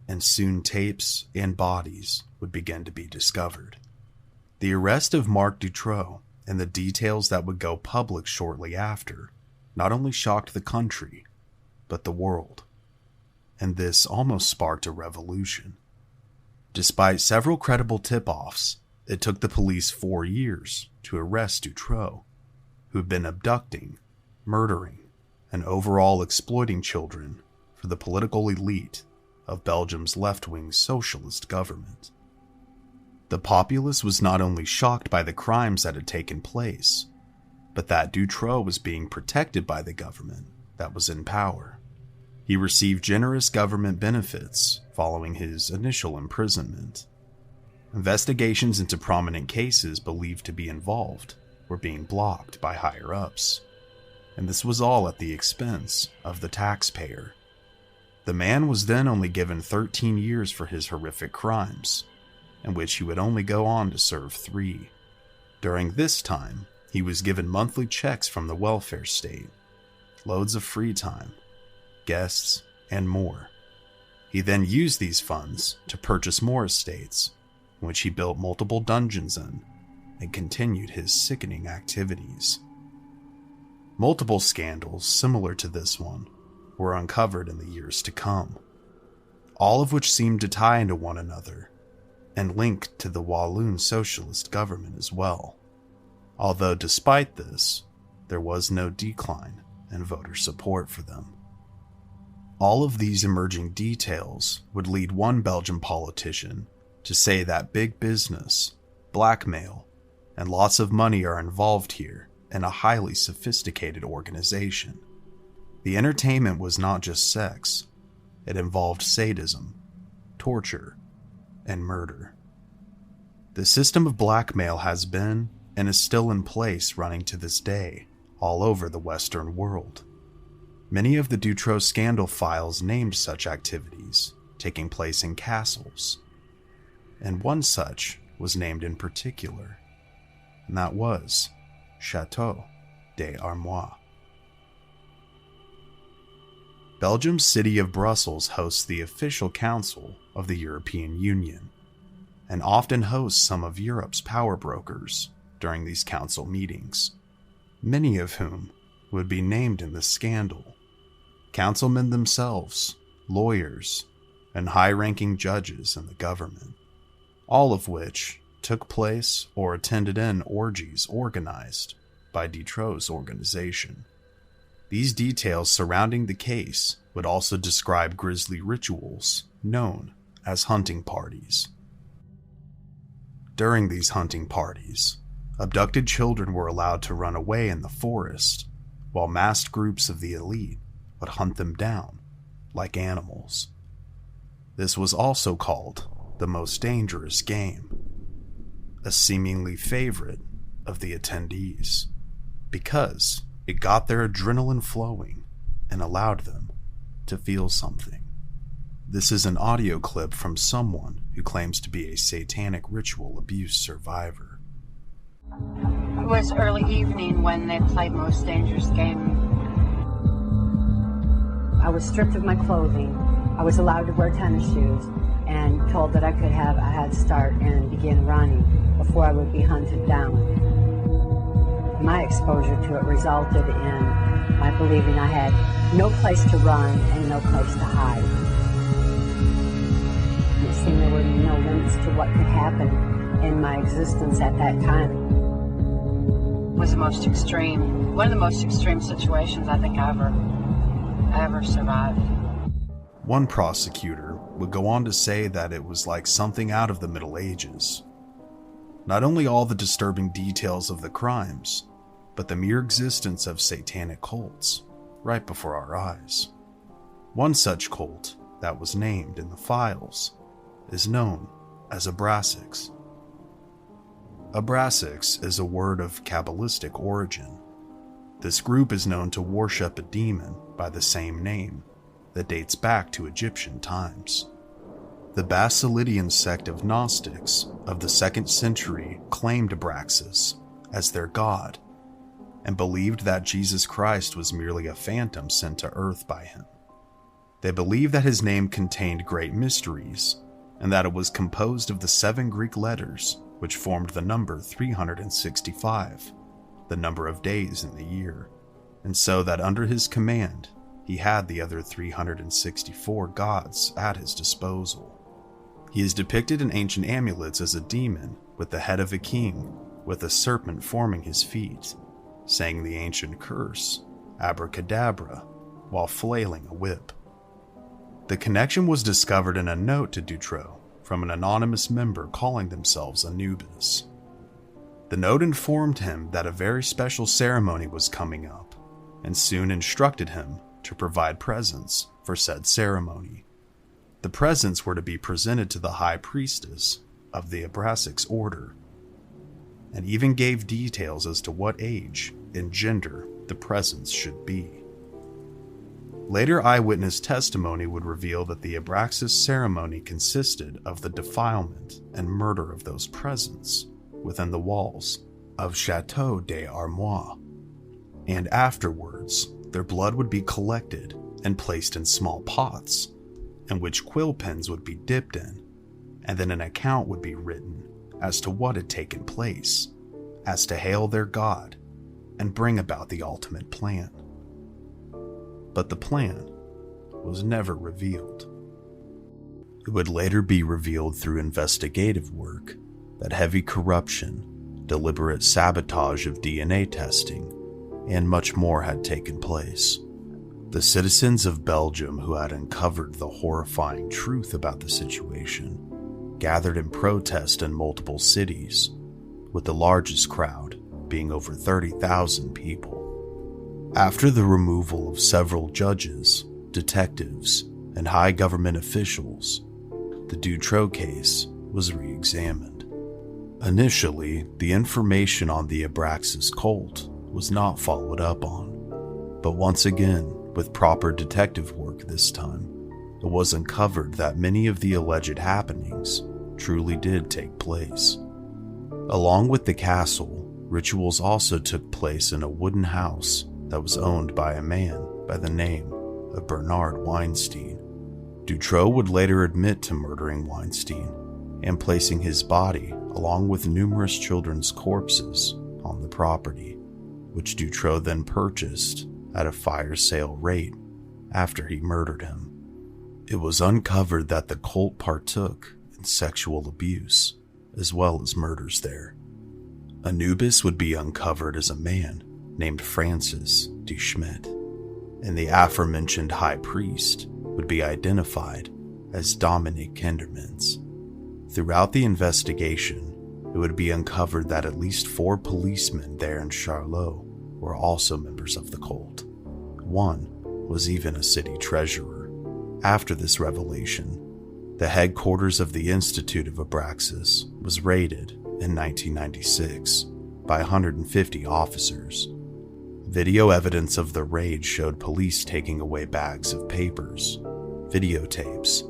and soon tapes and bodies would begin to be discovered. The arrest of Marc Dutroux and the details that would go public shortly after not only shocked the country, but the world. And this almost sparked a revolution. Despite several credible tip-offs, it took the police 4 years to arrest Dutroux, who had been abducting, murdering, and overall exploiting children for the political elite of Belgium's left-wing socialist government. The populace was not only shocked by the crimes that had taken place, but that Dutroux was being protected by the government that was in power. He received generous government benefits following his initial imprisonment. Investigations into prominent cases believed to be involved were being blocked by higher-ups, and this was all at the expense of the taxpayer. The man was then only given 13 years for his horrific crimes, in which he would only go on to serve 3. During this time, he was given monthly checks from the welfare state, loads of free time, guests, and more. He then used these funds to purchase more estates, which he built multiple dungeons in, and continued his sickening activities. Multiple scandals similar to this one were uncovered in the years to come, all of which seemed to tie into one another and linked to the Walloon socialist government as well. Although despite this, there was no decline in voter support for them. All of these emerging details would lead one Belgian politician to say that big business, blackmail, and lots of money are involved here in a highly sophisticated organization. The entertainment was not just sex, it involved sadism, torture, and murder. The system of blackmail has been and is still in place running to this day all over the Western world. Many of the Dutroux scandal files named such activities taking place in castles, and one such was named in particular, and that was Château d'Armois. Belgium's city of Brussels hosts the official council of the European Union, and often hosts some of Europe's power brokers during these council meetings, many of whom would be named in the scandal. Councilmen themselves, lawyers, and high-ranking judges in the government, all of which took place or attended in orgies organized by Dutroux's organization. These details surrounding the case would also describe grisly rituals known as hunting parties. During these hunting parties, abducted children were allowed to run away in the forest, while massed groups of the elite would hunt them down like animals. This was also called the most dangerous game, a seemingly favorite of the attendees, because it got their adrenaline flowing and allowed them to feel something. This is an audio clip from someone who claims to be a satanic ritual abuse survivor. It was early evening when they played Most Dangerous Game. I was stripped of my clothing. I was allowed to wear tennis shoes and told that I could have a head start and begin running before I would be hunted down. My exposure to it resulted in my believing I had no place to run and no place to hide. It seemed there were no limits to what could happen in my existence at that time. It was one of the most extreme situations I think I ever survived. One prosecutor would go on to say that it was like something out of the Middle Ages. Not only all the disturbing details of the crimes, but the mere existence of satanic cults right before our eyes. One such cult that was named in the files is known as Abraxas. Abraxas is a word of Kabbalistic origin. This group is known to worship a demon by the same name that dates back to Egyptian times. The Basilidian sect of Gnostics of the 2nd century claimed Abraxas as their god and believed that Jesus Christ was merely a phantom sent to earth by him. They believed that his name contained great mysteries and that it was composed of the 7 Greek letters which formed the number 365, the number of days in the year, and so that under his command, he had the other 364 gods at his disposal. He is depicted in ancient amulets as a demon with the head of a king, with a serpent forming his feet, saying the ancient curse, abracadabra, while flailing a whip. The connection was discovered in a note to Dutroux from an anonymous member calling themselves Anubis. The note informed him that a very special ceremony was coming up, and soon instructed him to provide presents for said ceremony. The presents were to be presented to the high priestess of the Abraxas order, and even gave details as to what age and gender the presents should be. Later eyewitness testimony would reveal that the Abraxas ceremony consisted of the defilement and murder of those presents within the walls of Chateau des Armoires, and afterwards their blood would be collected and placed in small pots, in which quill pens would be dipped in, and then an account would be written as to what had taken place, as to hail their god and bring about the ultimate plan. But the plan was never revealed. It would later be revealed through investigative work that heavy corruption, deliberate sabotage of DNA testing, and much more had taken place. The citizens of Belgium who had uncovered the horrifying truth about the situation gathered in protest in multiple cities, with the largest crowd being over 30,000 people. After the removal of several judges, detectives, and high government officials, the Dutroux case was re-examined. Initially, the information on the Abraxas cult was not followed up on, but once again, with proper detective work this time, it was uncovered that many of the alleged happenings truly did take place. Along with the castle, rituals also took place in a wooden house that was owned by a man by the name of Bernard Weinstein. Dutroux would later admit to murdering Weinstein and placing his body along with numerous children's corpses on the property, which Dutroux then purchased at a fire sale rate after he murdered him. It was uncovered that the cult partook in sexual abuse as well as murders there. Anubis would be uncovered as a man named Francis de Schmidt, and the aforementioned high priest would be identified as Dominic Kindermans. Throughout the investigation, it would be uncovered that at least 4 policemen there in Charlot were also members of the cult. One was even a city treasurer. After this revelation, the headquarters of the Institute of Abraxas was raided in 1996 by 150 officers. Video evidence of the raid showed police taking away bags of papers, videotapes,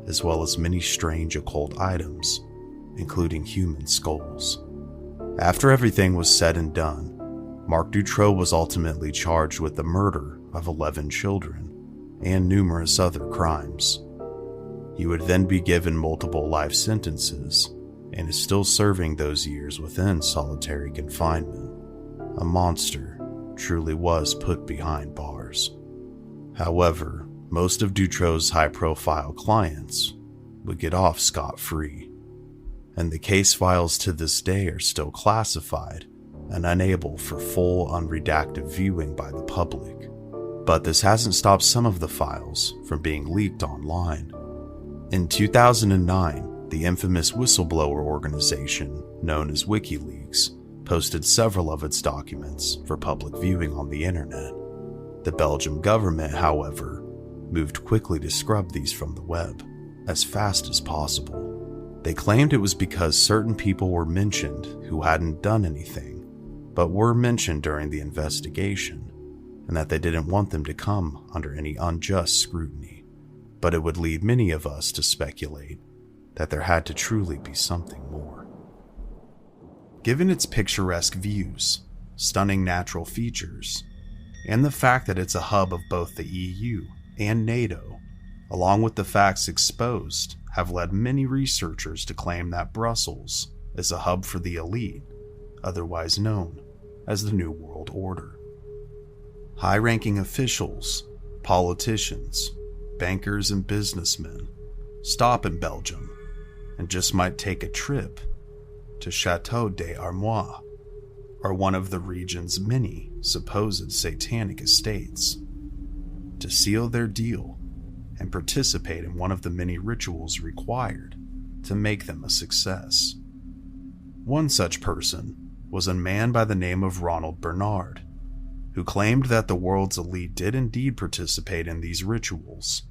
as well as many strange occult items, including human skulls. After everything was said and done, Marc Dutroux was ultimately charged with the murder of 11 children and numerous other crimes. He would then be given multiple life sentences and is still serving those years within solitary confinement. A monster truly was put behind bars. However, most of Dutroux's high-profile clients would get off scot-free, and the case files to this day are still classified and unable for full unredacted viewing by the public. But this hasn't stopped some of the files from being leaked online. In 2009, the infamous whistleblower organization known as WikiLeaks posted several of its documents for public viewing on the internet. The Belgian government, however, moved quickly to scrub these from the web as fast as possible. They claimed it was because certain people were mentioned who hadn't done anything, but were mentioned during the investigation, and that they didn't want them to come under any unjust scrutiny. But it would lead many of us to speculate that there had to truly be something more. Given its picturesque views, stunning natural features, and the fact that it's a hub of both the EU and NATO, along with the facts exposed, have led many researchers to claim that Brussels is a hub for the elite, otherwise known as the New World Order. High-ranking officials, politicians, bankers, and businessmen stop in Belgium and just might take a trip to Chateau des Armoires, or one of the region's many supposed satanic estates, to seal their deal and participate in one of the many rituals required to make them a success. One such person was a man by the name of Ronald Bernard, who claimed that the world's elite did indeed participate in these rituals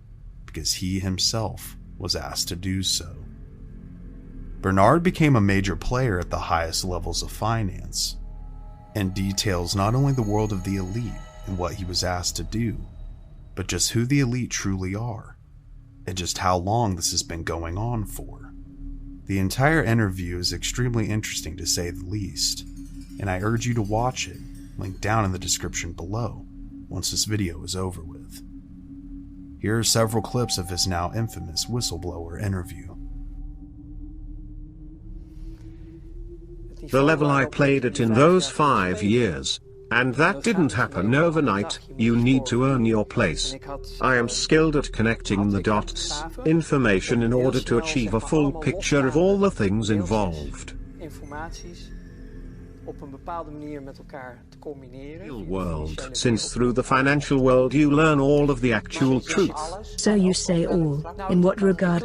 because he himself was asked to do so. Bernard became a major player at the highest levels of finance, and details not only the world of the elite and what he was asked to do, but just who the elite truly are, and just how long this has been going on for. The entire interview is extremely interesting to say the least, and I urge you to watch it, linked down in the description below, once this video is over with. Here are several clips of his now infamous whistleblower interview. The level I played it in those 5 years, and that didn't happen overnight. You need to earn your place. I am skilled at connecting the dots, information in order to achieve a full picture of all the things involved. Real world, since through the financial world you learn all of the actual truth. So you say all, in what regard?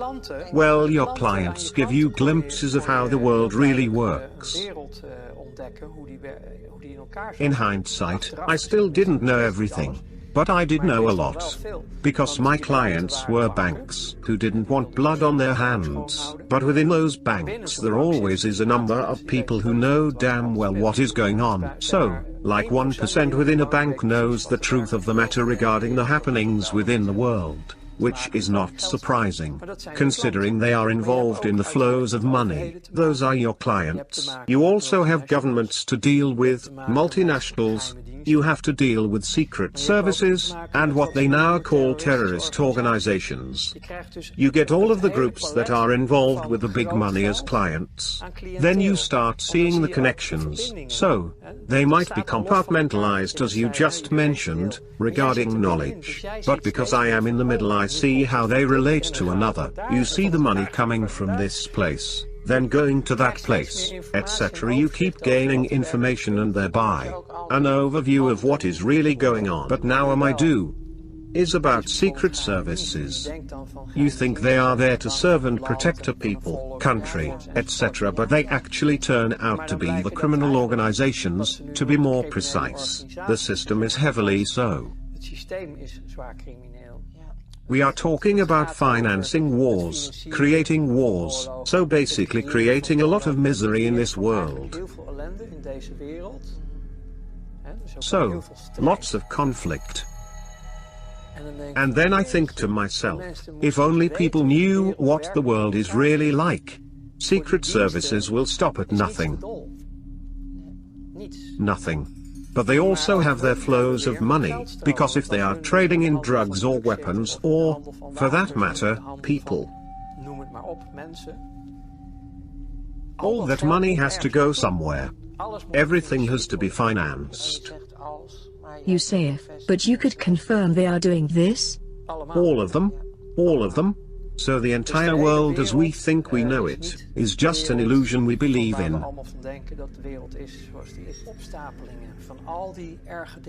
Well, your clients give you glimpses of how the world really works. In hindsight, I still didn't know everything, but I did know a lot. Because my clients were banks who didn't want blood on their hands. But within those banks there always is a number of people who know damn well what is going on. So, like 1% within a bank knows the truth of the matter regarding the happenings within the world. Which is not surprising, considering they are involved in the flows of money. Those are your clients. You also have governments to deal with, multinationals. You have to deal with secret services, and what they now call terrorist organizations. You get all of the groups that are involved with the big money as clients. Then you start seeing the connections. So, they might be compartmentalized as you just mentioned, regarding knowledge. But because I am in the middle, I see how they relate to another. You see the money coming from this place, then going to that place, etc. You keep gaining information and thereby an overview of what is really going on. But now am I do is about secret services. You think they are there to serve and protect a people, country, etc. but they actually turn out to be the criminal organizations, to be more precise. The system is heavily so. We are talking about financing wars, creating wars, so basically creating a lot of misery in this world. So, lots of conflict. And then I think to myself, if only people knew what the world is really like. Secret services will stop at nothing. Nothing. But they also have their flows of money, because if they are trading in drugs or weapons or, for that matter, people, all that money has to go somewhere. Everything has to be financed. You say if, but you could confirm they are doing this? All of them. All of them. So the entire world as we think we know it, is just an illusion we believe in.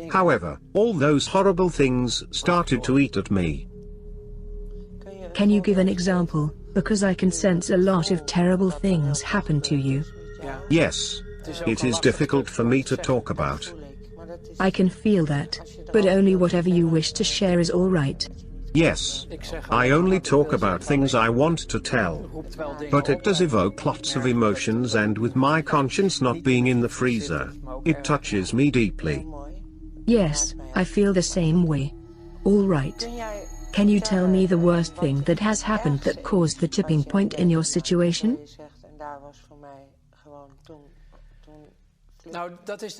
However, all those horrible things started to eat at me. Can you give an example, because I can sense a lot of terrible things happen to you. Yes. It is difficult for me to talk about. I can feel that, but only whatever you wish to share is all right. Yes. I only talk about things I want to tell. But it does evoke lots of emotions, and with my conscience not being in the freezer, it touches me deeply. Yes, I feel the same way. All right. Can you tell me the worst thing that has happened that caused the tipping point in your situation?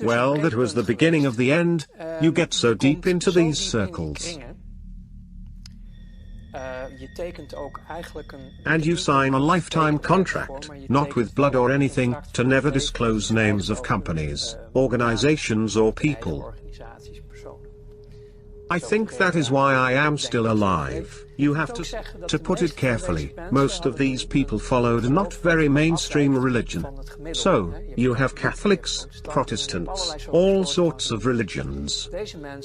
Well, that was the beginning of the end. You get so deep into these circles. And you sign a lifetime contract, not with blood or anything, to never disclose names of companies, organizations or people. I think that is why I am still alive. You have to put it carefully, most of these people followed a not very mainstream religion. So, you have Catholics, Protestants, all sorts of religions.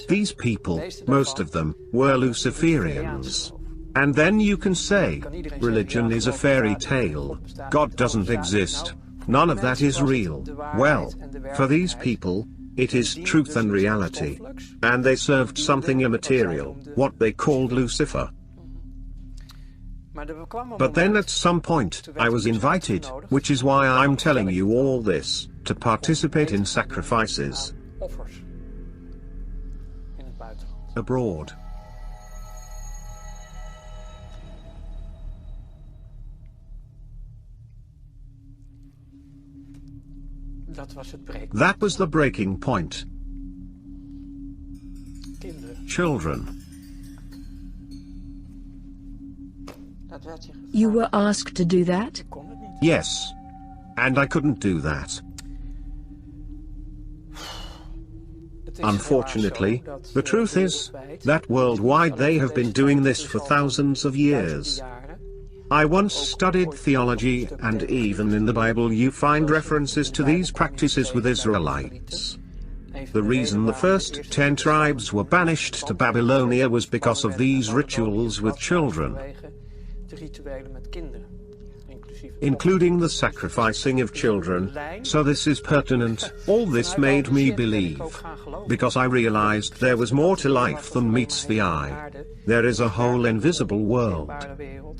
These people, most of them, were Luciferians. And then you can say, religion is a fairy tale, God doesn't exist, none of that is real. Well, for these people, it is truth and reality. And they served something immaterial, what they called Lucifer. But then at some point, I was invited, which is why I'm telling you all this, to participate in sacrifices abroad. That was the breaking point. Children. You were asked to do that? Yes. And I couldn't do that. Unfortunately, the truth is, that worldwide they have been doing this for thousands of years. I once studied theology, and even in the Bible you find references to these practices with Israelites. The reason the first 10 tribes were banished to Babylonia was because of these rituals with children, including the sacrificing of children. So this is pertinent. All this made me believe, because I realized there was more to life than meets the eye. There is a whole invisible world.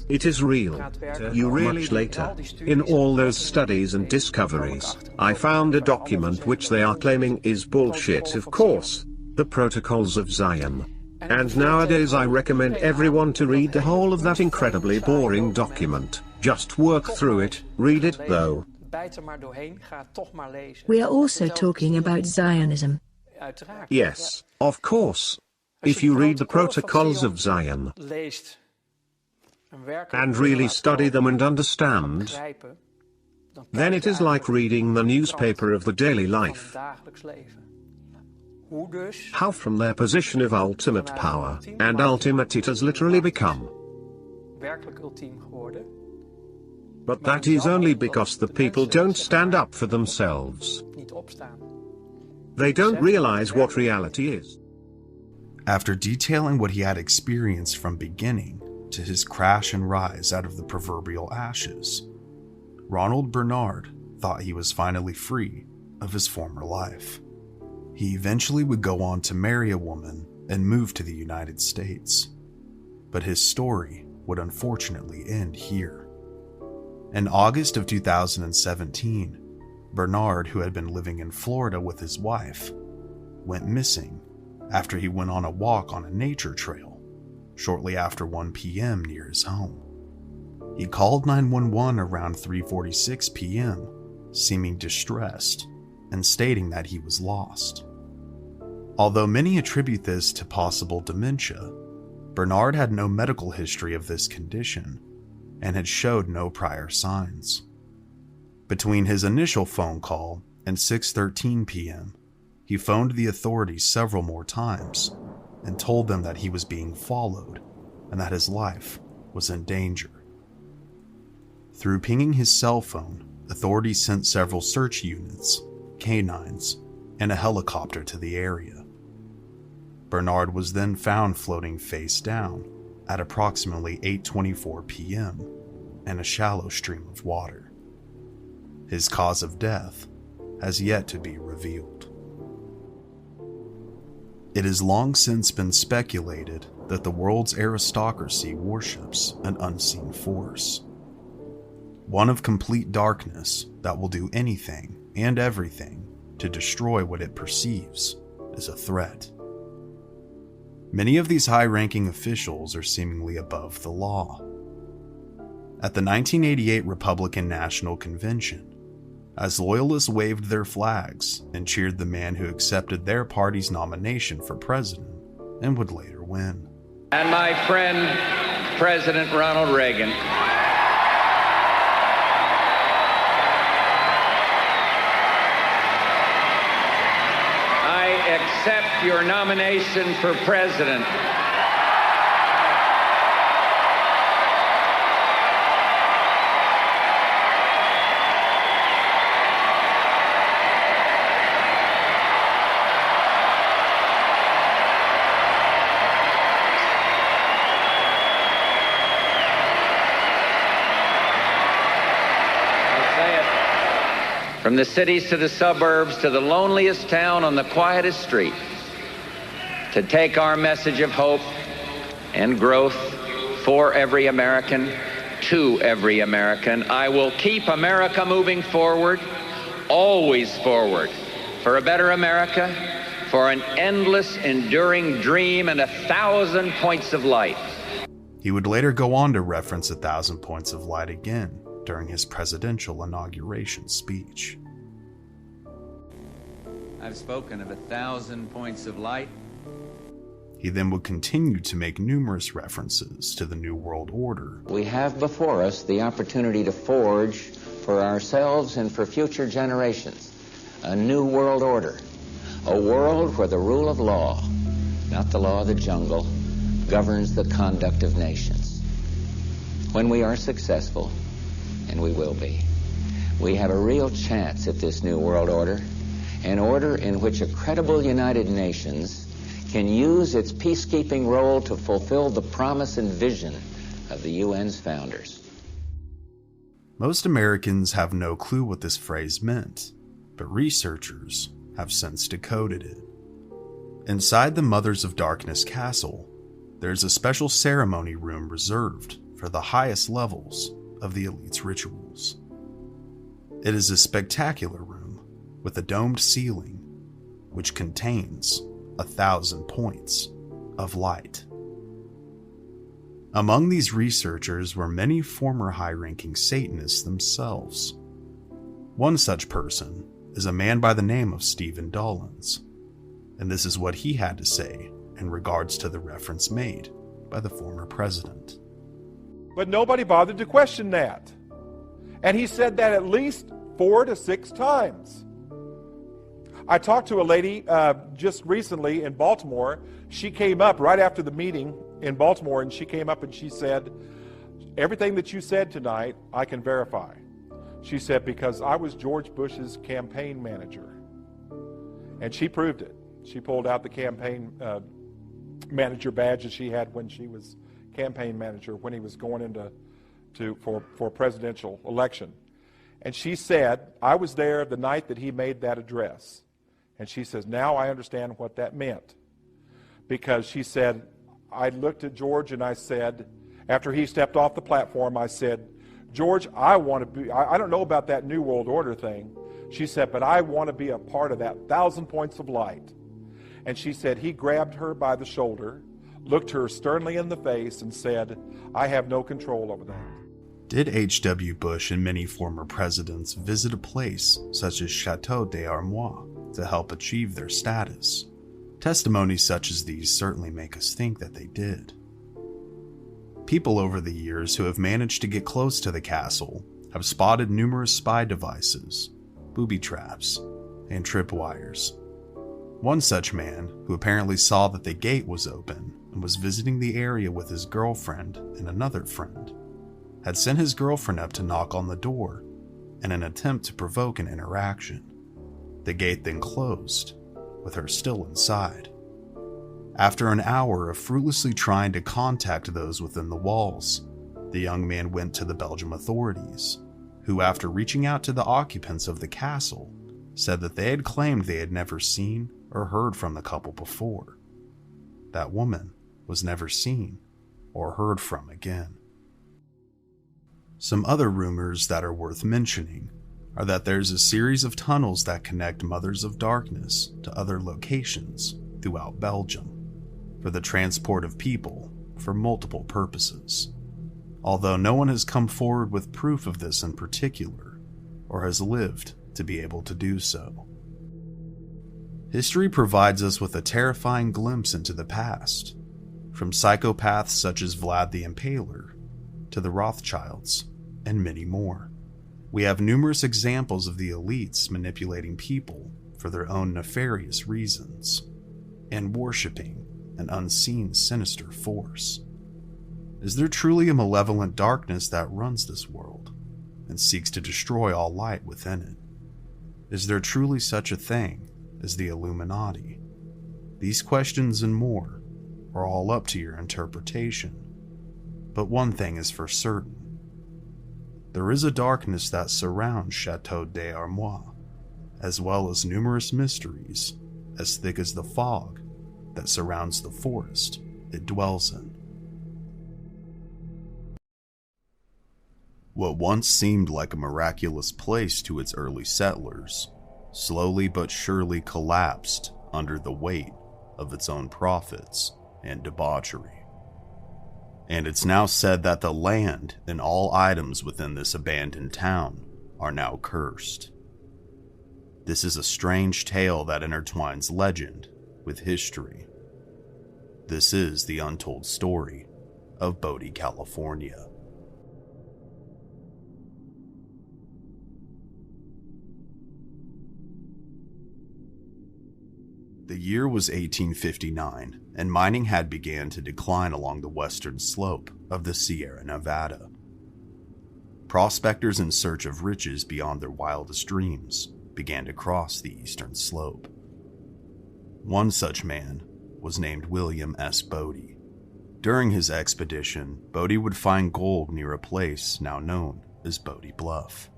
It is real. Much later, in all those studies and discoveries, I found a document which they are claiming is bullshit, of course, the Protocols of Zion. And nowadays I recommend everyone to read the whole of that incredibly boring document. Just work through it, read it though. We are also talking about Zionism. Yes, of course. If you read the Protocols of Zion and really study them and understand, then it is like reading the newspaper of the daily life. How from their position of ultimate power, and ultimate it has literally become. But that is only because the people don't stand up for themselves. They don't realize what reality is. After detailing what he had experienced from beginning to his crash and rise out of the proverbial ashes, Ronald Bernard thought he was finally free of his former life. He eventually would go on to marry a woman and move to the United States. But his story would unfortunately end here. In August of 2017, Bernard, who had been living in Florida with his wife, went missing after he went on a walk on a nature trail shortly after 1 p.m. near his home. He called 911 around 3:46 p.m., seeming distressed and stating that he was lost. Although many attribute this to possible dementia, Bernard had no medical history of this condition and had showed no prior signs. Between his initial phone call and 6:13 p.m., he phoned the authorities several more times and told them that he was being followed and that his life was in danger. Through pinging his cell phone, authorities sent several search units, canines, and a helicopter to the area. Bernard was then found floating face down at approximately 8:24 p.m. in a shallow stream of water. His cause of death has yet to be revealed. It has long since been speculated that the world's aristocracy worships an unseen force, one of complete darkness that will do anything and everything to destroy what it perceives as a threat. Many of these high-ranking officials are seemingly above the law. At the 1988 Republican National Convention, as loyalists waved their flags and cheered the man who accepted their party's nomination for president and would later win. And my friend, President Ronald Reagan. I accept your nomination for president. From the cities to the suburbs to the loneliest town on the quietest street, to take our message of hope and growth for every American, to every American. I will keep America moving forward, always forward, for a better America, for an endless, enduring dream and 1,000 points of light. He would later go on to reference 1,000 points of light again during his presidential inauguration speech. I've spoken of 1,000 points of light. He then would continue to make numerous references to the New World Order. We have before us the opportunity to forge for ourselves and for future generations a new world order, a world where the rule of law, not the law of the jungle, governs the conduct of nations. When we are successful, and we will be, we have a real chance at this new world order, an order in which a credible United Nations can use its peacekeeping role to fulfill the promise and vision of the UN's founders. Most Americans have no clue what this phrase meant, but researchers have since decoded it. Inside the Mothers of Darkness castle, there's a special ceremony room reserved for the highest levels of the elite's rituals. It is a spectacular room with a domed ceiling, which contains 1,000 points of light. Among these researchers were many former high-ranking Satanists themselves. One such person is a man by the name of Stephen Dollins, and this is what he had to say in regards to the reference made by the former president. But nobody bothered to question that. And he said that at least 4 to 6 times. I talked to a lady just recently in Baltimore. She came up right after the meeting in Baltimore, and she came up and she said, everything that you said tonight, I can verify. She said, because I was George Bush's campaign manager. And she proved it. She pulled out the campaign manager badge that she had when she was campaign manager, when he was going into for presidential election. And she said, I was there the night that he made that address. And she says, now I understand what that meant. Because she said, I looked at George and I said, after he stepped off the platform, I said, George, I want to be, I don't know about that New World Order thing. She said, but I want to be a part of that 1,000 points of light. And she said, he grabbed her by the shoulder, looked her sternly in the face, and said, I have no control over that. Did H.W. Bush and many former presidents visit a place such as Chateau des Armoires to help achieve their status? Testimonies such as these certainly make us think that they did. People over the years who have managed to get close to the castle have spotted numerous spy devices, booby traps, and tripwires. One such man, who apparently saw that the gate was open and was visiting the area with his girlfriend and another friend, had sent his girlfriend up to knock on the door in an attempt to provoke an interaction. The gate then closed, with her still inside. After an hour of fruitlessly trying to contact those within the walls, the young man went to the Belgian authorities, who, after reaching out to the occupants of the castle, said that they had claimed they had never seen or heard from the couple before. That woman was never seen or heard from again. Some other rumors that are worth mentioning are that there's a series of tunnels that connect Mothers of Darkness to other locations throughout Belgium for the transport of people for multiple purposes, although no one has come forward with proof of this in particular or has lived to be able to do so. History provides us with a terrifying glimpse into the past. from psychopaths such as Vlad the Impaler to the Rothschilds, and many more. We have numerous examples of the elites manipulating people for their own nefarious reasons and worshipping an unseen sinister force. Is there truly a malevolent darkness that runs this world and seeks to destroy all light within it? Is there truly such a thing as the Illuminati? These questions and more are all up to your interpretation. But one thing is for certain. There is a darkness that surrounds Chateau des Armois, as well as numerous mysteries as thick as the fog that surrounds the forest it dwells in. What once seemed like a miraculous place to its early settlers slowly but surely collapsed under the weight of its own profits and debauchery. And it's now said that the land and all items within this abandoned town are now cursed. This is a strange tale that intertwines legend with history. This is the untold story of Bodie, California. The year was 1859, and mining had begun to decline along the western slope of the Sierra Nevada. Prospectors in search of riches beyond their wildest dreams began to cross the eastern slope. One such man was named William S. Bodie. During his expedition, Bodie would find gold near a place now known as Bodie Bluff.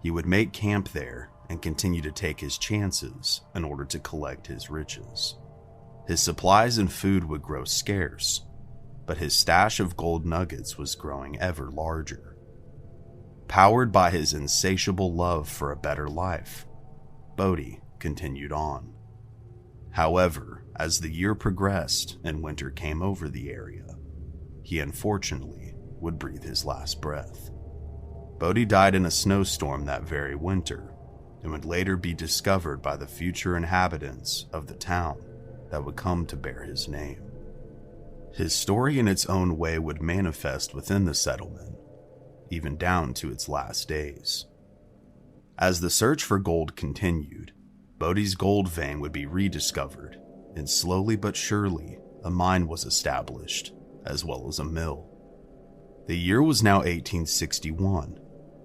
He would make camp there and continue to take his chances in order to collect his riches. His supplies and food would grow scarce, but his stash of gold nuggets was growing ever larger. Powered by his insatiable love for a better life, Bodie continued on. However, as the year progressed and winter came over the area, he unfortunately would breathe his last breath. Bodie died in a snowstorm that very winter, and would later be discovered by the future inhabitants of the town that would come to bear his name. His story in its own way would manifest within the settlement, even down to its last days. As the search for gold continued, Bodie's gold vein would be rediscovered, and slowly but surely a mine was established, as well as a mill. The year was now 1861,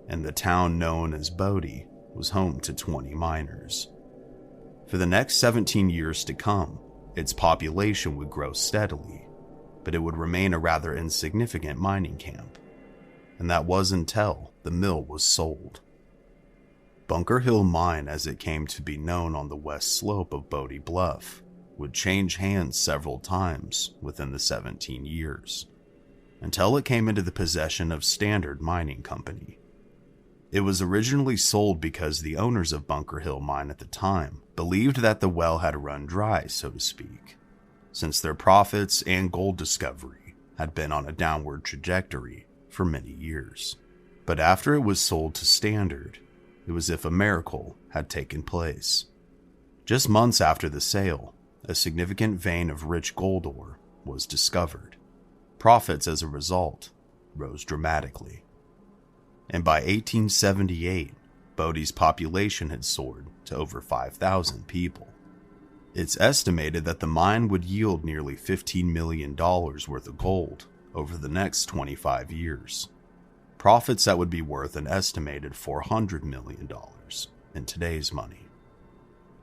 and the town known as Bodie was home to 20 miners. For the next 17 years to come, its population would grow steadily, but it would remain a rather insignificant mining camp, and that was until the mill was sold. Bunker Hill Mine, as it came to be known on the west slope of Bodie Bluff, would change hands several times within the 17 years, until it came into the possession of Standard Mining Company. It was originally sold because the owners of Bunker Hill Mine at the time believed that the well had run dry, so to speak, since their profits and gold discovery had been on a downward trajectory for many years. But after it was sold to Standard, it was as if a miracle had taken place. Just months after the sale, a significant vein of rich gold ore was discovered. Profits as a result rose dramatically. And by 1878, Bodie's population had soared to over 5,000 people. It's estimated that the mine would yield nearly $15 million worth of gold over the next 25 years. Profits that would be worth an estimated $400 million in today's money.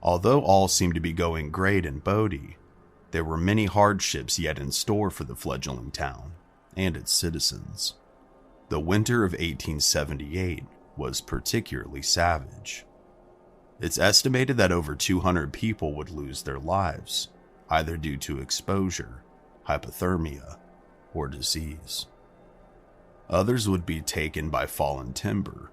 Although all seemed to be going great in Bodie, there were many hardships yet in store for the fledgling town and its citizens. The winter of 1878 was particularly savage. It's estimated that over 200 people would lose their lives, either due to exposure, hypothermia, or disease. Others would be taken by fallen timber,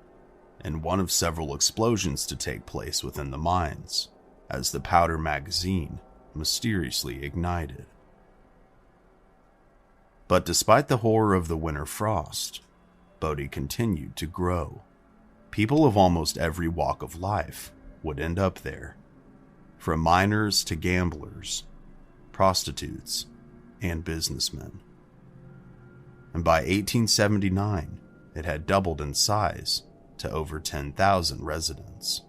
and one of several explosions to take place within the mines, as the powder magazine mysteriously ignited. But despite the horror of the winter frost, Bodie continued to grow. People of almost every walk of life would end up there, from miners to gamblers, prostitutes, and businessmen. And by 1879, it had doubled in size to over 10,000 residents.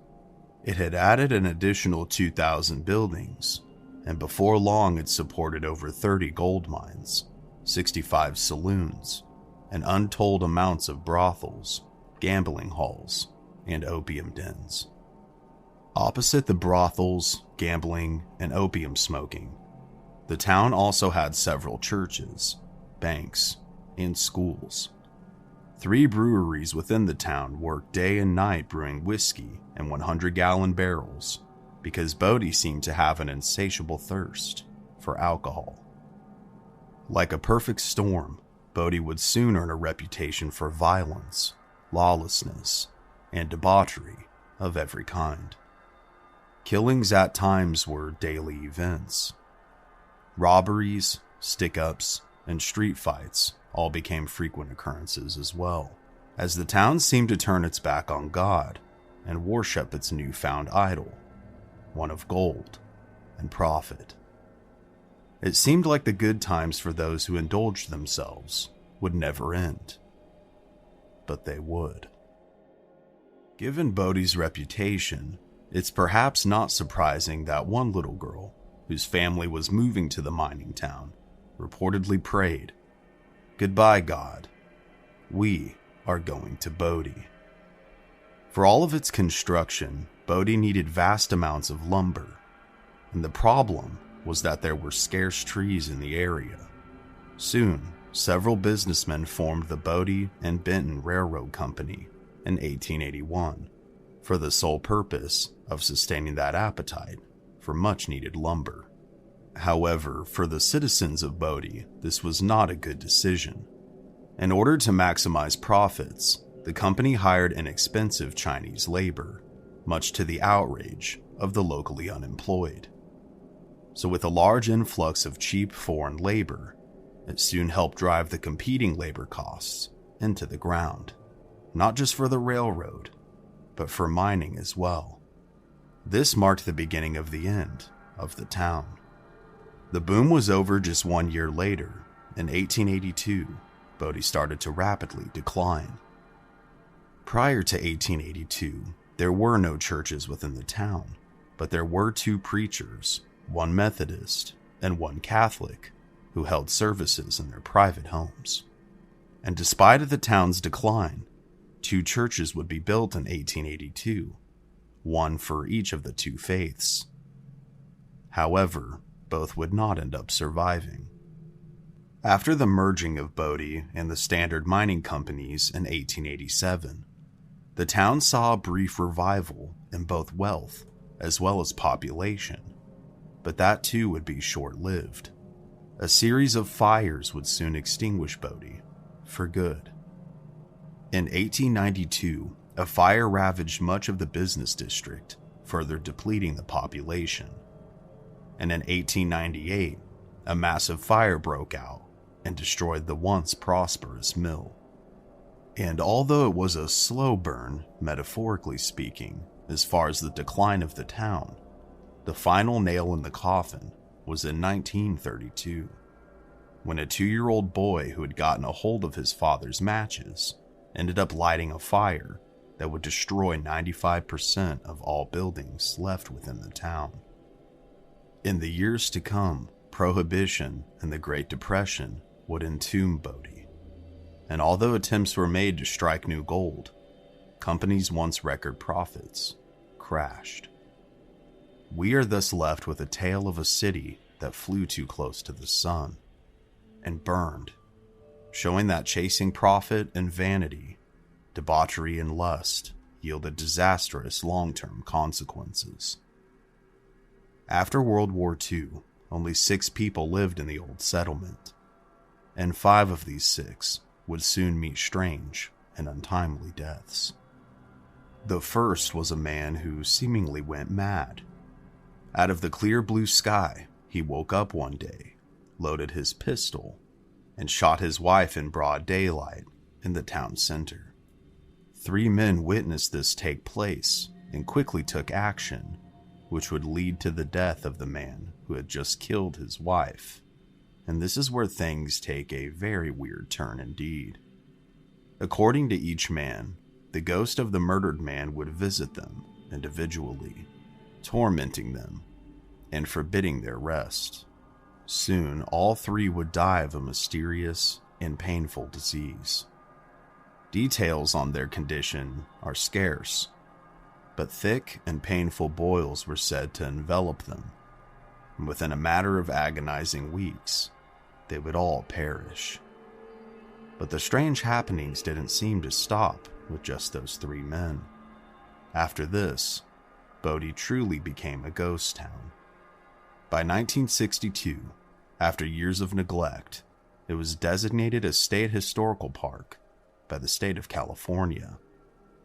It had added an additional 2,000 buildings, and before long it supported over 30 gold mines, 65 saloons, and untold amounts of brothels, gambling halls, and opium dens. Opposite the brothels, gambling, and opium smoking, the town also had several churches, banks, and schools. 3 breweries within the town worked day and night brewing whiskey in 100-gallon barrels because Bodie seemed to have an insatiable thirst for alcohol. Like a perfect storm, Bodie would soon earn a reputation for violence, lawlessness, and debauchery of every kind. Killings at times were daily events. Robberies, stick-ups, and street fights all became frequent occurrences as well, as the town seemed to turn its back on God and worship its newfound idol, one of gold and profit. It seemed like the good times for those who indulged themselves would never end. But they would. Given Bodie's reputation, it's perhaps not surprising that one little girl, whose family was moving to the mining town, reportedly prayed, "Goodbye, God. We are going to Bodie." For all of its construction, Bodie needed vast amounts of lumber, and the problem was that there were scarce trees in the area. Soon, several businessmen formed the Bodie and Benton Railroad Company in 1881 for the sole purpose of sustaining that appetite for much-needed lumber. However, for the citizens of Bodie, this was not a good decision. In order to maximize profits, the company hired inexpensive Chinese labor, much to the outrage of the locally unemployed. So with a large influx of cheap foreign labor, it soon helped drive the competing labor costs into the ground, not just for the railroad, but for mining as well. This marked the beginning of the end of the town. The boom was over just 1 year later. In 1882, Bodie started to rapidly decline. Prior to 1882, there were no churches within the town, but there were 2 preachers, one Methodist and one Catholic, who held services in their private homes. And despite the town's decline, 2 churches would be built in 1882, one for each of the 2 faiths. However, both would not end up surviving. After the merging of Bodie and the Standard Mining Companies in 1887, the town saw a brief revival in both wealth as well as population, but that too would be short-lived. A series of fires would soon extinguish Bodie for good. In 1892, a fire ravaged much of the business district, further depleting the population. And in 1898, a massive fire broke out and destroyed the once prosperous mill. And although it was a slow burn, metaphorically speaking, as far as the decline of the town, the final nail in the coffin was in 1932, when a 2-year-old boy who had gotten a hold of his father's matches ended up lighting a fire that would destroy 95% of all buildings left within the town. In the years to come, Prohibition and the Great Depression would entomb Bodie. And although attempts were made to strike new gold, companies' once record profits crashed. We are thus left with a tale of a city that flew too close to the sun and burned, showing that chasing profit and vanity, debauchery and lust yielded disastrous long-term consequences. After World War II, only 6 people lived in the old settlement, and 5 of these 6 would soon meet strange and untimely deaths. The first was a man who seemingly went mad. Out of the clear blue sky, he woke up one day, loaded his pistol, and shot his wife in broad daylight in the town center. 3 men witnessed this take place and quickly took action, which would lead to the death of the man who had just killed his wife. and this is where things take a very weird turn indeed. According to each man, the ghost of the murdered man would visit them individually, tormenting them and forbidding their rest. Soon, all three would die of a mysterious and painful disease. Details on their condition are scarce, but thick and painful boils were said to envelop them, and within a matter of agonizing weeks, they would all perish. But the strange happenings didn't seem to stop with just those three men. After this, Bodie truly became a ghost town. By 1962, after years of neglect, it was designated a state historical park by the state of California,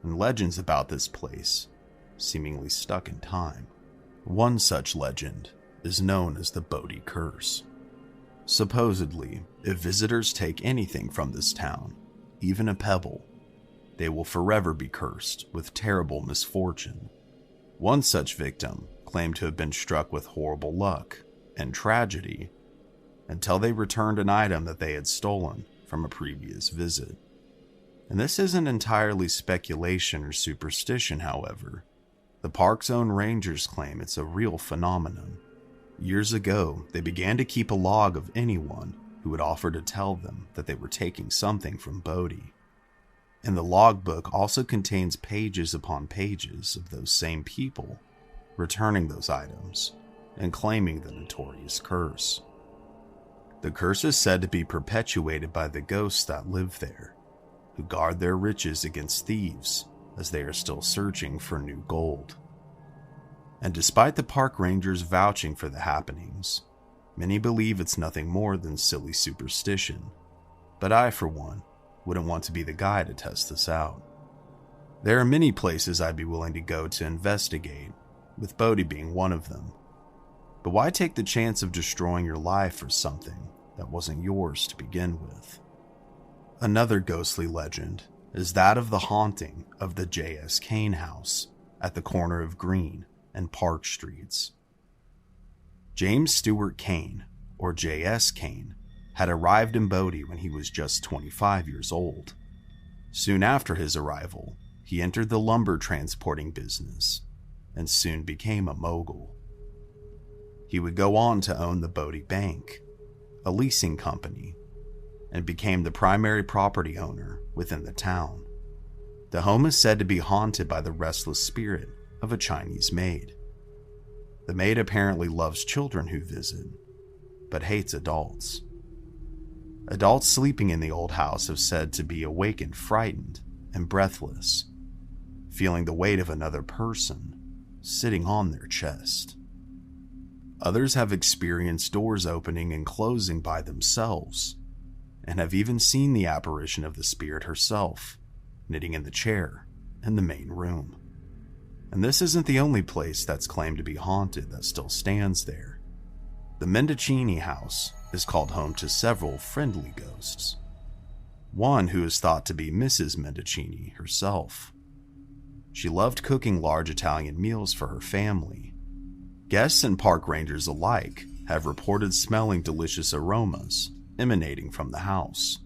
and legends about this place seemingly stuck in time. One such legend is known as the Bodie Curse. Supposedly, if visitors take anything from this town, even a pebble, they will forever be cursed with terrible misfortune. One such victim claimed to have been struck with horrible luck and tragedy until they returned an item that they had stolen from a previous visit. And this isn't entirely speculation or superstition, however. The park's own rangers claim it's a real phenomenon. Years ago, they began to keep a log of anyone who would offer to tell them that they were taking something from Bodie. And the logbook also contains pages upon pages of those same people returning those items and claiming the notorious curse. The curse is said to be perpetuated by the ghosts that live there, who guard their riches against thieves as they are still searching for new gold. And despite the park rangers vouching for the happenings, many believe it's nothing more than silly superstition. But I, for one, wouldn't want to be the guy to test this out. There are many places I'd be willing to go to investigate, with Bodie being one of them. But why take the chance of destroying your life for something that wasn't yours to begin with? Another ghostly legend is that of the haunting of the J.S. Kane house at the corner of Green and Park Streets. James Stewart Kane, or J.S. Kane, had arrived in Bodie when he was just 25 years old. Soon after his arrival, he entered the lumber transporting business and soon became a mogul. He would go on to own the Bodie Bank, a leasing company, and became the primary property owner within the town. The home is said to be haunted by the restless spirit of a Chinese maid. The maid apparently loves children who visit, but hates adults. Adults sleeping in the old house have said to be awakened frightened and breathless, feeling the weight of another person sitting on their chest. Others have experienced doors opening and closing by themselves, and have even seen the apparition of the spirit herself, knitting in the chair in the main room. And this isn't the only place that's claimed to be haunted that still stands there. The Mendocini house is called home to several friendly ghosts. One who is thought to be Mrs. Mendocini herself. She loved cooking large Italian meals for her family. Guests and park rangers alike have reported smelling delicious aromas emanating from the house,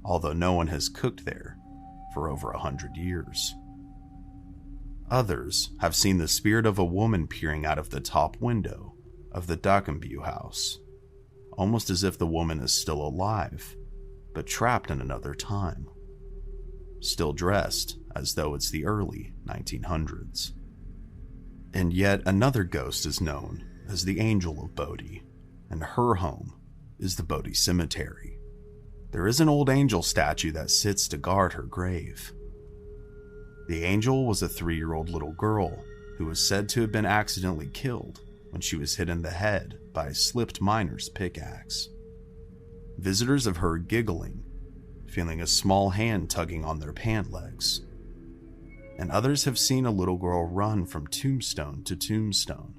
although no one has cooked there for over 100 years. Others have seen the spirit of a woman peering out of the top window of the Dockenview house, almost as if the woman is still alive, but trapped in another time, still dressed as though it's the early 1900s. And yet another ghost is known as the Angel of Bodie, and her home is the Bodie Cemetery. There is an old angel statue that sits to guard her grave. The angel was a 3-year-old little girl who was said to have been accidentally killed when she was hit in the head by a slipped miner's pickaxe. Visitors have heard giggling, feeling a small hand tugging on their pant legs, and others have seen a little girl run from tombstone to tombstone.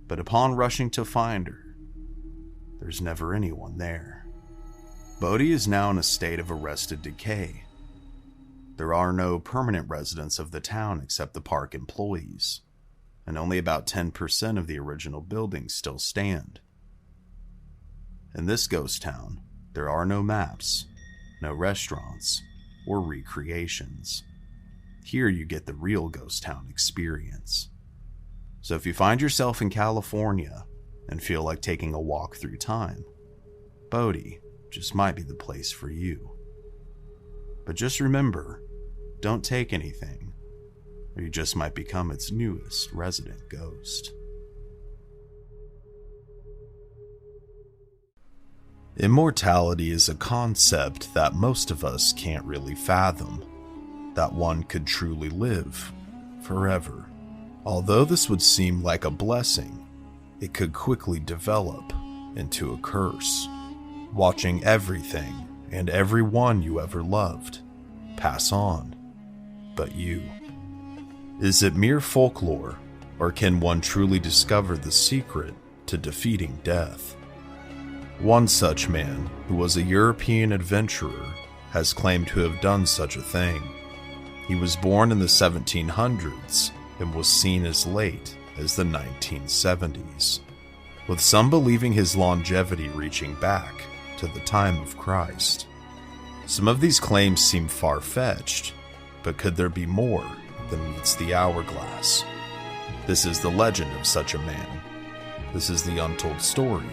But upon rushing to find her, there's never anyone there. Bodie is now in a state of arrested decay. There are no permanent residents of the town except the park employees, and only about 10% of the original buildings still stand. In this ghost town, there are no maps, no restaurants, or recreations. Here you get the real ghost town experience. So if you find yourself in California and feel like taking a walk through time, Bodie just might be the place for you. But just remember, don't take anything, or you just might become its newest resident ghost. Immortality is a concept that most of us can't really fathom, that one could truly live forever. Although this would seem like a blessing, it could quickly develop into a curse, watching everything and everyone you ever loved pass on, but you. Is it mere folklore, or can one truly discover the secret to defeating death? One such man, who was a European adventurer, has claimed to have done such a thing. He was born in the 1700s and was seen as late as the 1970s, with some believing his longevity reaching back to the time of Christ. Some of these claims seem far-fetched, but could there be more than meets the hourglass? This is the legend of such a man. This is the untold story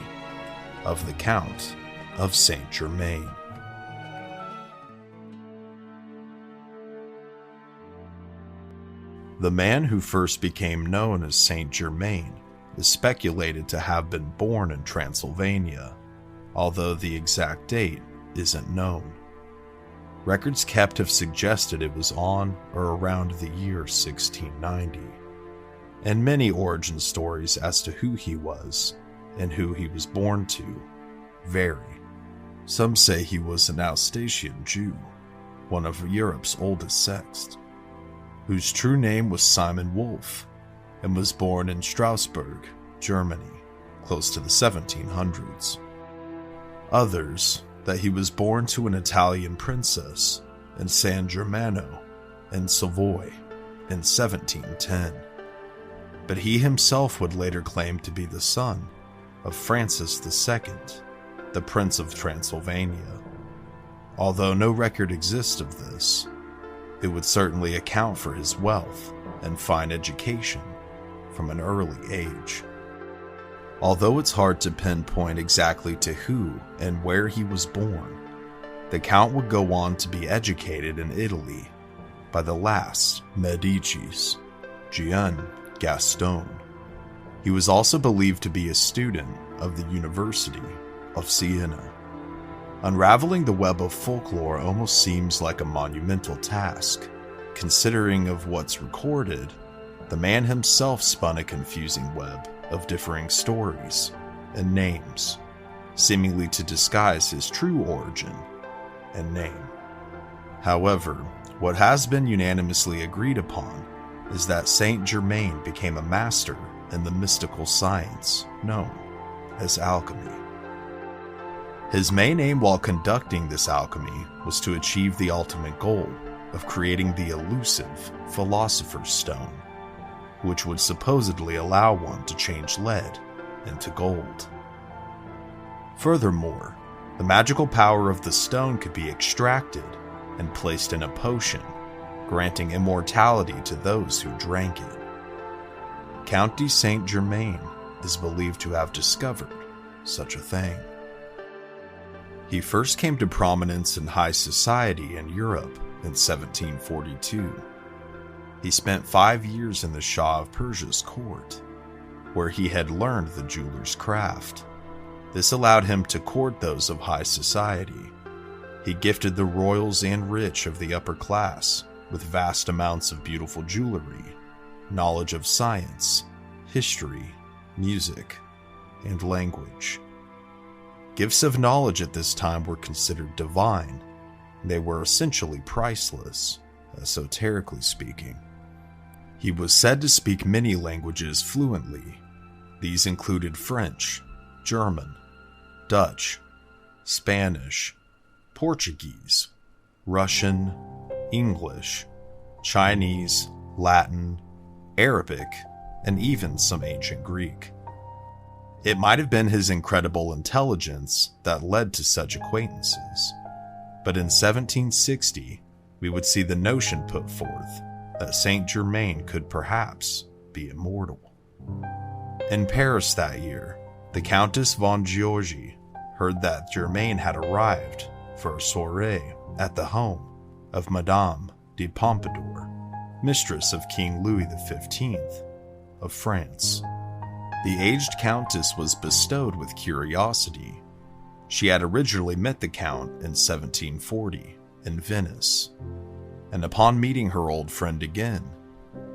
of the Count of Saint Germain. The man who first became known as Saint Germain is speculated to have been born in Transylvania, although the exact date isn't known. Records kept have suggested it was on or around the year 1690, and many origin stories as to who he was and who he was born to vary. Some say he was an Alsatian Jew, one of Europe's oldest sects, whose true name was Simon Wolf, and was born in Strasbourg, Germany, close to the 1700s. Others, that he was born to an Italian princess in San Germano in Savoy in 1710. But he himself would later claim to be the son of Francis II, the Prince of Transylvania. Although no record exists of this, it would certainly account for his wealth and fine education from an early age. Although it's hard to pinpoint exactly to who and where he was born, the Count would go on to be educated in Italy by the last Medicis, Gian Gaston. He was also believed to be a student of the University of Siena. Unraveling the web of folklore almost seems like a monumental task. Considering of what's recorded, the man himself spun a confusing web of differing stories and names, seemingly to disguise his true origin and name. However, what has been unanimously agreed upon is that Saint Germain became a master in the mystical science known as alchemy. His main aim while conducting this alchemy was to achieve the ultimate goal of creating the elusive Philosopher's Stone, which would supposedly allow one to change lead into gold. Furthermore, the magical power of the stone could be extracted and placed in a potion, granting immortality to those who drank it. Count de Saint Germain is believed to have discovered such a thing. He first came to prominence in high society in Europe in 1742. He spent 5 years in the Shah of Persia's court, where he had learned the jeweler's craft. This allowed him to court those of high society. He gifted the royals and rich of the upper class with vast amounts of beautiful jewelry, knowledge of science, history, music, and language. Gifts of knowledge at this time were considered divine. They were essentially priceless, esoterically speaking. He was said to speak many languages fluently. These included French, German, Dutch, Spanish, Portuguese, Russian, English, Chinese, Latin, Arabic, and even some ancient Greek. It might have been his incredible intelligence that led to such acquaintances. But in 1760, we would see the notion put forth that Saint Germain could perhaps be immortal. In Paris that year, the Countess von Giorgi heard that Germain had arrived for a soirée at the home of Madame de Pompadour, mistress of King Louis XV of France. The aged countess was bestowed with curiosity. She had originally met the Count in 1740 in Venice, and upon meeting her old friend again,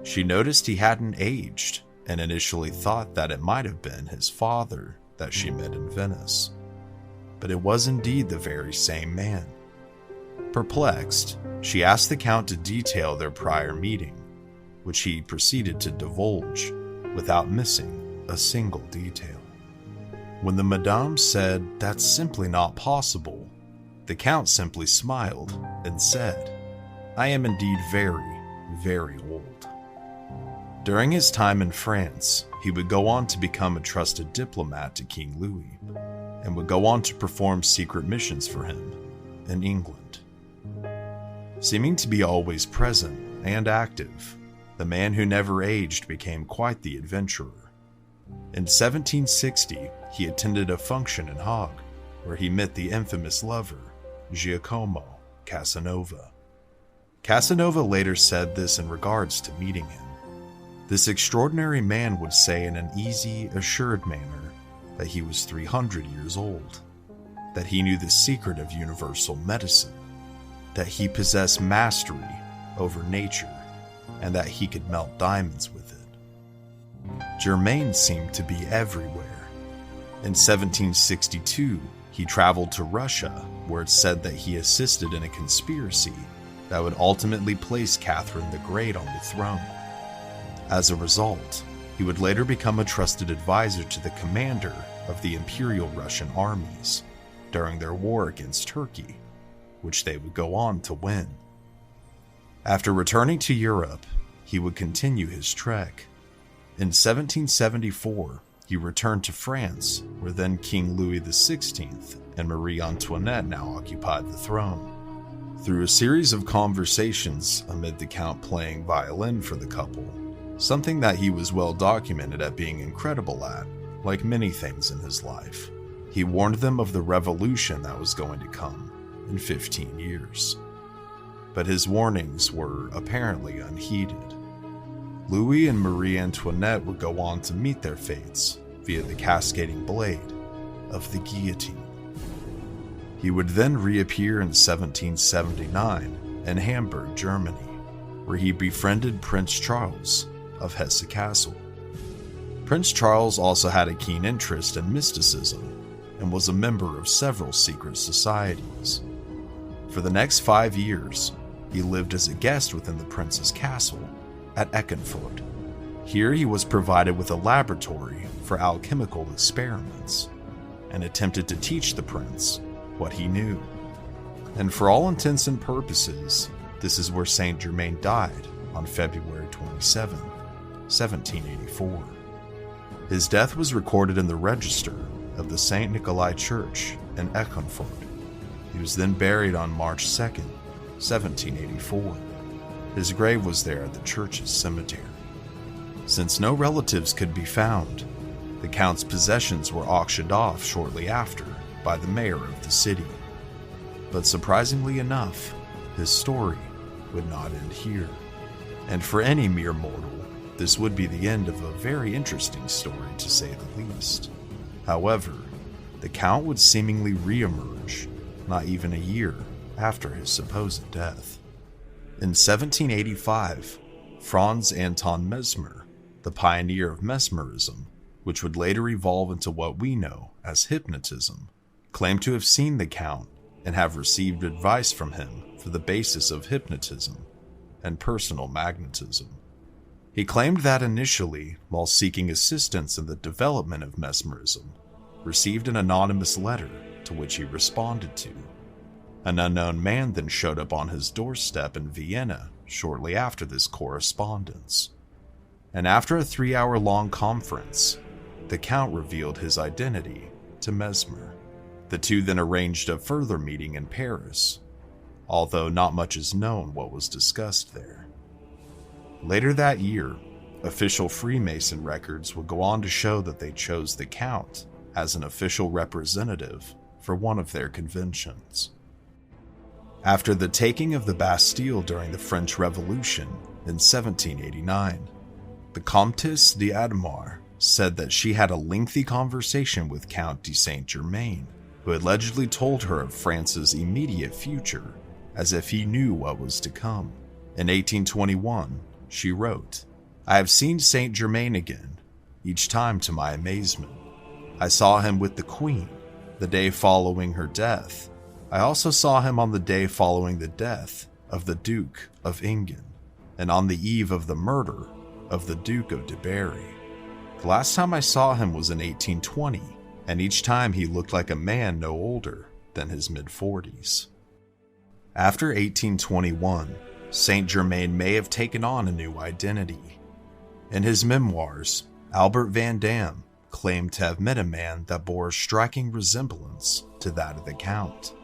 she noticed he hadn't aged and initially thought that it might have been his father that she met in Venice. But it was indeed the very same man. Perplexed, she asked the Count to detail their prior meeting, which he proceeded to divulge without missing a single detail. When the Madame said that's simply not possible, the Count simply smiled and said, "I am indeed very, very old." During his time in France, he would go on to become a trusted diplomat to King Louis, and would go on to perform secret missions for him in England. Seeming to be always present and active, the man who never aged became quite the adventurer. In 1760, he attended a function in Hague, where he met the infamous lover, Giacomo Casanova. Casanova later said this in regards to meeting him. This extraordinary man would say in an easy, assured manner that he was 300 years old, that he knew the secret of universal medicine, that he possessed mastery over nature, and that he could melt diamonds with it. Germain seemed to be everywhere. In 1762, he traveled to Russia, where it's said that he assisted in a conspiracy that would ultimately place Catherine the Great on the throne. As a result, he would later become a trusted advisor to the commander of the Imperial Russian armies during their war against Turkey, which they would go on to win. After returning to Europe, he would continue his trek. In 1774, he returned to France, where then King Louis XVI and Marie Antoinette now occupied the throne. Through a series of conversations amid the Count playing violin for the couple, something that he was well documented at being incredible at, like many things in his life, he warned them of the revolution that was going to come in 15 years. But his warnings were apparently unheeded. Louis and Marie Antoinette would go on to meet their fates via the cascading blade of the guillotine. He would then reappear in 1779 in Hamburg, Germany, where he befriended Prince Charles of Hesse Castle. Prince Charles also had a keen interest in mysticism and was a member of several secret societies. For the next 5 years, he lived as a guest within the prince's castle at Eckernfurt. Here he was provided with a laboratory for alchemical experiments and attempted to teach the prince what he knew. And for all intents and purposes, this is where Saint Germain died on February 27, 1784. His death was recorded in the register of the St. Nikolai Church in Eckernfurt. He was then buried on March 2nd, 1784. His grave was there at the church's cemetery. Since no relatives could be found, the Count's possessions were auctioned off shortly after by the mayor of the city. But surprisingly enough, his story would not end here. And for any mere mortal, this would be the end of a very interesting story, to say the least. However, the Count would seemingly re-emerge not even a year after his supposed death. In 1785, Franz Anton Mesmer, the pioneer of mesmerism, which would later evolve into what we know as hypnotism, claimed to have seen the Count and have received advice from him for the basis of hypnotism and personal magnetism. He claimed that initially, while seeking assistance in the development of mesmerism, received an anonymous letter to which he responded to. An unknown man then showed up on his doorstep in Vienna shortly after this correspondence. And after a 3-hour-long conference, the Count revealed his identity to Mesmer. The two then arranged a further meeting in Paris, although not much is known what was discussed there. Later that year, official Freemason records would go on to show that they chose the Count as an official representative for one of their conventions. After the taking of the Bastille during the French Revolution in 1789, the Comtesse d'Admar said that she had a lengthy conversation with Count de Saint-Germain, who allegedly told her of France's immediate future, as if he knew what was to come. In 1821, she wrote, "I have seen Saint-Germain again, each time to my amazement. I saw him with the Queen, the day following her death. I also saw him on the day following the death of the Duke of Enghien, and on the eve of the murder of the Duke of de Berry. The last time I saw him was in 1820, and each time he looked like a man no older than his mid-40s. After 1821, Saint-Germain may have taken on a new identity. In his memoirs, Albert Van Dam claimed to have met a man that bore a striking resemblance to that of the Count.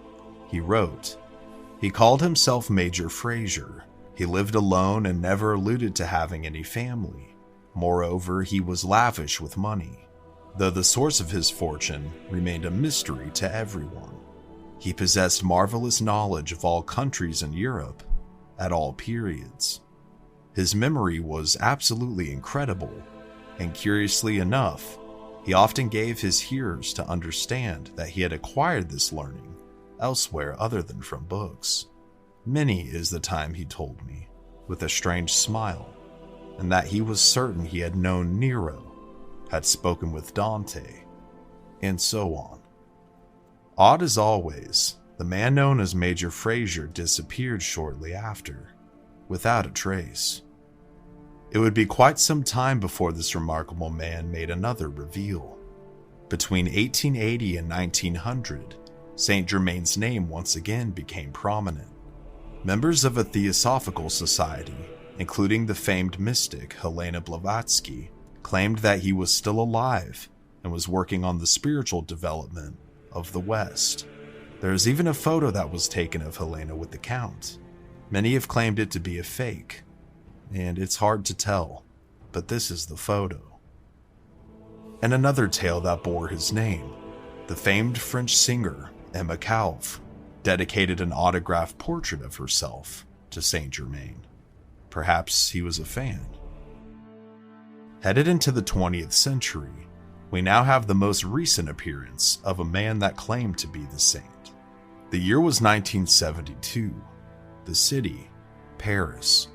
He wrote, "He called himself Major Fraser. He lived alone and never alluded to having any family. Moreover, he was lavish with money, though the source of his fortune remained a mystery to everyone. He possessed marvelous knowledge of all countries in Europe at all periods. His memory was absolutely incredible, and curiously enough, he often gave his hearers to understand that he had acquired this learning elsewhere other than from books. Many is the time he told me, with a strange smile, and that he was certain he had known Nero, had spoken with Dante, and so on." Odd as always, the man known as Major Fraser disappeared shortly after, without a trace. It would be quite some time before this remarkable man made another reveal. Between 1880 and 1900, Saint-Germain's name once again became prominent. Members of a theosophical society, including the famed mystic Helena Blavatsky, claimed that he was still alive and was working on the spiritual development of the West. There is even a photo that was taken of Helena with the Count. Many have claimed it to be a fake, and it's hard to tell, but this is the photo. And another tale that bore his name, the famed French singer Emma Calve dedicated an autographed portrait of herself to Saint-Germain. Perhaps he was a fan. Headed into the 20th century, we now have the most recent appearance of a man that claimed to be the saint. The year was 1972. The city, Paris.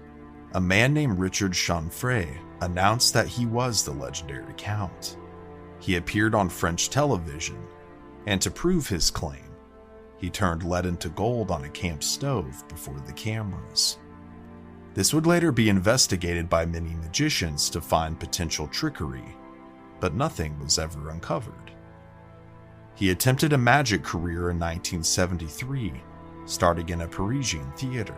A man named Richard Chanfray announced that he was the legendary Count. He appeared on French television, and to prove his claim, he turned lead into gold on a camp stove before the cameras. This would later be investigated by many magicians to find potential trickery, but nothing was ever uncovered. He attempted a magic career in 1973, starting in a Parisian theater,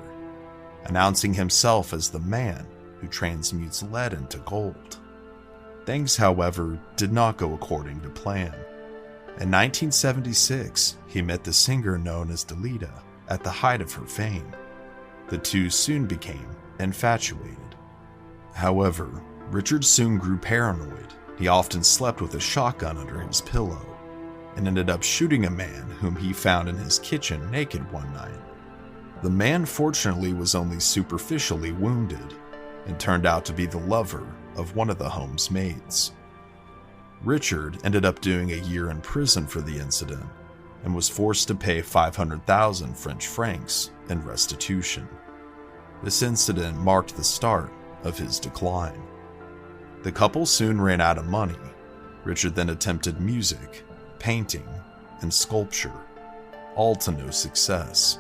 announcing himself as the man who transmutes lead into gold. Things, however, did not go according to plan. In 1976, he met the singer known as Dalida at the height of her fame. The two soon became infatuated. However, Richard soon grew paranoid. He often slept with a shotgun under his pillow and ended up shooting a man whom he found in his kitchen naked one night. The man fortunately was only superficially wounded and turned out to be the lover of one of the home's maids. Richard ended up doing a year in prison for the incident and was forced to pay 500,000 French francs in restitution. This incident marked the start of his decline. The couple soon ran out of money. Richard then attempted music, painting, and sculpture, all to no success.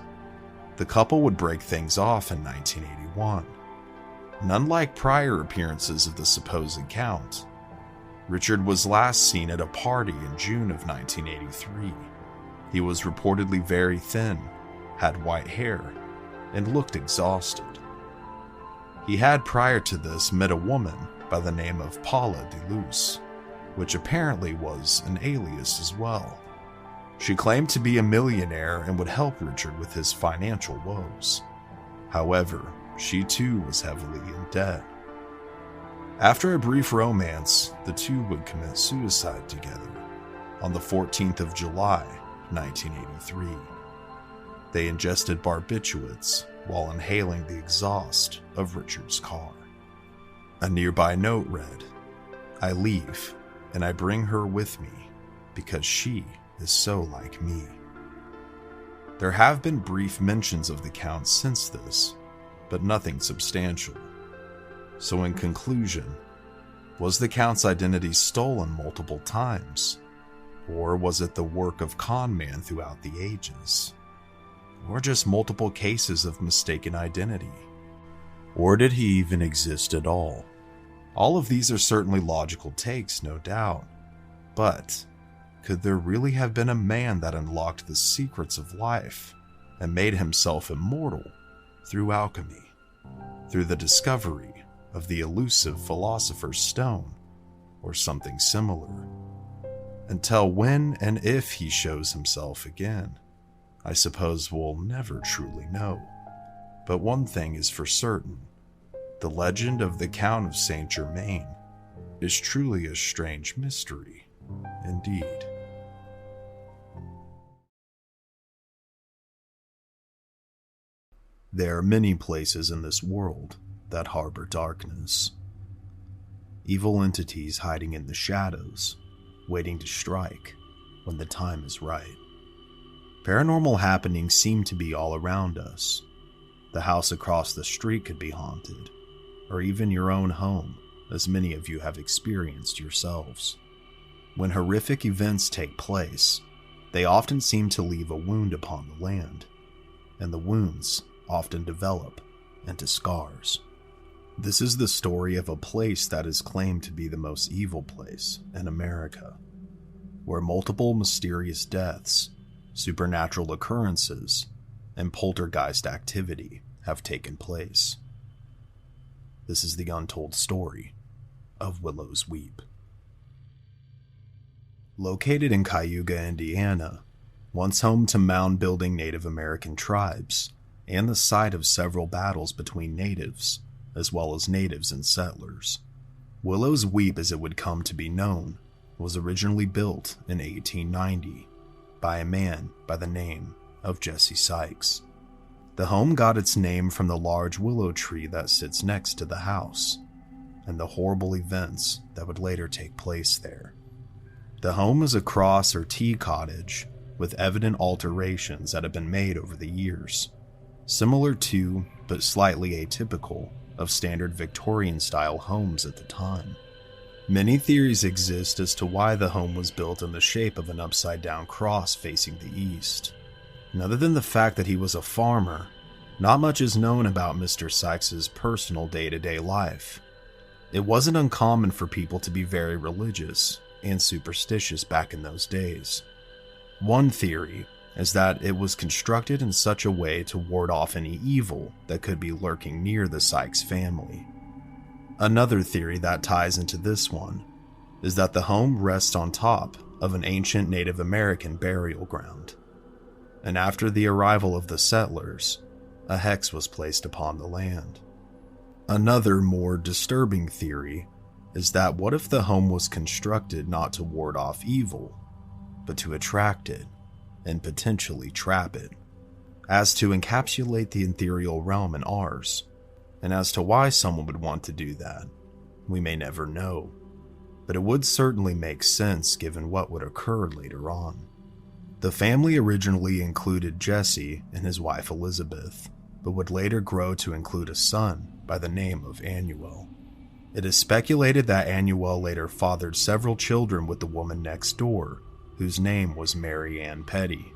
The couple would break things off in 1981. And unlike prior appearances of the supposed Count, Richard was last seen at a party in June of 1983. He was reportedly very thin, had white hair, and looked exhausted. He had prior to this met a woman by the name of Paula de Luce. which apparently was an alias as well. She claimed to be a millionaire and would help Richard with his financial woes. However, she too was heavily in debt. After a brief romance, the two would commit suicide together on the 14th of July, 1983. They ingested barbiturates while inhaling the exhaust of Richard's car. A nearby note read, "I leave, and I bring her with me because she is so like me." There have been brief mentions of the Count since this, but nothing substantial. So in conclusion, was the Count's identity stolen multiple times? Or was it the work of con man throughout the ages? Or just multiple cases of mistaken identity? Or did he even exist at all? All of these are certainly logical takes, no doubt. But could there really have been a man that unlocked the secrets of life and made himself immortal through alchemy, through the discovery of the elusive Philosopher's Stone, or something similar? Until when and if he shows himself again, I suppose we'll never truly know. But one thing is for certain, the legend of the Count of Saint Germain is truly a strange mystery, indeed. There are many places in this world that harbor darkness. Evil entities hiding in the shadows, waiting to strike when the time is right. Paranormal happenings seem to be all around us. The house across the street could be haunted, or even your own home, as many of you have experienced yourselves. When horrific events take place, they often seem to leave a wound upon the land, and the wounds often develop into scars. This is the story of a place that is claimed to be the most evil place in America, where multiple mysterious deaths, supernatural occurrences, and poltergeist activity have taken place. This is the untold story of Willows Weep. Located in Cayuga, Indiana, once home to mound-building Native American tribes, and the site of several battles between natives, as well as natives and settlers, Willows Weep, as it would come to be known, was originally built in 1890 by a man by the name of Jesse Sykes. The home got its name from the large willow tree that sits next to the house, and the horrible events that would later take place there. The home is a cross or T cottage with evident alterations that have been made over the years, similar to, but slightly atypical, of standard Victorian-style homes at the time. Many theories exist as to why the home was built in the shape of an upside-down cross facing the east. And other than the fact that he was a farmer, not much is known about Mr. Sykes' personal day-to-day life. It wasn't uncommon for people to be very religious and superstitious back in those days. One theory is that it was constructed in such a way to ward off any evil that could be lurking near the Sykes family. Another theory that ties into this one is that the home rests on top of an ancient Native American burial ground, and after the arrival of the settlers, a hex was placed upon the land. Another more disturbing theory is that what if the home was constructed not to ward off evil, but to attract it and potentially trap it? As to encapsulate the ethereal realm in ours, and as to why someone would want to do that, we may never know, but it would certainly make sense given what would occur later on. The family originally included Jesse and his wife Elizabeth, but would later grow to include a son by the name of Annuel. It is speculated that Annuel later fathered several children with the woman next door, whose name was Mary Ann Petty.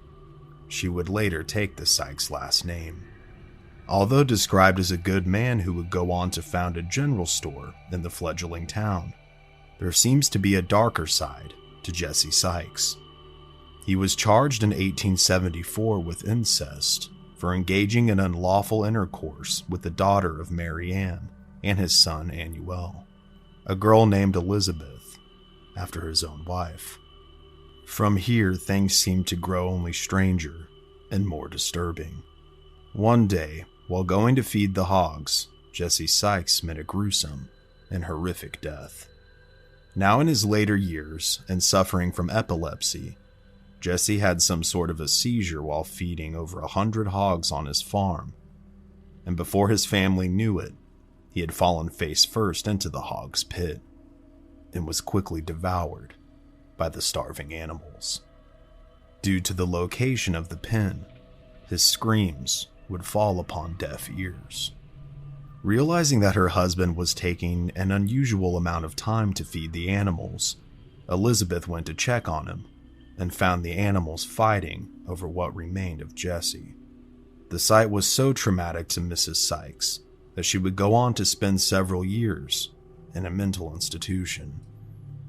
She would later take the Sykes last name. Although described as a good man who would go on to found a general store in the fledgling town, there seems to be a darker side to Jesse Sykes. He was charged in 1874 with incest for engaging in unlawful intercourse with the daughter of Mary Ann and his son Annuel, a girl named Elizabeth. after his own wife. From here, things seemed to grow only stranger and more disturbing. One day, while going to feed the hogs, Jesse Sykes met a gruesome and horrific death. Now in his later years and suffering from epilepsy, Jesse had some sort of a seizure while feeding over 100 hogs on his farm, and before his family knew it, he had fallen face first into the hog's pit and was quickly devoured by the starving animals. Due to the location of the pen, his screams would fall upon deaf ears. Realizing that her husband was taking an unusual amount of time to feed the animals, Elizabeth went to check on him and found the animals fighting over what remained of Jesse. The sight was so traumatic to Mrs. Sykes that she would go on to spend several years in a mental institution.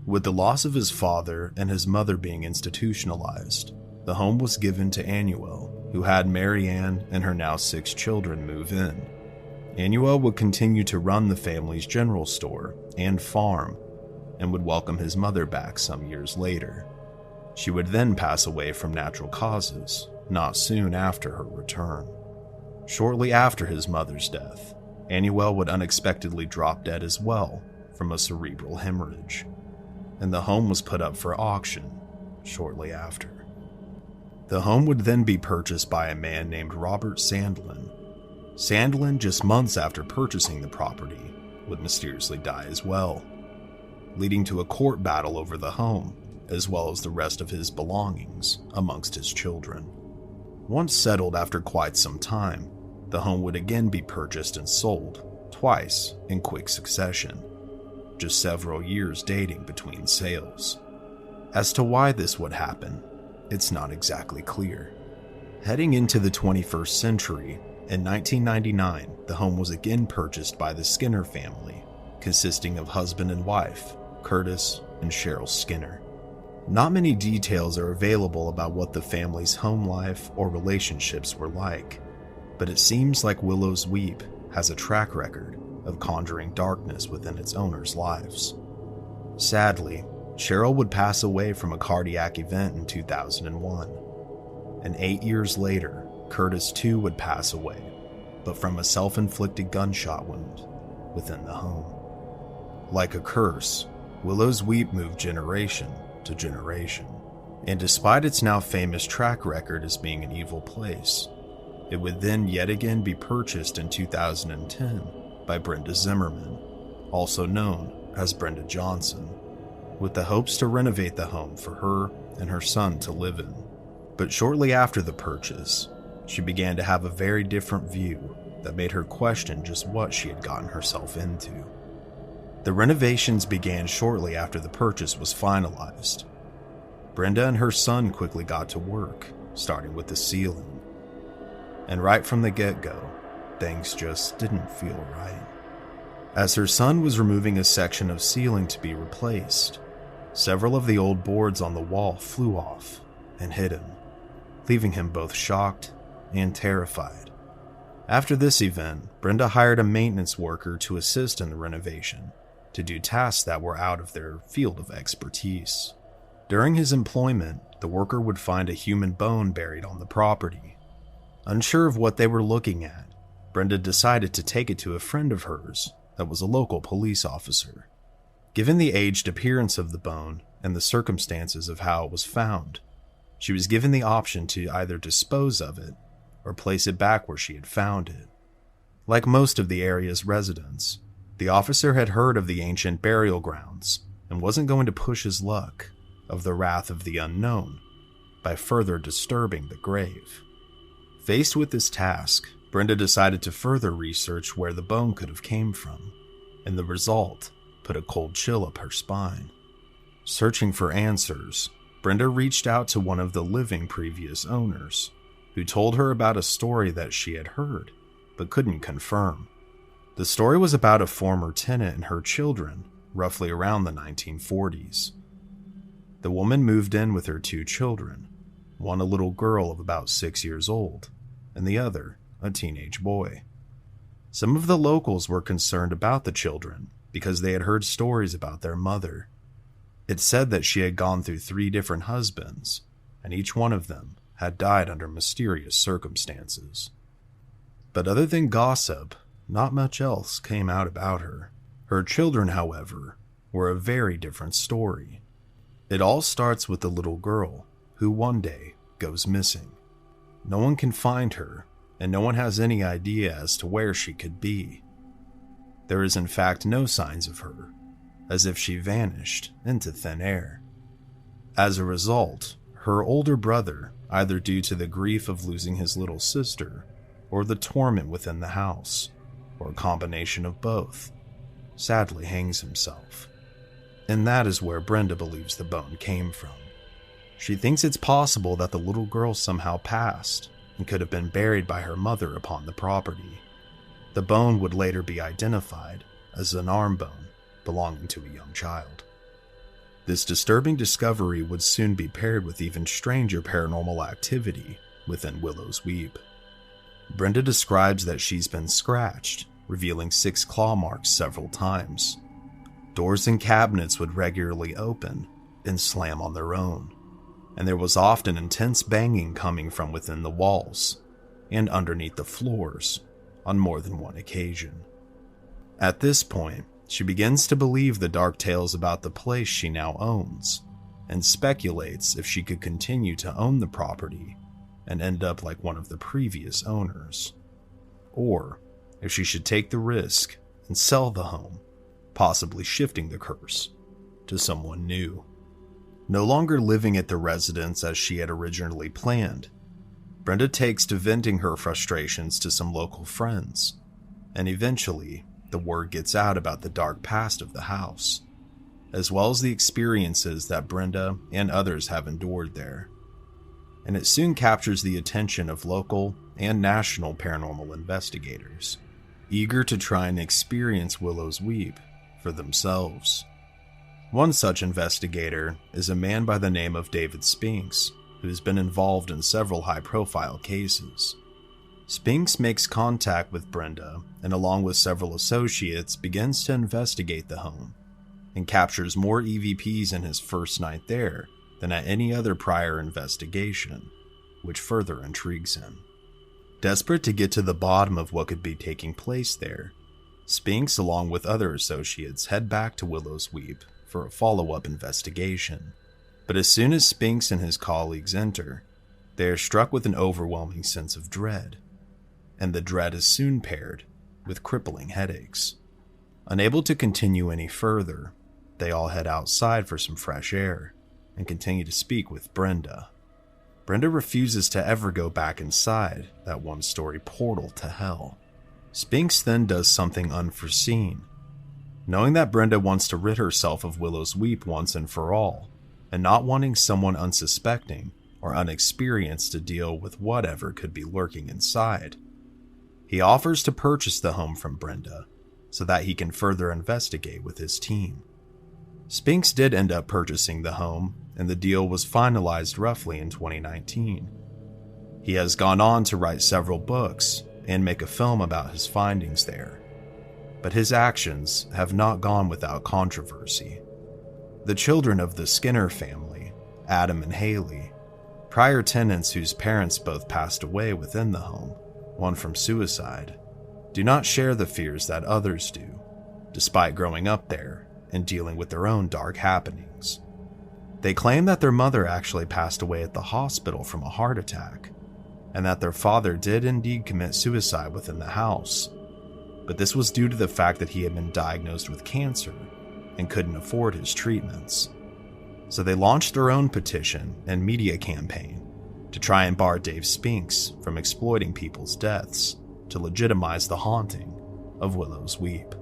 With the loss of his father and his mother being institutionalized, the home was given to Annuel, who had Mary Ann and her now 6 children move in. Annuel would continue to run the family's general store and farm and would welcome his mother back some years later. She would then pass away from natural causes, not soon after her return. Shortly after his mother's death, Annuel would unexpectedly drop dead as well from a cerebral hemorrhage, and the home was put up for auction shortly after. The home would then be purchased by a man named Robert Sandlin. Sandlin, just months after purchasing the property, would mysteriously die as well, leading to a court battle over the home, as well as the rest of his belongings amongst his children. Once settled after quite some time, the home would again be purchased and sold, twice in quick succession, just several years dating between sales. As to why this would happen, it's not exactly clear. Heading into the 21st century, in 1999, the home was again purchased by the Skinner family, consisting of husband and wife, Curtis and Cheryl Skinner. Not many details are available about what the family's home life or relationships were like, but it seems like Willows Weep has a track record of conjuring darkness within its owners' lives. Sadly, Cheryl would pass away from a cardiac event in 2001, and 8 years later, Curtis too would pass away, but from a self-inflicted gunshot wound within the home. Like a curse, Willows Weep moved generation to generation, and despite its now famous track record as being an evil place, it would then yet again be purchased in 2010 by Brenda Zimmerman, also known as Brenda Johnson, with the hopes to renovate the home for her and her son to live in. But shortly after the purchase, she began to have a very different view that made her question just what she had gotten herself into. The renovations began shortly after the purchase was finalized. Brenda and her son quickly got to work, starting with the ceiling. And right from the get-go, things just didn't feel right. As her son was removing a section of ceiling to be replaced, several of the old boards on the wall flew off and hit him, leaving him both shocked and terrified. After this event, Brenda hired a maintenance worker to assist in the renovation, to do tasks that were out of their field of expertise. During his employment, the worker would find a human bone buried on the property. Unsure of what they were looking at, Brenda decided to take it to a friend of hers that was a local police officer. Given the aged appearance of the bone and the circumstances of how it was found, she was given the option to either dispose of it or place it back where she had found it. Like most of the area's residents, the officer had heard of the ancient burial grounds and wasn't going to push his luck of the wrath of the unknown by further disturbing the grave. Faced with this task, Brenda decided to further research where the bone could have came from, and the result put a cold chill up her spine. Searching for answers, Brenda reached out to one of the living previous owners, who told her about a story that she had heard, but couldn't confirm. The story was about a former tenant and her children, roughly around the 1940s. The woman moved in with her 2 children, one a little girl of about 6 years old, and the other a teenage boy. Some of the locals were concerned about the children because they had heard stories about their mother. It said that she had gone through 3 different husbands, and each one of them had died under mysterious circumstances. But other than gossip, not much else came out about her. Her children, however, were a very different story. It all starts with the little girl who one day goes missing. No one can find her, and no one has any idea as to where she could be. There is in fact no signs of her, as if she vanished into thin air. As a result, her older brother, either due to the grief of losing his little sister, or the torment within the house, or a combination of both, sadly hangs himself. And that is where Brenda believes the bone came from. She thinks it's possible that the little girl somehow passed and could have been buried by her mother upon the property. The bone would later be identified as an arm bone belonging to a young child. This disturbing discovery would soon be paired with even stranger paranormal activity within Willows Weep. Brenda describes that she's been scratched, revealing 6 claw marks several times. Doors and cabinets would regularly open and slam on their own, and there was often intense banging coming from within the walls and underneath the floors on more than one occasion. At this point, she begins to believe the dark tales about the place she now owns, and speculates if she could continue to own the property and end up like one of the previous owners, or if she should take the risk and sell the home, possibly shifting the curse to someone new. No longer living at the residence as she had originally planned, Brenda takes to venting her frustrations to some local friends, and eventually the word gets out about the dark past of the house, as well as the experiences that Brenda and others have endured there. And it soon captures the attention of local and national paranormal investigators, eager to try and experience Willows Weep for themselves. One such investigator is a man by the name of David Spinks, who has been involved in several high-profile cases. Spinks makes contact with Brenda and along with several associates begins to investigate the home and captures more EVPs in his first night there than at any other prior investigation, which further intrigues him. Desperate to get to the bottom of what could be taking place there, Spinks along with other associates head back to Willows Weep for a follow-up investigation. But as soon as Spinks and his colleagues enter, they are struck with an overwhelming sense of dread, and the dread is soon paired with crippling headaches. Unable to continue any further, they all head outside for some fresh air and continue to speak with Brenda. Brenda refuses to ever go back inside that one-story portal to hell. Spinks then does something unforeseen. Knowing that Brenda wants to rid herself of Willows Weep once and for all, and not wanting someone unsuspecting or unexperienced to deal with whatever could be lurking inside, he offers to purchase the home from Brenda so that he can further investigate with his team. Spinks did end up purchasing the home, and the deal was finalized roughly in 2019. He has gone on to write several books and make a film about his findings there, but his actions have not gone without controversy. The children of the Skinner family, Adam and Haley, prior tenants whose parents both passed away within the home, one from suicide, do not share the fears that others do, despite growing up there and dealing with their own dark happenings. They claim that their mother actually passed away at the hospital from a heart attack, and that their father did indeed commit suicide within the house, but this was due to the fact that he had been diagnosed with cancer and couldn't afford his treatments. So they launched their own petition and media campaign to try and bar Dave Spinks from exploiting people's deaths to legitimize the haunting of Willows Weep.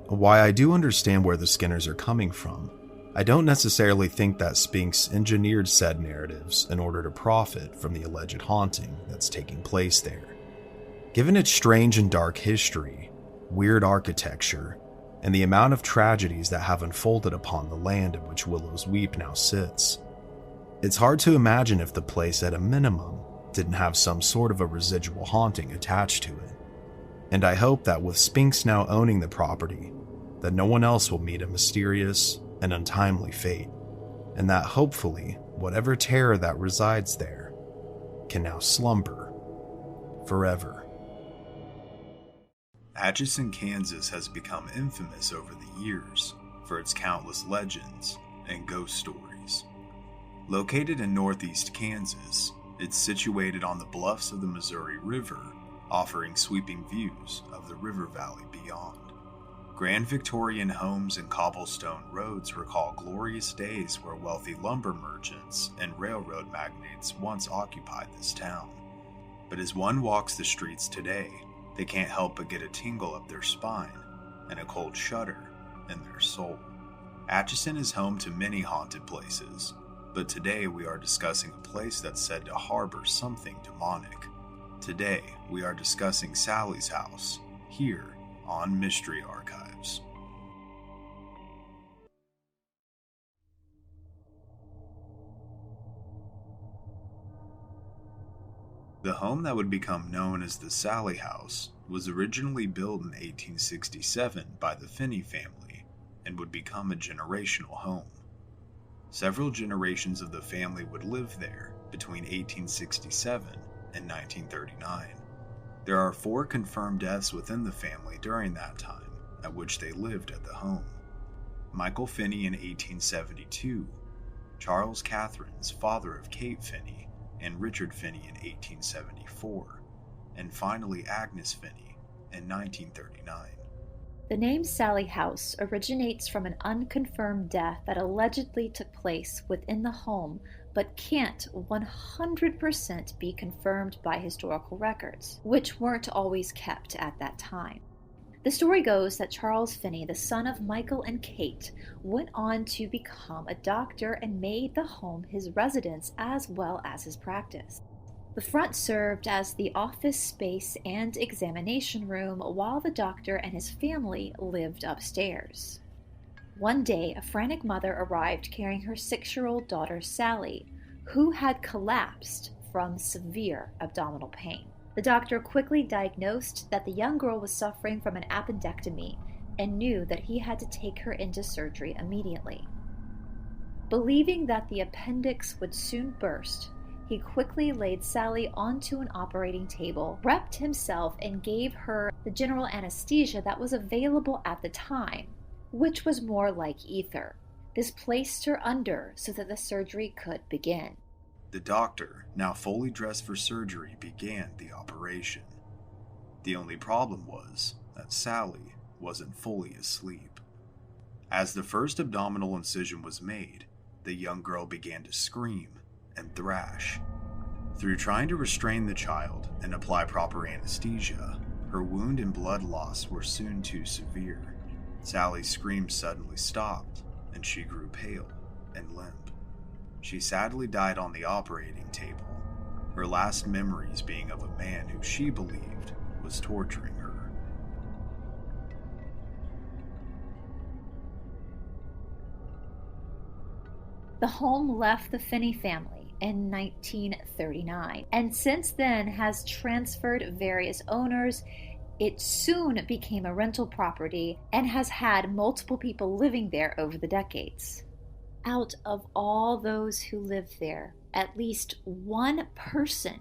While I do understand where the Skinners are coming from, I don't necessarily think that Spinks engineered said narratives in order to profit from the alleged haunting that's taking place there. Given its strange and dark history, weird architecture, and the amount of tragedies that have unfolded upon the land in which Willows Weep now sits, it's hard to imagine if the place at a minimum didn't have some sort of a residual haunting attached to it. And I hope that with Spinks now owning the property, that no one else will meet a mysterious an untimely fate, and that hopefully whatever terror that resides there can now slumber forever. Atchison, Kansas has become infamous over the years for its countless legends and ghost stories. Located in northeast Kansas, it's situated on the bluffs of the Missouri River, offering sweeping views of the river valley beyond. Grand Victorian homes and cobblestone roads recall glorious days where wealthy lumber merchants and railroad magnates once occupied this town. But as one walks the streets today, they can't help but get a tingle up their spine and a cold shudder in their soul. Atchison is home to many haunted places, but today we are discussing a place that's said to harbor something demonic. Today we are discussing Sally's house, here on Mystery Archives. The home that would become known as the Sally House was originally built in 1867 by the Finney family and would become a generational home. Several generations of the family would live there between 1867 and 1939. There are 4 confirmed deaths within the family during that time, at which they lived at the home. Michael Finney in 1872, Charles Catherine's father of Kate Finney, and Richard Finney in 1874, and finally Agnes Finney in 1939. The name Sally House originates from an unconfirmed death that allegedly took place within the home, but can't 100% be confirmed by historical records, which weren't always kept at that time. The story goes that Charles Finney, the son of Michael and Kate, went on to become a doctor and made the home his residence as well as his practice. The front served as the office space and examination room while the doctor and his family lived upstairs. One day, a frantic mother arrived carrying her 6-year-old daughter Sally, who had collapsed from severe abdominal pain. The doctor quickly diagnosed that the young girl was suffering from an appendectomy and knew that he had to take her into surgery immediately. Believing that the appendix would soon burst, he quickly laid Sally onto an operating table, prepped himself, and gave her the general anesthesia that was available at the time, which was more like ether. This placed her under so that the surgery could begin. The doctor, now fully dressed for surgery, began the operation. The only problem was that Sally wasn't fully asleep. As the first abdominal incision was made, the young girl began to scream and thrash. Through trying to restrain the child and apply proper anesthesia, her wound and blood loss were soon too severe. Sally's screams suddenly stopped, and she grew pale and limp. She sadly died on the operating table, her last memories being of a man who she believed was torturing her. The home left the Finney family in 1939, and since then has transferred various owners. It soon became a rental property and has had multiple people living there over the decades. Out of all those who lived there, at least one person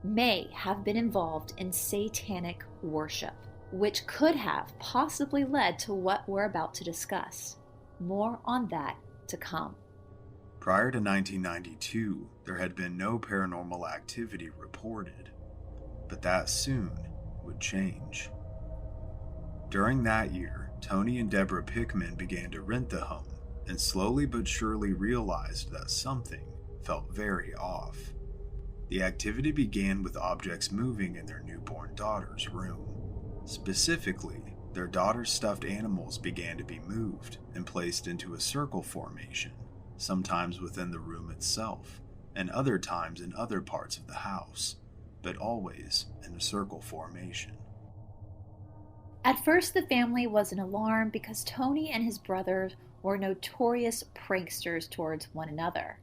may have been involved in satanic worship, which could have possibly led to what we're about to discuss. More on that to come. Prior to 1992, there had been no paranormal activity reported, but that soon would change. During that year, Tony and Deborah Pickman began to rent the home and slowly but surely realized that something felt very off. The activity began with objects moving in their newborn daughter's room. Specifically, their daughter's stuffed animals began to be moved and placed into a circle formation, sometimes within the room itself, and other times in other parts of the house, but always in a circle formation. At first, the family was in alarm because Tony and his brothers were notorious pranksters towards one another.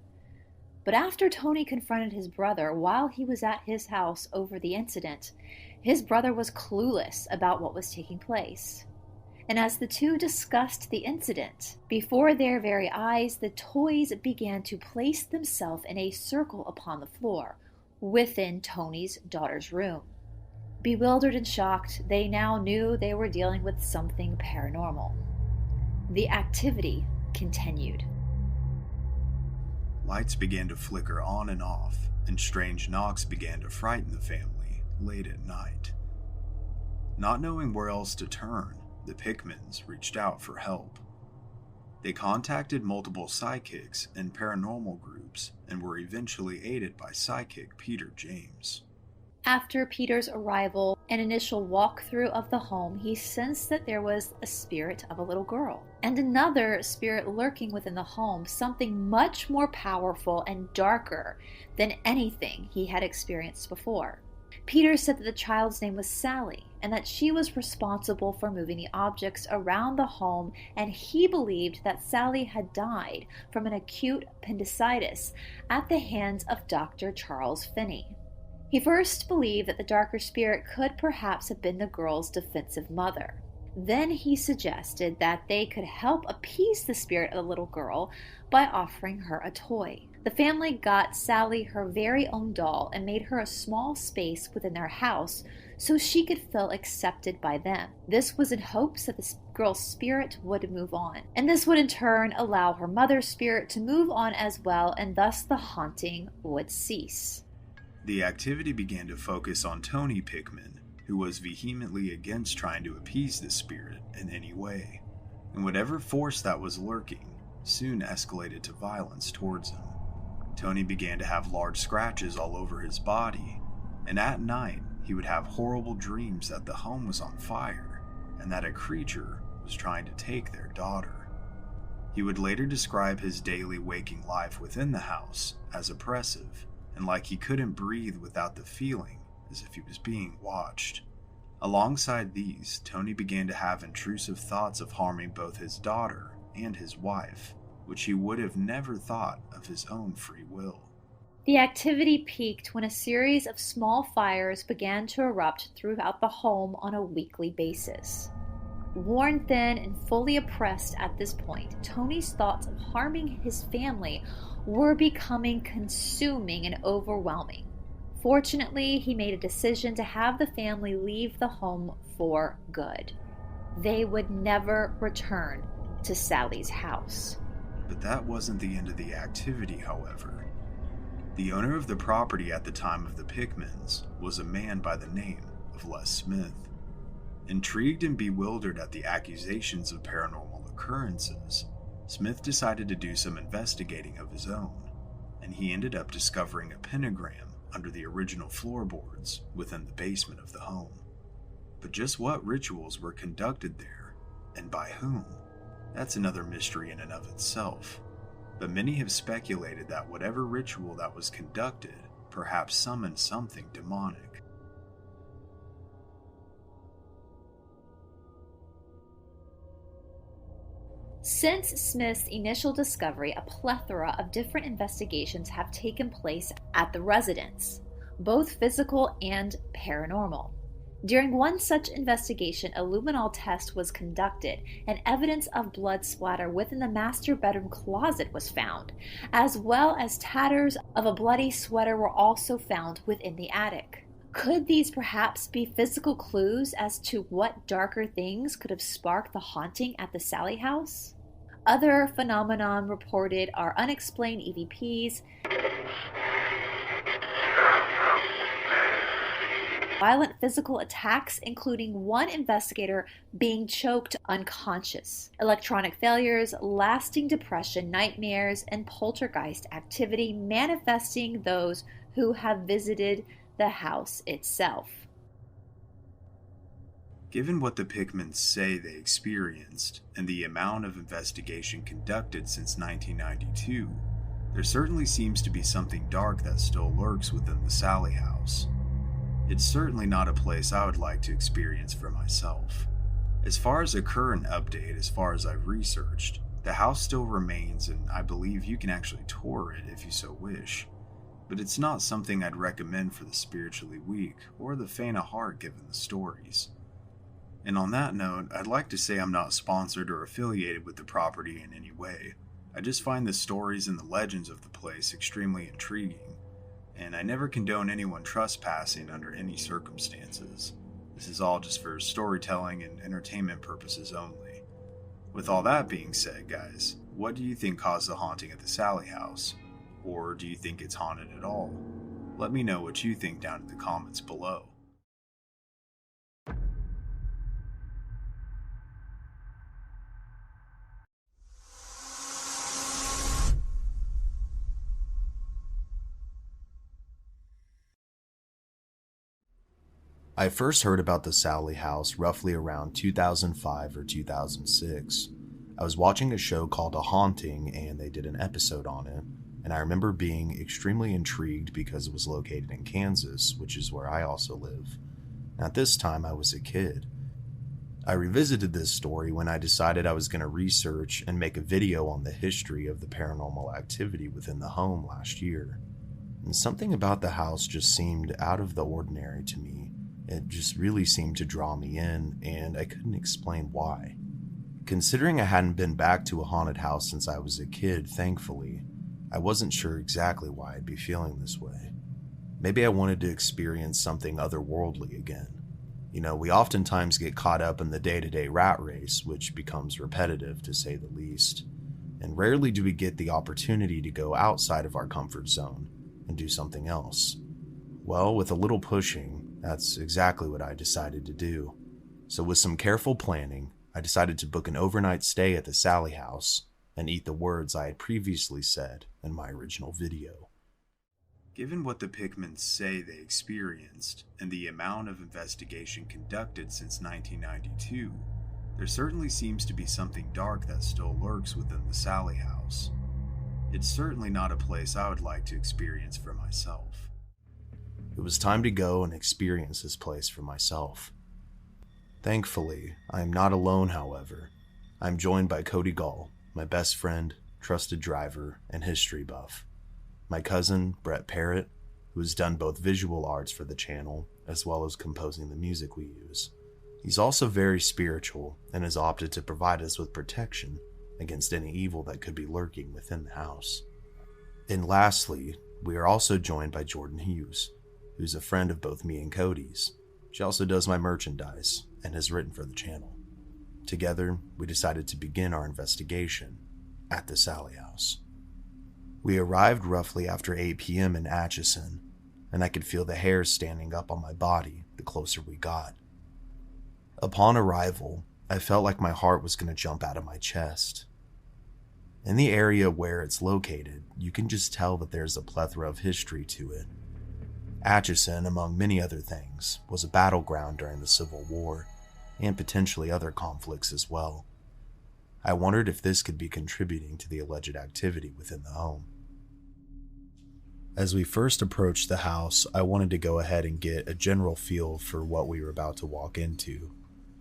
But after Tony confronted his brother while he was at his house over the incident, his brother was clueless about what was taking place. And as the two discussed the incident, before their very eyes, the toys began to place themselves in a circle upon the floor, within Tony's daughter's room. Bewildered and shocked, they now knew they were dealing with something paranormal. The activity continued. Lights began to flicker on and off, and strange knocks began to frighten the family late at night. Not knowing where else to turn, the Pickmans reached out for help. They contacted multiple psychics and paranormal groups and were eventually aided by psychic Peter James. After Peter's arrival and initial walkthrough of the home, he sensed that there was a spirit of a little girl and another spirit lurking within the home, something much more powerful and darker than anything he had experienced before. Peter said that the child's name was Sally and that she was responsible for moving the objects around the home, and he believed that Sally had died from an acute appendicitis at the hands of Dr. Charles Finney. He first believed that the darker spirit could perhaps have been the girl's defensive mother. Then he suggested that they could help appease the spirit of the little girl by offering her a toy. The family got Sally her very own doll and made her a small space within their house so she could feel accepted by them. This was in hopes that the girl's spirit would move on, and this would in turn allow her mother's spirit to move on as well, and thus the haunting would cease. The activity began to focus on Tony Pickman, who was vehemently against trying to appease the spirit in any way, and whatever force that was lurking soon escalated to violence towards him. Tony began to have large scratches all over his body, and at night he would have horrible dreams that the home was on fire and that a creature was trying to take their daughter. He would later describe his daily waking life within the house as oppressive and like he couldn't breathe without the feeling as if he was being watched. Alongside these, Tony began to have intrusive thoughts of harming both his daughter and his wife, which he would have never thought of his own free will. The activity peaked when a series of small fires began to erupt throughout the home on a weekly basis. Worn thin and fully oppressed at this point, Tony's thoughts of harming his family were becoming consuming and overwhelming. Fortunately, he made a decision to have the family leave the home for good. They would never return to Sally's house. But that wasn't the end of the activity, however. The owner of the property at the time of the Pickmans was a man by the name of Les Smith. Intrigued and bewildered at the accusations of paranormal occurrences, Smith decided to do some investigating of his own, and he ended up discovering a pentagram under the original floorboards within the basement of the home. But just what rituals were conducted there, and by whom? That's another mystery in and of itself. But many have speculated that whatever ritual that was conducted perhaps summoned something demonic. Since Smith's initial discovery, a plethora of different investigations have taken place at the residence, both physical and paranormal. During one such investigation, a luminol test was conducted, and evidence of blood splatter within the master bedroom closet was found, as well as tatters of a bloody sweater were also found within the attic. Could these perhaps be physical clues as to what darker things could have sparked the haunting at the Sally house? Other phenomenon reported are unexplained EVPs, violent physical attacks, including one investigator being choked unconscious, electronic failures, lasting depression, nightmares, and poltergeist activity manifesting those who have visited the house itself. Given what the Pickmans say they experienced and the amount of investigation conducted since 1992, there certainly seems to be something dark that still lurks within the Sally house. It's certainly not a place I would like to experience for myself. As far as a current update, as far as I've researched, the house still remains, and I believe you can actually tour it if you so wish. But it's not something I'd recommend for the spiritually weak or the faint of heart given the stories. And on that note, I'd like to say I'm not sponsored or affiliated with the property in any way. I just find the stories and the legends of the place extremely intriguing, and I never condone anyone trespassing under any circumstances. This is all just for storytelling and entertainment purposes only. With all that being said, guys, what do you think caused the haunting at the Sally house? Or do you think it's haunted at all? Let me know what you think down in the comments below. I first heard about the Sally house roughly around 2005 or 2006. I was watching a show called A Haunting and they did an episode on it, and I remember being extremely intrigued because it was located in Kansas, which is where I also live. At this time, I was a kid. I revisited this story when I decided I was going to research and make a video on the history of the paranormal activity within the home last year. And something about the house just seemed out of the ordinary to me. It just really seemed to draw me in, and I couldn't explain why. Considering I hadn't been back to a haunted house since I was a kid, thankfully, I wasn't sure exactly why I'd be feeling this way. Maybe I wanted to experience something otherworldly again. You know, we oftentimes get caught up in the day-to-day rat race, which becomes repetitive to say the least, and rarely do we get the opportunity to go outside of our comfort zone and do something else. Well, with a little pushing, that's exactly what I decided to do. So with some careful planning, I decided to book an overnight stay at the Sally house and eat the words I had previously said in my original video. Given what the Pickmans say they experienced and the amount of investigation conducted since 1992, there certainly seems to be something dark that still lurks within the Sally house. It's certainly not a place I would like to experience for myself. It was time to go and experience this place for myself. Thankfully, I am not alone, however. I am joined by Cody Gall, my best friend, trusted driver, and history buff. My cousin, Brett Parrott, who has done both visual arts for the channel, as well as composing the music we use. He's also very spiritual, and has opted to provide us with protection against any evil that could be lurking within the house. And lastly, we are also joined by Jordan Hughes, who's a friend of both me and Cody's. She also does my merchandise and has written for the channel. Together, we decided to begin our investigation at the Sally house. We arrived roughly after 8 p.m. in Atchison, and I could feel the hairs standing up on my body the closer we got. Upon arrival, I felt like my heart was going to jump out of my chest. In the area where it's located, you can just tell that there's a plethora of history to it. Atchison, among many other things, was a battleground during the Civil War, and potentially other conflicts as well. I wondered if this could be contributing to the alleged activity within the home. As we first approached the house, I wanted to go ahead and get a general feel for what we were about to walk into,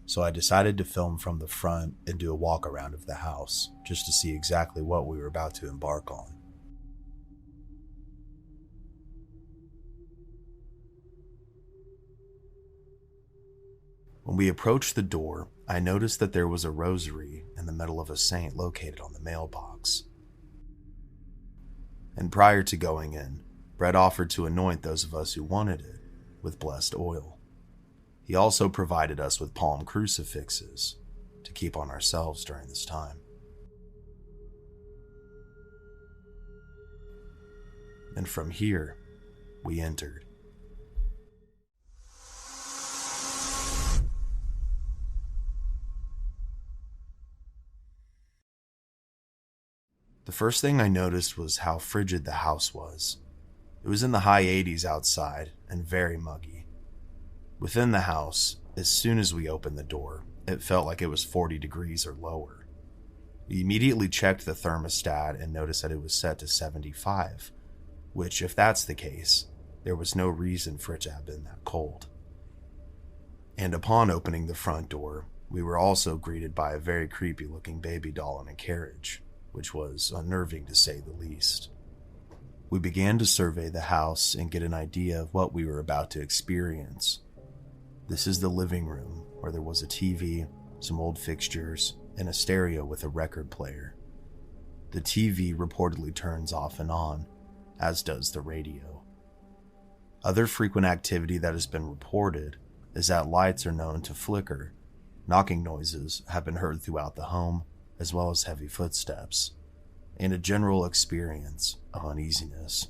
so I decided to film from the front and do a walk around of the house, just to see exactly what we were about to embark on. When we approached the door, I noticed that there was a rosary in the middle of a saint located on the mailbox. And prior to going in, Brett offered to anoint those of us who wanted it with blessed oil. He also provided us with palm crucifixes to keep on ourselves during this time. And from here, we entered. The first thing I noticed was how frigid the house was. It was in the high 80s outside and very muggy. Within the house, as soon as we opened the door, it felt like it was 40 degrees or lower. We immediately checked the thermostat and noticed that it was set to 75, which, if that's the case, there was no reason for it to have been that cold. And upon opening the front door, we were also greeted by a very creepy-looking baby doll in a carriage, which was unnerving to say the least. We began to survey the house and get an idea of what we were about to experience. This is the living room, where there was a TV, some old fixtures, and a stereo with a record player. The TV reportedly turns off and on, as does the radio. Other frequent activity that has been reported is that lights are known to flicker. Knocking noises have been heard throughout the home, as well as heavy footsteps, and a general experience of uneasiness.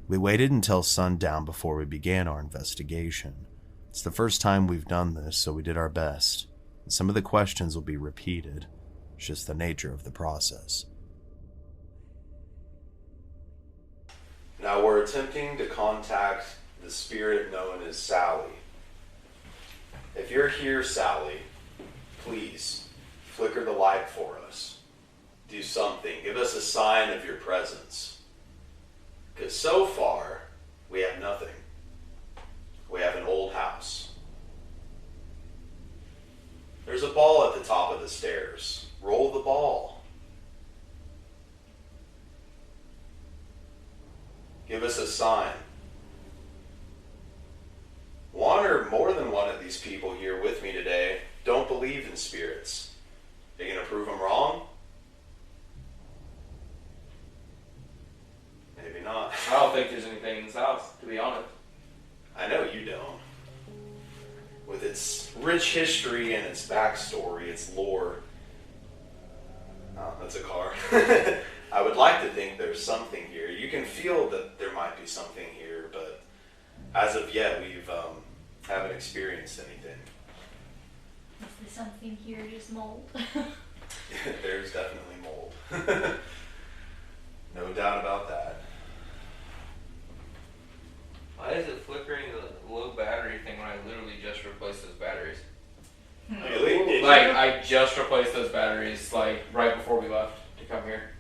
We waited until sundown before we began our investigation. It's the first time we've done this, so we did our best. Some of the questions will be repeated. It's just the nature of the process. Now we're attempting to contact the spirit known as Sally. If you're here, Sally, please flicker the light for us. Do something. Give us a sign of your presence. Because so far, we have nothing. We have an old house. There's a ball at the top of the stairs. Roll the ball. Give us a sign. One or more than one of these people here with me today don't believe in spirits. Are you going to prove them wrong? Maybe not. I don't think there's anything in this house, to be honest. I know you don't. With its rich history and its backstory, its lore. Oh, that's a car. I would like to think there's something here. You can feel that there might be something here, but as of yet, we haven't experienced anything. Is there something here just mold? There's definitely mold. No doubt about that. Why is it flickering the low battery thing when I literally just replaced those batteries? Really? I just replaced those batteries right before we left to come here.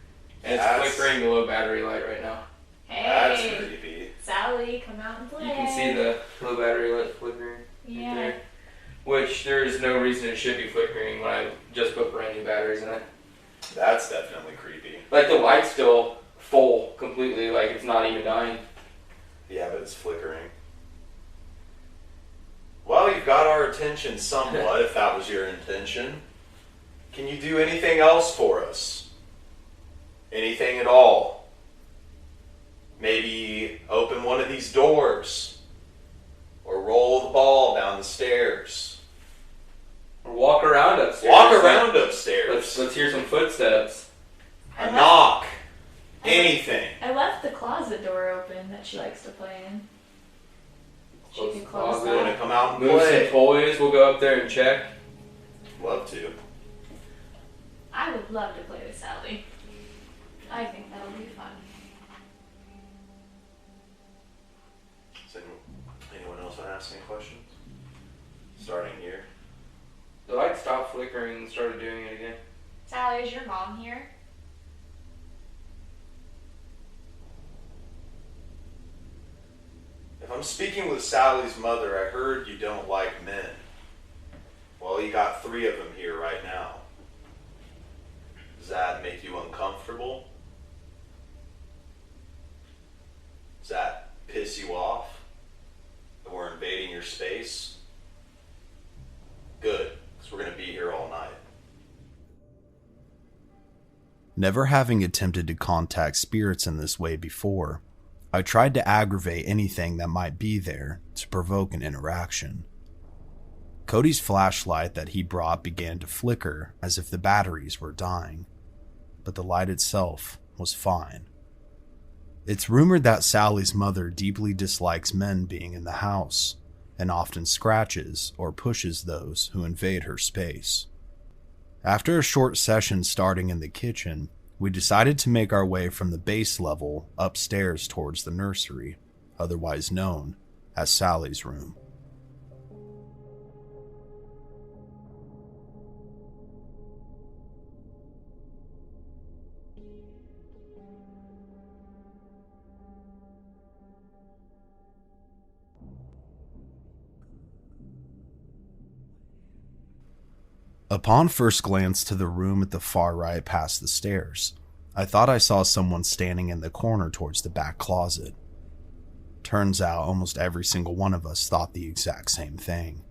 And it's flickering the low battery light right now. Hey, that's creepy. Sally, come out and play. You can see the low battery light flickering right there. Which there is no reason it should be flickering when I just put brand new batteries in it. That's definitely creepy. The light's still full completely, it's not even dying. Yeah, but it's flickering. Well, you've got our attention somewhat, if that was your intention. Can you do anything else for us? Anything at all? Maybe open one of these doors. Or roll the ball down the stairs. Or walk around upstairs. Walk around upstairs. Let's hear some footsteps. A knock. Anything. I left the closet door open that she likes to play in. She can close We're gonna that. come out and Move play. some toys. We'll go up there and check. Love to. I would love to play with Sally. I think that'll be fun. Does anyone else want to ask any questions? Starting here. The light stopped flickering and started doing it again. Sally, is your mom here? If I'm speaking with Sally's mother, I heard you don't like men. Well, you got 3 of them here right now. Does that make you uncomfortable? Does that piss you off? That we're invading your space? Good, because we're going to be here all night. Never having attempted to contact spirits in this way before, I tried to aggravate anything that might be there to provoke an interaction. Cody's flashlight that he brought began to flicker as if the batteries were dying, but the light itself was fine. It's rumored that Sally's mother deeply dislikes men being in the house and often scratches or pushes those who invade her space. After a short session starting in the kitchen, we decided to make our way from the base level upstairs towards the nursery, otherwise known as Sally's room. Upon first glance to the room at the far right past the stairs, I thought I saw someone standing in the corner towards the back closet. Turns out almost every single one of us thought the exact same thing.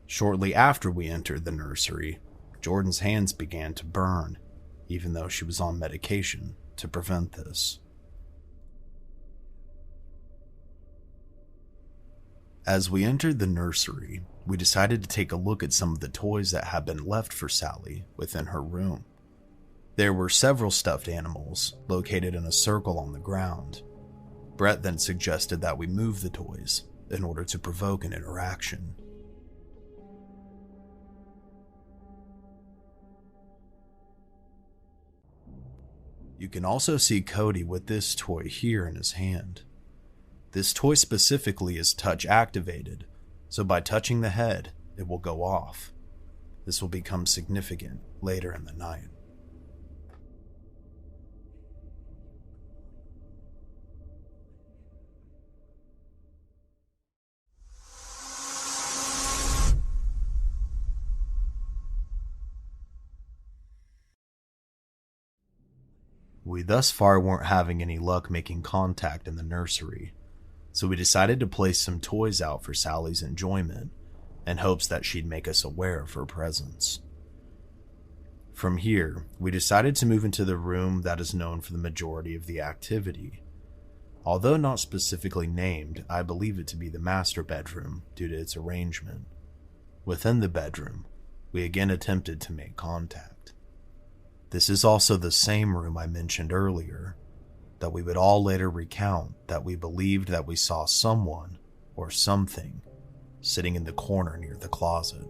Shortly after we entered the nursery, Jordan's hands began to burn, even though she was on medication to prevent this. As we entered the nursery, we decided to take a look at some of the toys that had been left for Sally within her room. There were several stuffed animals located in a circle on the ground. Brett then suggested that we move the toys in order to provoke an interaction. You can also see Cody with this toy here in his hand. This toy specifically is touch activated, so by touching the head, it will go off. This will become significant later in the night. We thus far weren't having any luck making contact in the nursery, so we decided to place some toys out for Sally's enjoyment in hopes that she'd make us aware of her presence. From here, we decided to move into the room that is known for the majority of the activity. Although not specifically named, I believe it to be the master bedroom due to its arrangement. Within the bedroom, we again attempted to make contact. This is also the same room I mentioned earlier, that we would all later recount that we believed that we saw someone or something sitting in the corner near the closet.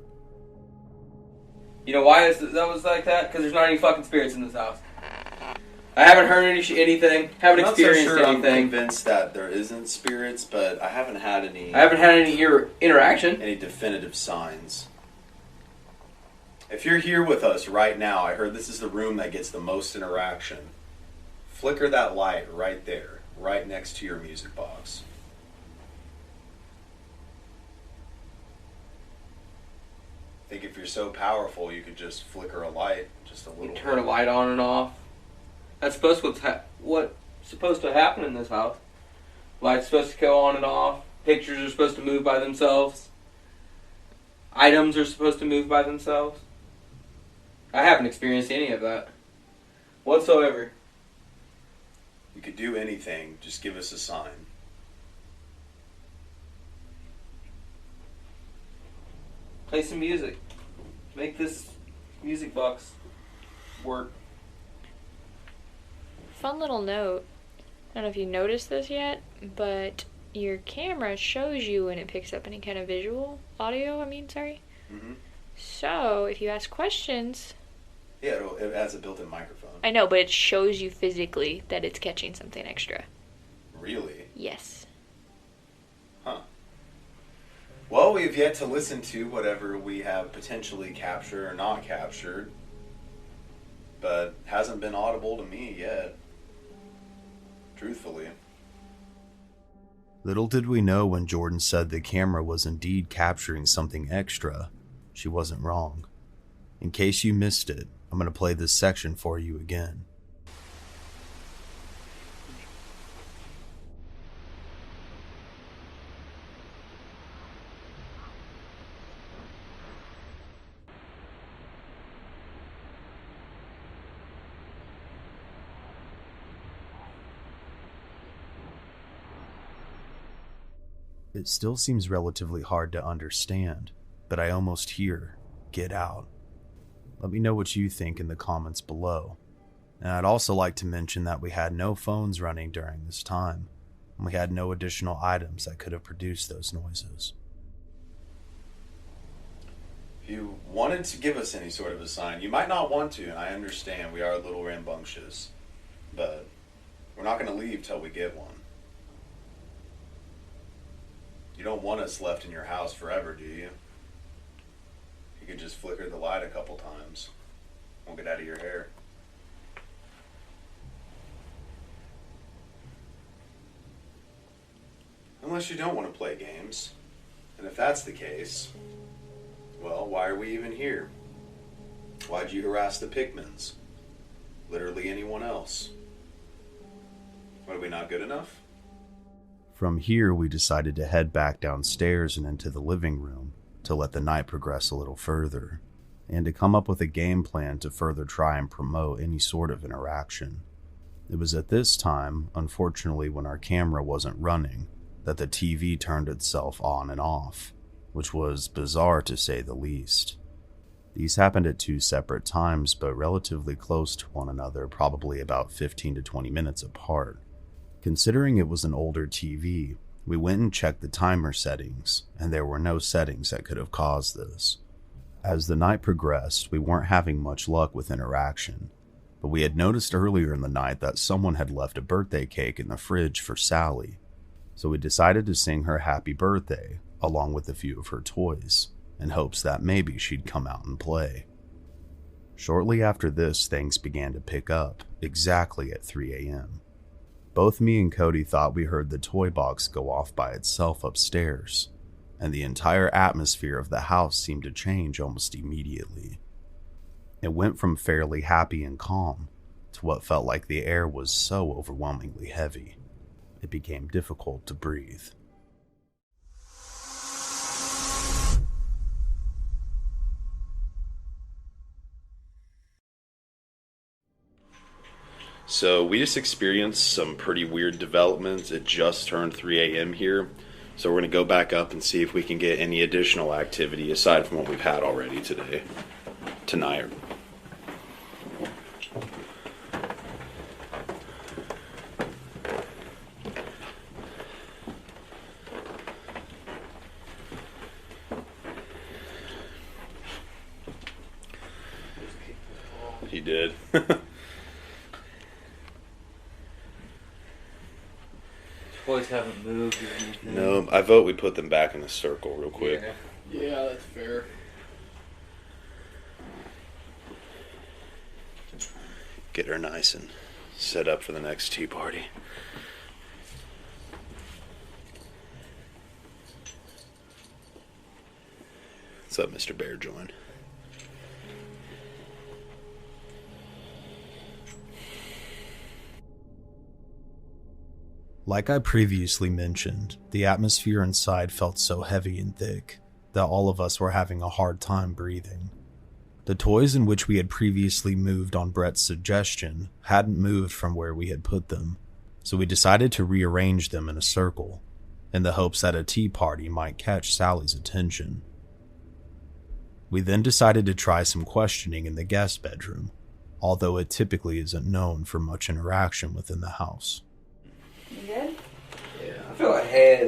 You know why that was like that? Because there's not any fucking spirits in this house. I haven't heard anything, haven't experienced anything. I'm convinced that there isn't spirits, but I haven't had any interaction. Any definitive signs. If you're here with us right now, I heard this is the room that gets the most interaction. Flicker that light right there, right next to your music box. I think if you're so powerful, you could just flicker a light just a little bit. Turn a light on and off. That's supposed to what's supposed to happen in this house. Light's supposed to go on and off. Pictures are supposed to move by themselves. Items are supposed to move by themselves. I haven't experienced any of that whatsoever. You could do anything, just give us a sign. Play some music. Make this music box work. Fun little note. I don't know if you noticed this yet, but your camera shows you when it picks up any kind of audio. Mm-hmm. So, if you ask questions... Yeah, it has a built-in microphone. I know, but it shows you physically that it's catching something extra. Really? Yes. Huh. Well, we've yet to listen to whatever we have potentially captured or not captured, but hasn't been audible to me yet. Truthfully. Little did we know when Jordan said the camera was indeed capturing something extra, she wasn't wrong. In case you missed it, I'm going to play this section for you again. It still seems relatively hard to understand, but I almost hear, "Get out." Let me know what you think in the comments below. And I'd also like to mention that we had no phones running during this time, and we had no additional items that could have produced those noises. If you wanted to give us any sort of a sign, you might not want to, and I understand we are a little rambunctious, but we're not going to leave till we get one. You don't want us left in your house forever, do you? You can just flicker the light a couple times. Won't get out of your hair. Unless you don't want to play games. And if that's the case, well, why are we even here? Why'd you harass the Pikmins? Literally anyone else. What, are we not good enough? From here, we decided to head back downstairs and into the living room, to let the night progress a little further, and to come up with a game plan to further try and promote any sort of interaction. It was at this time, unfortunately when our camera wasn't running, that the TV turned itself on and off, which was bizarre to say the least. These happened at 2 separate times, but relatively close to one another, probably about 15 to 20 minutes apart. Considering it was an older TV, we went and checked the timer settings, and there were no settings that could have caused this. As the night progressed, we weren't having much luck with interaction, but we had noticed earlier in the night that someone had left a birthday cake in the fridge for Sally, so we decided to sing her happy birthday, along with a few of her toys, in hopes that maybe she'd come out and play. Shortly after this, things began to pick up, exactly at 3 a.m. Both me and Cody thought we heard the toy box go off by itself upstairs, and the entire atmosphere of the house seemed to change almost immediately. It went from fairly happy and calm to what felt like the air was so overwhelmingly heavy, it became difficult to breathe. So we just experienced some pretty weird developments. It just turned 3 a.m. here. So we're going to go back up and see if we can get any additional activity aside from what we've had already tonight. He did. Toys haven't moved or anything. No, I vote we put them back in a circle real quick. Yeah, that's fair. Get her nice and set up for the next tea party. What's up, Mr. Bear Join? Like I previously mentioned, the atmosphere inside felt so heavy and thick that all of us were having a hard time breathing. The toys in which we had previously moved on Brett's suggestion hadn't moved from where we had put them, so we decided to rearrange them in a circle, in the hopes that a tea party might catch Sally's attention. We then decided to try some questioning in the guest bedroom, although it typically isn't known for much interaction within the house. You good? Yeah, I feel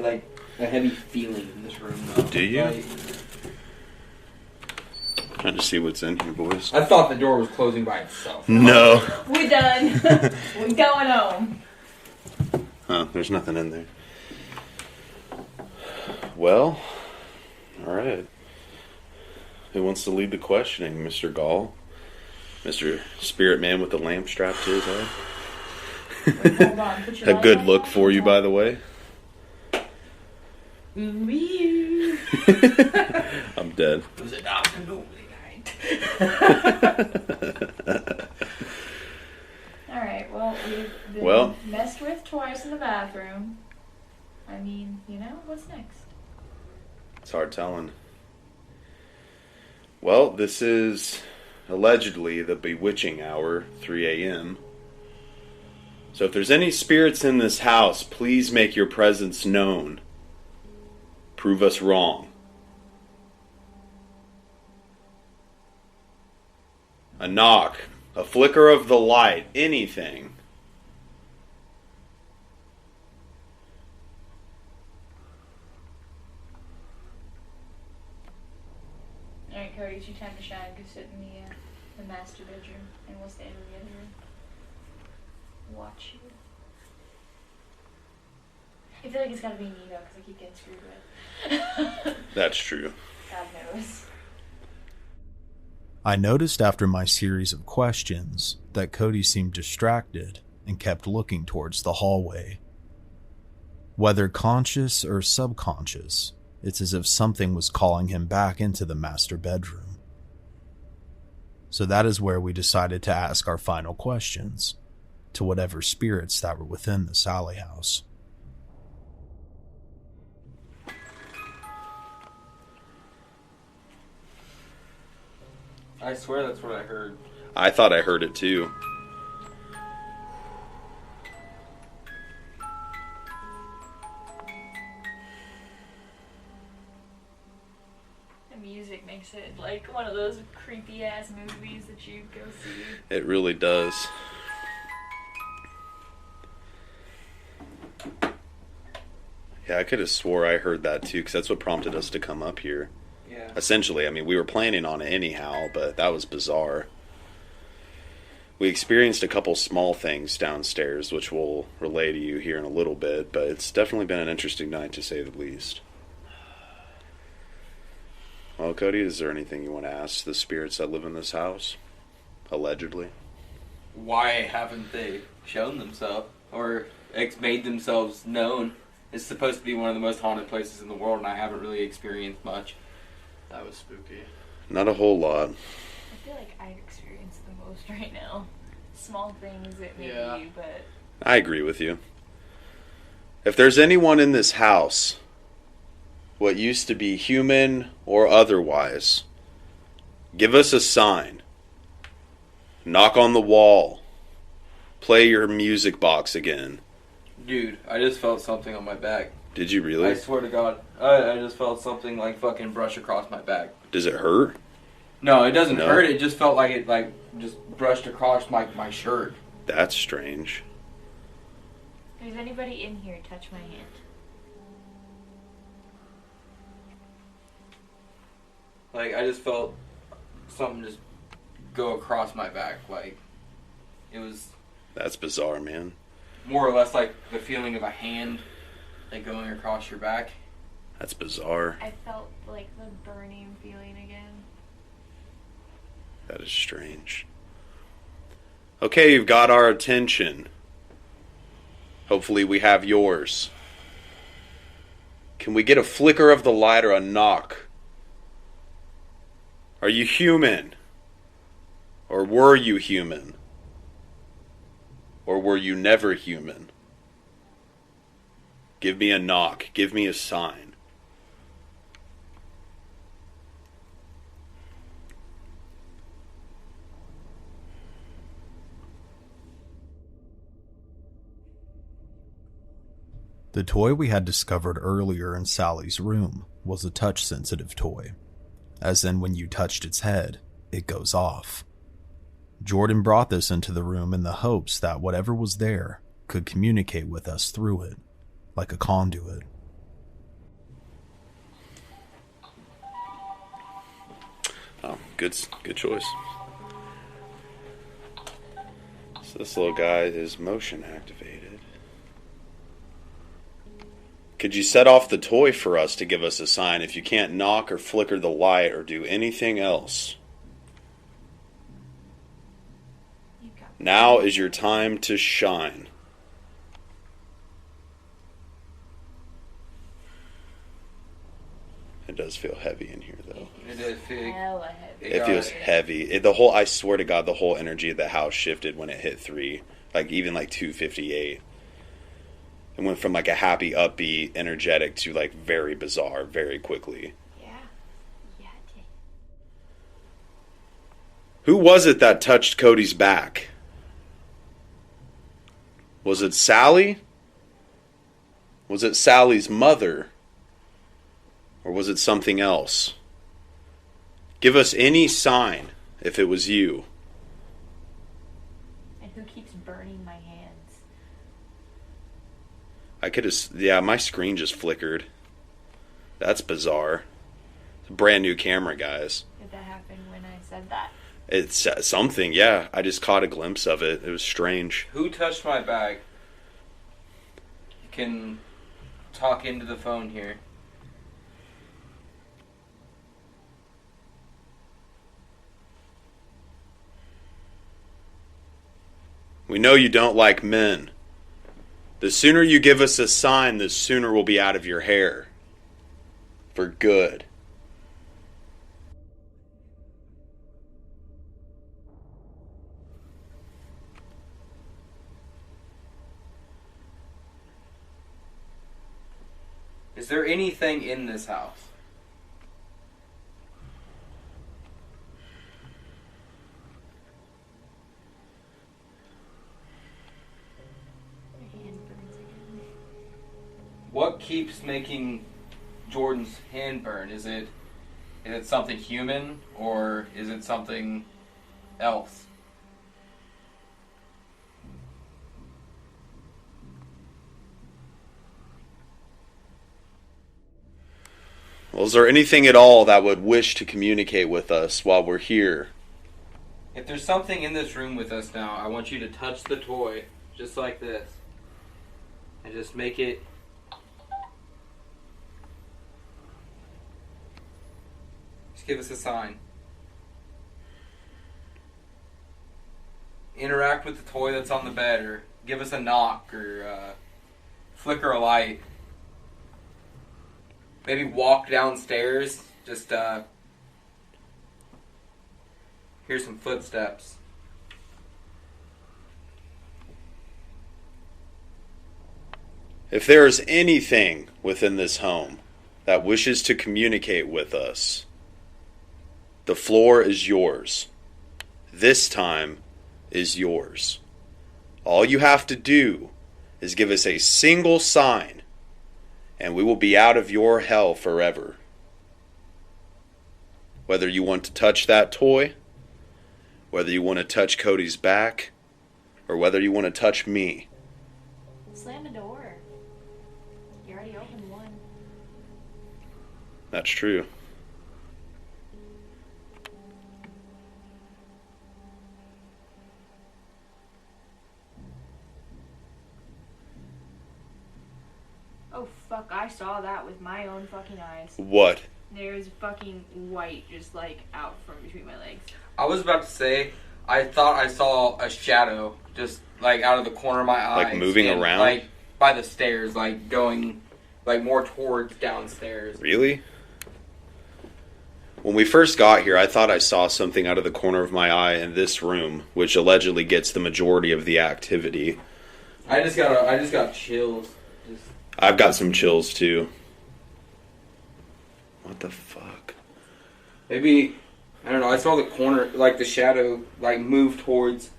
like a heavy feeling in this room though. Do you? Trying to see what's in here, boys. I thought the door was closing by itself. No. We're done. We're going home. Huh, there's nothing in there. Well, alright. Who wants to lead the questioning, Mr. Gall? Mr. Spirit Man with the lamp strapped to his head? Wait, hold on. Put your A light good back look on. for you, by the way. I'm dead. It was a dark and lonely night. Alright, well, we've been messed with twice in the bathroom. I mean, what's next? It's hard telling. Well, this is allegedly the bewitching hour, 3 a.m. So if there's any spirits in this house, please make your presence known. Prove us wrong. A knock, a flicker of the light, anything. Alright, Cody, it's your time to shine. Go sit in the master bedroom, and we'll stay in the other room. Watch you. I feel like it's gotta be me though, because I keep getting screwed with. That's true. God knows. I noticed after my series of questions that Cody seemed distracted and kept looking towards the hallway. Whether conscious or subconscious, it's as if something was calling him back into the master bedroom. So that is where we decided to ask our final questions to whatever spirits that were within the Sally house. I swear that's what I heard. I thought I heard it too. The music makes it like one of those creepy ass movies that you go see. It really does. Yeah, I could have swore I heard that too, because that's what prompted us to come up here. Yeah. Essentially, I mean, we were planning on it anyhow, but that was bizarre. We experienced a couple small things downstairs, which we'll relay to you here in a little bit, but it's definitely been an interesting night, to say the least. Well, Cody, is there anything you want to ask the spirits that live in this house? Allegedly. Why haven't they shown themselves or made themselves known? It's supposed to be one of the most haunted places in the world, and I haven't really experienced much. That was spooky. Not a whole lot. I feel like I've experienced the most right now. Small things that maybe, Yeah. but I agree with you. If there's anyone in this house, what used to be human or otherwise, give us a sign. Knock on the wall. Play your music box again. Dude, I just felt something on my back. Did you really? I swear to God. I just felt something like fucking brush across my back. Does it hurt? No, it doesn't No? hurt. It just felt like it just brushed across my shirt. That's strange. Does anybody in here touch my hand? Like, I just felt something just go across my back. Like, it was That's bizarre, man. more or less like the feeling of a hand like going across your back. That's bizarre. I felt like the burning feeling again. That is strange. Okay, you've got our attention. Hopefully we have yours. Can we get a flicker of the light or a knock? Are you human? Or were you human? Or were you never human? Give me a knock. Give me a sign. The toy we had discovered earlier in Sally's room was a touch-sensitive toy, as in when you touched its head, it goes off. Jordan brought this into the room in the hopes that whatever was there could communicate with us through it, like a conduit. Oh, good choice. So this little guy is motion activated. Could you set off the toy for us to give us a sign if you can't knock or flicker the light or do anything else? Now is your time to shine. It does feel heavy in here, though. It does feel hella heavy. It feels heavy. I swear to God, the whole energy of the house shifted when it hit 3. Like, even like 258. It went from like a happy, upbeat, energetic to like very bizarre very quickly. Yeah, it did. Who was it that touched Cody's back? Was it Sally? Was it Sally's mother? Or was it something else? Give us any sign if it was you. And who keeps burning my hands? I could have... Yeah, my screen just flickered. That's bizarre. It's a brand new camera, guys. Did that happen when I said that? It's something, yeah. I just caught a glimpse of it. It was strange. Who touched my bag? You can talk into the phone here. We know you don't like men. The sooner you give us a sign, the sooner we'll be out of your hair. For good. Is there anything in this house? What keeps making Jordan's hand burn? Is it something human, or is it something else? Well, is there anything at all that would wish to communicate with us while we're here? If there's something in this room with us now, I want you to touch the toy, just like this. And just make it... Just give us a sign. Interact with the toy that's on the bed, or give us a knock, or flicker a light. Maybe walk downstairs, just hear some footsteps. If there is anything within this home that wishes to communicate with us, the floor is yours. This time is yours. All you have to do is give us a single sign, and we will be out of your hell forever. Whether you want to touch that toy, whether you want to touch Cody's back, or whether you want to touch me. Slam the door. You already opened one. That's true. Oh fuck, I saw that with my own fucking eyes. What? There's fucking white just like out from between my legs. I was about to say, I thought I saw a shadow just like out of the corner of my eye. Like moving around? Like by the stairs, like going like more towards downstairs. Really? When we first got here, I thought I saw something out of the corner of my eye in this room, which allegedly gets the majority of the activity. I just got chills. I've got some chills too. What the fuck? Maybe, I don't know, I saw the corner, like the shadow, like move towards,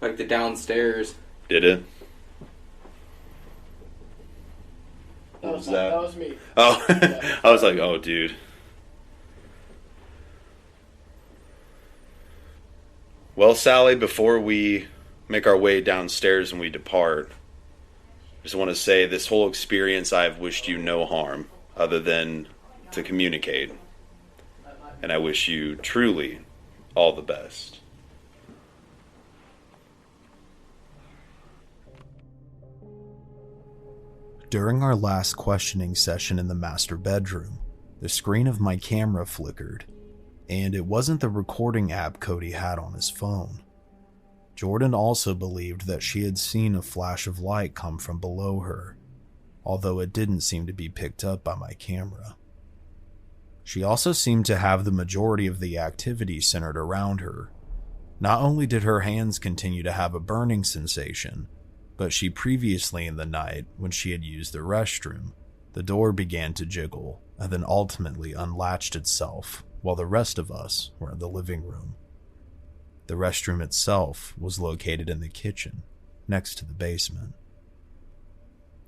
like the downstairs. Did it? That was that? That was me. Oh, Yeah. I was like, oh, dude. Well, Sally, before we make our way downstairs and we depart, I just want to say this whole experience, I have wished you no harm other than to communicate. And I wish you truly all the best. During our last questioning session in the master bedroom, the screen of my camera flickered, and it wasn't the recording app Cody had on his phone. Jordan also believed that she had seen a flash of light come from below her, although it didn't seem to be picked up by my camera. She also seemed to have the majority of the activity centered around her. Not only did her hands continue to have a burning sensation, but she previously in the night, when she had used the restroom, the door began to jiggle and then ultimately unlatched itself while the rest of us were in the living room. The restroom itself was located in the kitchen, next to the basement.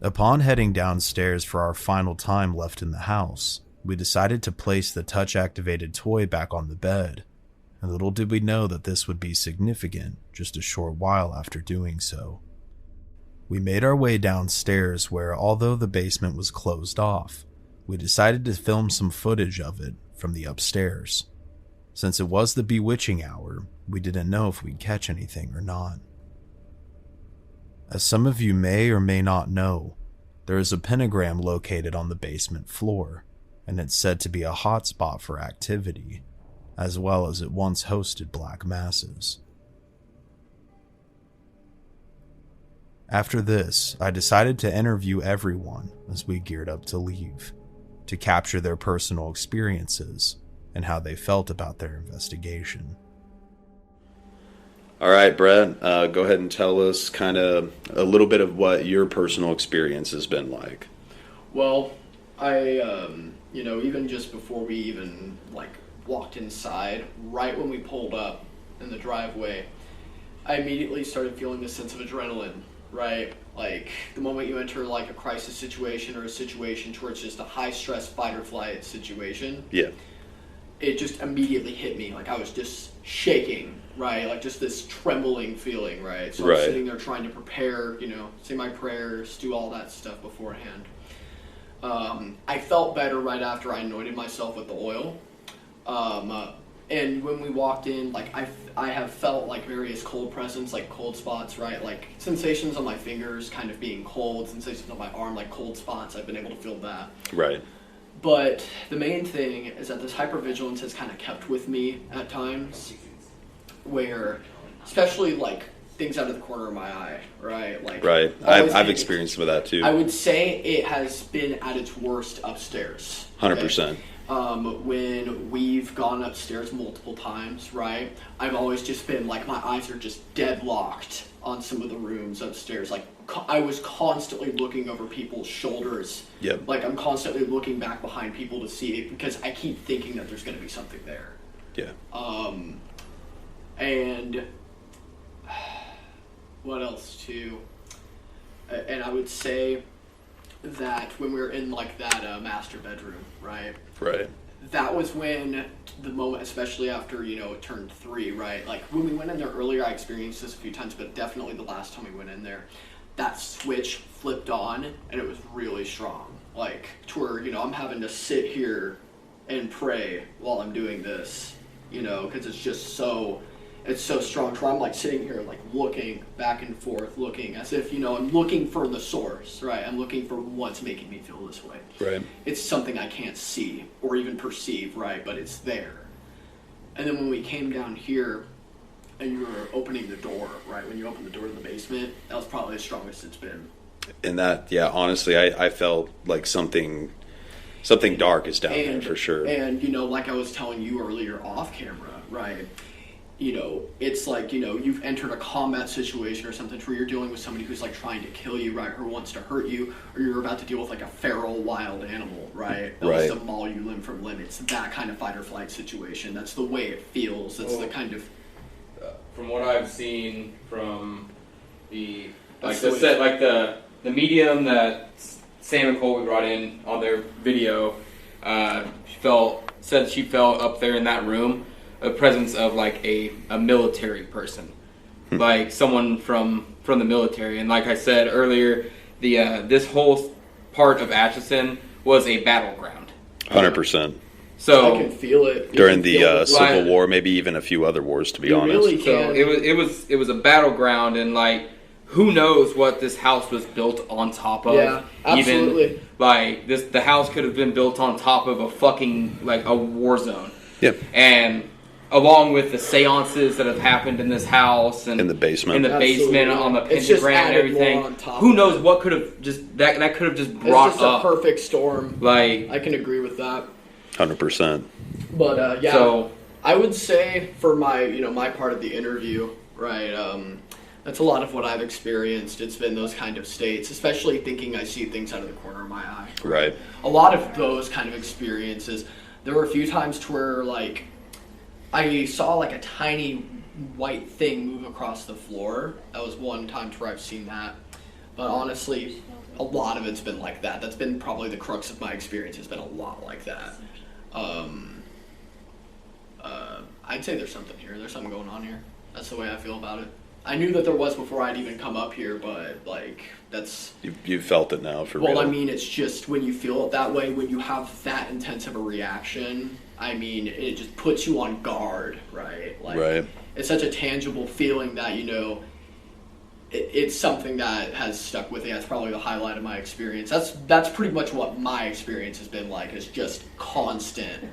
Upon heading downstairs for our final time left in the house, we decided to place the touch-activated toy back on the bed, and little did we know that this would be significant just a short while after doing so. We made our way downstairs where, although the basement was closed off, we decided to film some footage of it from the upstairs. Since it was the bewitching hour, we didn't know if we'd catch anything or not. As some of you may or may not know, there is a pentagram located on the basement floor, and it's said to be a hotspot for activity, as well as it once hosted black masses. After this, I decided to interview everyone as we geared up to leave, to capture their personal experiences and how they felt about their investigation. All right, Brett, go ahead and tell us kind of a little bit of what your personal experience has been like. Well, I, even just before we even, walked inside, right when we pulled up in the driveway, I immediately started feeling this sense of adrenaline right? Like, the moment you enter, like, a crisis situation or a situation towards just a high-stress fight-or-flight situation, yeah, it just immediately hit me. Like, I was just shaking, right? Like, just this trembling feeling, right? So I'm sitting there trying to prepare, say my prayers, do all that stuff beforehand. I felt better right after I anointed myself with the oil. And when we walked in, like, I have felt, like, various cold presence, like cold spots, right? Like, sensations on my fingers kind of being cold, sensations on my arm, like cold spots. I've been able to feel that. Right. But the main thing is that this hypervigilance has kind of kept with me at times, where, especially, like, things out of the corner of my eye, right? Like, right. I've experienced some of that too. I would say it has been at its worst upstairs. 100%. When we've gone upstairs multiple times, right? I've always just been like, my eyes are just deadlocked on some of the rooms upstairs. Like, I was constantly looking over people's shoulders. Yep. Like, I'm constantly looking back behind people to see it because I keep thinking that there's going to be something there. Yeah. And what else too? And I would say that when we were in, like, that master bedroom, right? Right. That was when the moment, especially after, it turned 3, right? Like, when we went in there earlier, I experienced this a few times, but definitely the last time we went in there, that switch flipped on, and it was really strong. Like, to where, I'm having to sit here and pray while I'm doing this, because it's just so... It's so strong. So I'm, like, sitting here, like, looking back and forth, looking as if, I'm looking for the source, right? I'm looking for what's making me feel this way. Right. It's something I can't see or even perceive, right? But it's there. And then when we came down here and you were opening the door, right? When you opened the door to the basement, that was probably the strongest it's been. And that, yeah, honestly, I felt like something dark is down there for sure. And, like I was telling you earlier off camera, right? It's like, you've entered a combat situation or something where you're dealing with somebody who's, like, trying to kill you, right, or wants to hurt you, or you're about to deal with, like, a feral wild animal, right, that wants to maul you limb from limb. It's that kind of fight or flight situation. That's the way it feels. That's the kind of... From what I've seen from the medium that Sam and Colby brought in on their video, said she felt up there in that room a presence of, like, a military person, like someone from the military. And like I said earlier, this whole part of Atchison was a battleground. 100%. So I can feel it during the Civil War, maybe even a few other wars, to be honest. Really so it was a battleground, and, like, who knows what this house was built on top of? Yeah, absolutely. Even, like, the house could have been built on top of a fucking, like, a war zone. Yep. And along with the seances that have happened in this house and in the basement, on the pentagram and everything, who knows what could have just that could have just brought it's just a perfect storm. Like, I can agree with that. 100%. But yeah, so I would say for my my part of the interview, right? That's a lot of what I've experienced. It's been those kind of states, especially thinking I see things out of the corner of my eye. Right. A lot of those kind of experiences. There were a few times to where, like, I saw, like, a tiny white thing move across the floor. That was one time where I've seen that. But honestly, a lot of it's been like that. That's been probably the crux of my experience. Has been a lot like that. I'd say there's something here. There's something going on here. That's the way I feel about it. I knew that there was before I'd even come up here, but, like, that's... You've felt it now, for real. Well, I mean, it's just when you feel it that way, when you have that intense of a reaction, I mean, it just puts you on guard, right? Like, right. It's such a tangible feeling that, it's something that has stuck with me. That's probably the highlight of my experience. That's pretty much what my experience has been like, is just constant,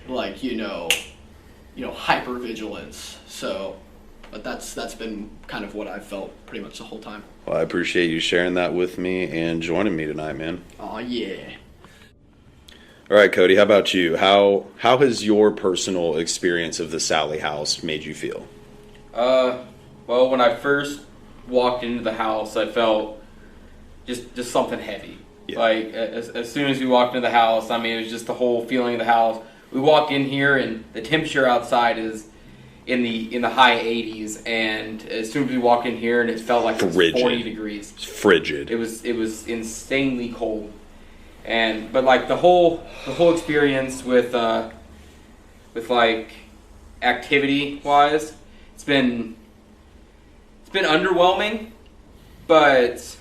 like, hypervigilance. So... But that's been kind of what I've felt pretty much the whole time. Well, I appreciate you sharing that with me and joining me tonight, man. Oh, yeah. All right, Cody, how about you? How has your personal experience of the Sally house made you feel? Well, when I first walked into the house, I felt just something heavy. Yeah. Like, as soon as we walked into the house, I mean, it was just the whole feeling of the house. We walk in here, and the temperature outside is in the high 80s, and as soon as we walked in here, and it felt like it was 40 degrees. It's frigid. It was insanely cold, but like the whole experience with like activity wise, it's been underwhelming, but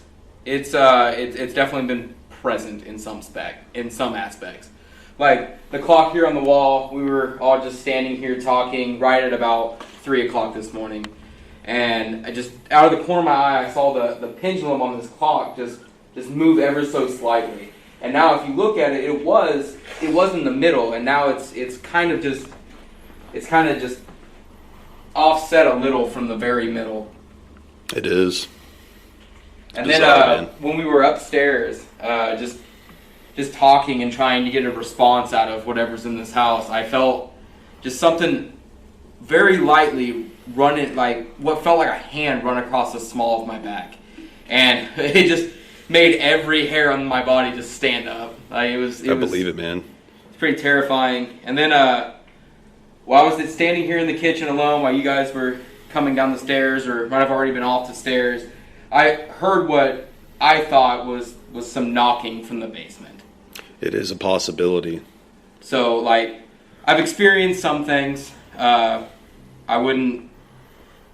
it's definitely been present in some aspects. Like the clock here on the wall, we were all just standing here talking right at about 3 o'clock this morning, and I just out of the corner of my eye I saw the pendulum on this clock just move ever so slightly. And now if you look at it, it was in the middle, and now it's kind of just offset a little from the very middle. It is. And then when we were upstairs, just talking and trying to get a response out of whatever's in this house, I felt just something very lightly running, like what felt like a hand run across the small of my back, and it just made every hair on my body just stand up. Like I believe it, man. It's pretty terrifying. And then while I was standing here in the kitchen alone, while you guys were coming down the stairs, or might have already been off the stairs, I heard what I thought was some knocking from the basement. It is a possibility. So, like, I've experienced some things. I wouldn't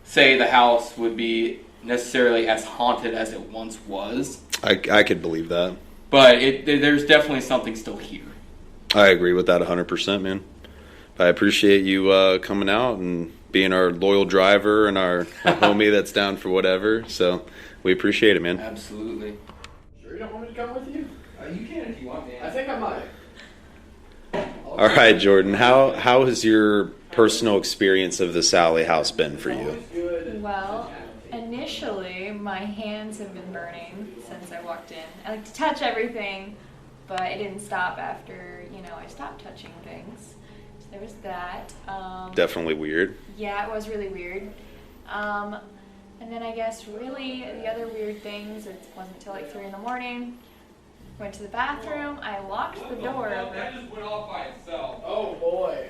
say the house would be necessarily as haunted as it once was. I could believe that. But there's definitely something still here. I agree with that 100%, man. I appreciate you coming out and being our loyal driver and our homie that's down for whatever. So we appreciate it, man. Absolutely. Sure you don't want me to come with you? You can if you want, man. I think I might. All right, Jordan. How has your personal experience of the Sally house been for you? Well, initially my hands have been burning since I walked in. I like to touch everything, but it didn't stop after, I stopped touching things. So there was that. Definitely weird. Yeah, it was really weird. And then I guess really the other weird things, it wasn't until like 3 in the morning. Went to the bathroom, I locked the door. That just went off by itself. Oh boy.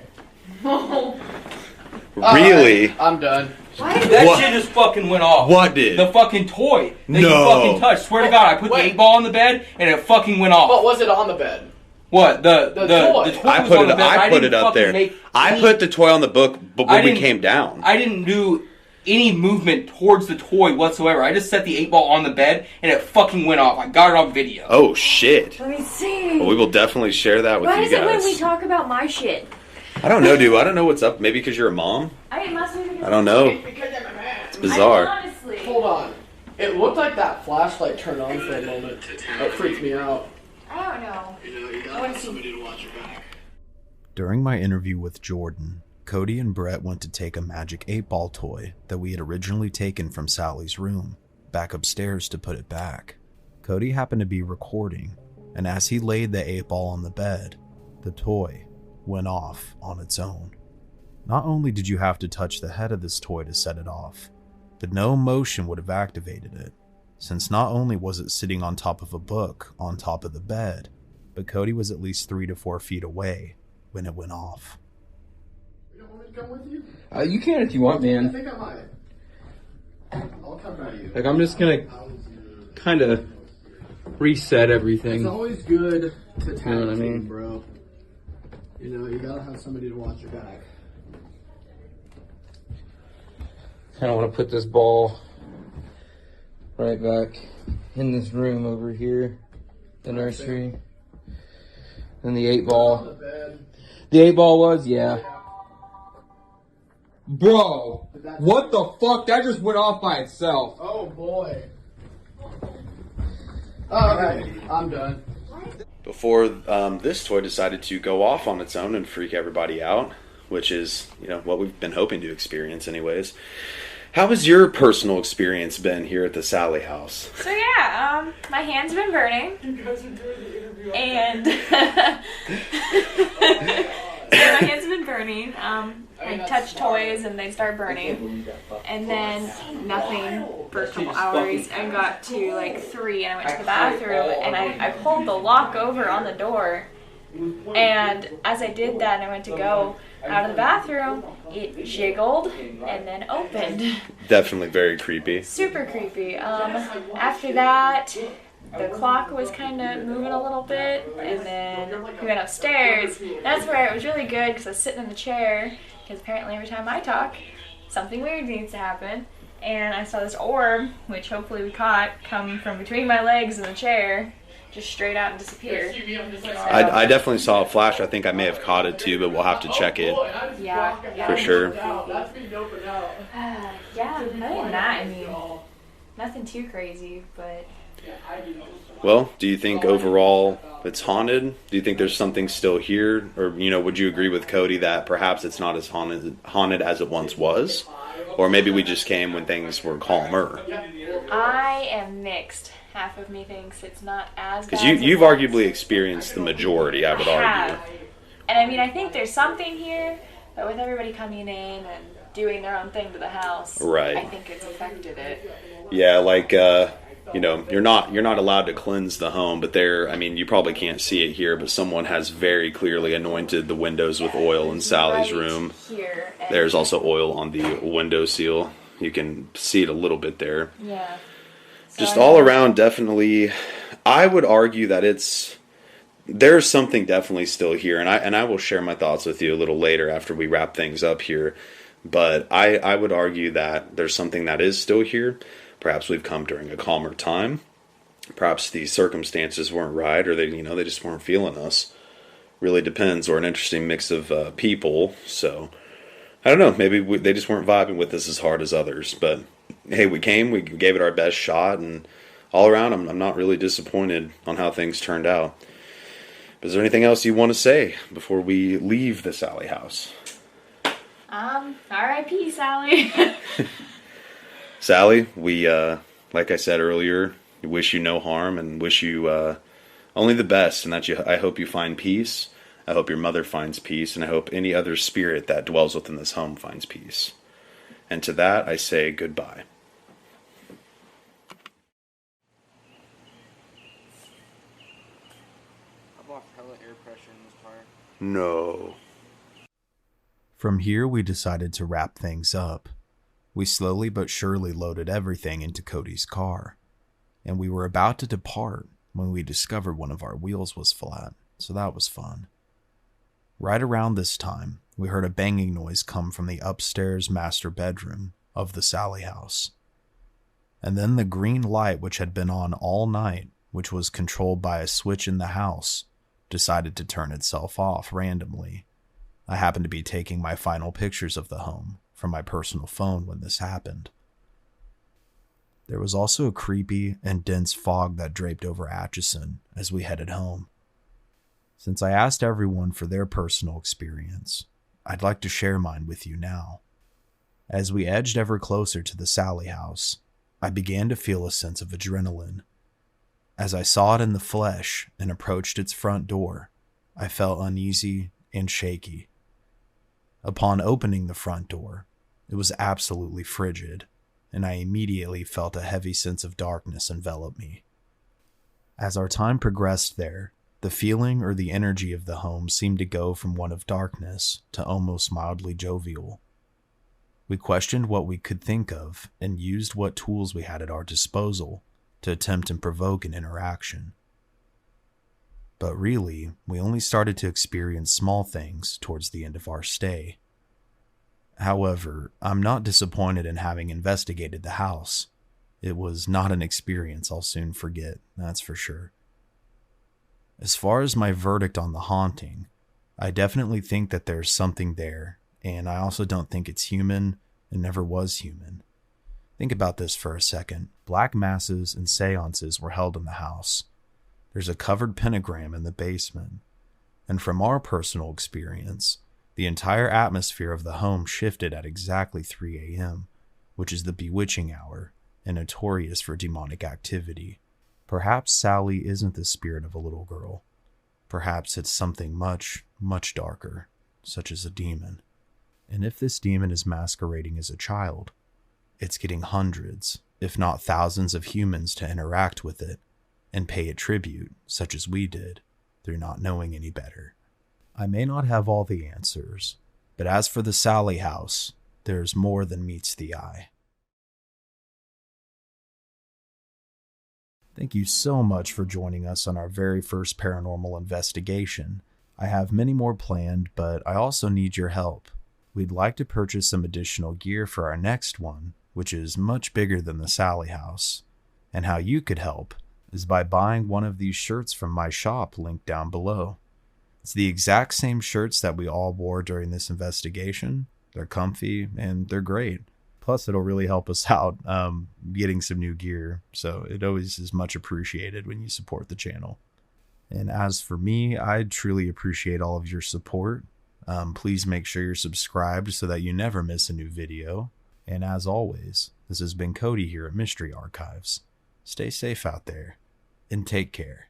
Really? I'm done. That shit just fucking went off. What did? The fucking toy that you No. fucking touched. Swear to God, I put the 8-ball on the bed and it fucking went off. But was it on the bed? What? The toy. The toy I was put on it. the bed. I put it didn't up there. fucking make I any- put the toy on the book, but I when we didn't- came down, I didn't do any movement towards the toy whatsoever. I just set the 8-ball on the bed and it fucking went off. I got it on video. oh shit! Let me see. Well, we will definitely share that with Why you is it when we guys. talk about my shit? I don't know, dude. I don't know what's up. Maybe because you're a mom. It must be because I don't know. It's bizarre. Honestly. Hold on. It looked like that flashlight turned on for a moment. That freaked me out. I don't know. You gotta have somebody to watch your back. During my interview with Jordan, Cody and Brett went to take a magic 8-ball toy that we had originally taken from Sally's room back upstairs to put it back. Cody happened to be recording, and as he laid the 8-ball on the bed, the toy went off on its own. Not only did you have to touch the head of this toy to set it off, but no motion would have activated it, since not only was it sitting on top of a book on top of the bed, but Cody was at least 3 to 4 feet away when it went off. You don't want me to come with you? You can if you want, I man. think I might. I'll come by you. Like, I'm just gonna kind of reset everything. It's always good to tag You know what I team, mean? bro. You gotta have somebody to watch your back. I don't want to put this ball right back in this room over here, the nursery. And the 8-ball. The 8-ball was, yeah. Bro, what the fuck? That just went off by itself. Oh boy. Alright, I'm done. Before this toy decided to go off on its own and freak everybody out, which is, what we've been hoping to experience anyways. How has your personal experience been here at the Sally house? So yeah, my hands have been burning. You guys are doing the interview. And my hands have been burning. I touch toys and they start burning. And then nothing for a couple hours. I got to like 3 and I went to the bathroom and I pulled the lock over on the door. And as I did that and I went to go, out of the bathroom, it jiggled and then opened. Definitely very creepy. Super creepy. After that, the clock was kind of moving a little bit, and then we went upstairs. That's where it was really good because I was sitting in the chair, because apparently every time I talk, something weird needs to happen. And I saw this orb, which hopefully we caught, come from between my legs and the chair, just straight out and disappear. I definitely saw a flash. I think I may have caught it too, but we'll have to check it. Yeah. For sure. Yeah, other than that, I mean, nothing too crazy, but... Well, do you think overall it's haunted? Do you think there's something still here? Or, would you agree with Cody that perhaps it's not as haunted as it once was? Or maybe we just came when things were calmer? I am mixed. Half of me thinks it's not as bad. Because you've arguably experienced the majority, I would argue. And I mean, I think there's something here, but with everybody coming in and doing their own thing to the house, right. I think it's affected it. Yeah, like... you're not allowed to cleanse the home, but you probably can't see it here, but someone has very clearly anointed the windows with oil in Sally's room. There's also oil on the windowsill. You can see it a little bit there. Yeah. Just all around, definitely, I would argue that there's something definitely still here, and I will share my thoughts with you a little later after we wrap things up here. But I would argue that there's something that is still here. Perhaps we've come during a calmer time. Perhaps the circumstances weren't right, or they just weren't feeling us. Really depends, or an interesting mix of people. So I don't know. Maybe they just weren't vibing with us as hard as others. But hey, we gave it our best shot, and all around, I'm not really disappointed on how things turned out. But is there anything else you want to say before we leave the Sally house? R.I.P. Sally. Sally, we, like I said earlier, wish you no harm and wish you only the best, and I hope you find peace. I hope your mother finds peace, and I hope any other spirit that dwells within this home finds peace. And to that, I say goodbye. I've lost hella air pressure in this car. No. From here, we decided to wrap things up. We slowly but surely loaded everything into Cody's car, and we were about to depart when we discovered one of our wheels was flat, so that was fun. Right around this time, we heard a banging noise come from the upstairs master bedroom of the Sally house. And then the green light, which had been on all night, which was controlled by a switch in the house, decided to turn itself off randomly. I happened to be taking my final pictures of the home from my personal phone when this happened. There was also a creepy and dense fog that draped over Atchison as we headed home. Since I asked everyone for their personal experience, I'd like to share mine with you now. As we edged ever closer to the Sally house, I began to feel a sense of adrenaline. As I saw it in the flesh and approached its front door, I felt uneasy and shaky. Upon opening the front door, it was absolutely frigid, and I immediately felt a heavy sense of darkness envelop me. As our time progressed there, the feeling or the energy of the home seemed to go from one of darkness to almost mildly jovial. We questioned what we could think of and used what tools we had at our disposal to attempt and provoke an interaction. But really, we only started to experience small things towards the end of our stay. However, I'm not disappointed in having investigated the house. It was not an experience I'll soon forget, that's for sure. As far as my verdict on the haunting, I definitely think that there's something there, and I also don't think it's human and never was human. Think about this for a second. Black masses and seances were held in the house. There's a covered pentagram in the basement. And from our personal experience, the entire atmosphere of the home shifted at exactly 3 a.m., which is the bewitching hour and notorious for demonic activity. Perhaps Sally isn't the spirit of a little girl. Perhaps it's something much, much darker, such as a demon. And if this demon is masquerading as a child, it's getting hundreds, if not thousands of humans to interact with it and pay it tribute, such as we did, through not knowing any better. I may not have all the answers, But as for the Sally House, there's more than meets the eye. Thank you so much for joining us on our very first paranormal investigation. I have many more planned, but I also need your help. We'd like to purchase some additional gear for our next one, which is much bigger than the Sally House. And how you could help is by buying one of these shirts from my shop linked down below. It's the exact same shirts that we all wore during this investigation. They're comfy and they're great. Plus, it'll really help us out getting some new gear. So it always is much appreciated when you support the channel. And as for me, I truly appreciate all of your support. Please make sure you're subscribed so that you never miss a new video. And as always, this has been Cody here at Mystery Archives. Stay safe out there and take care.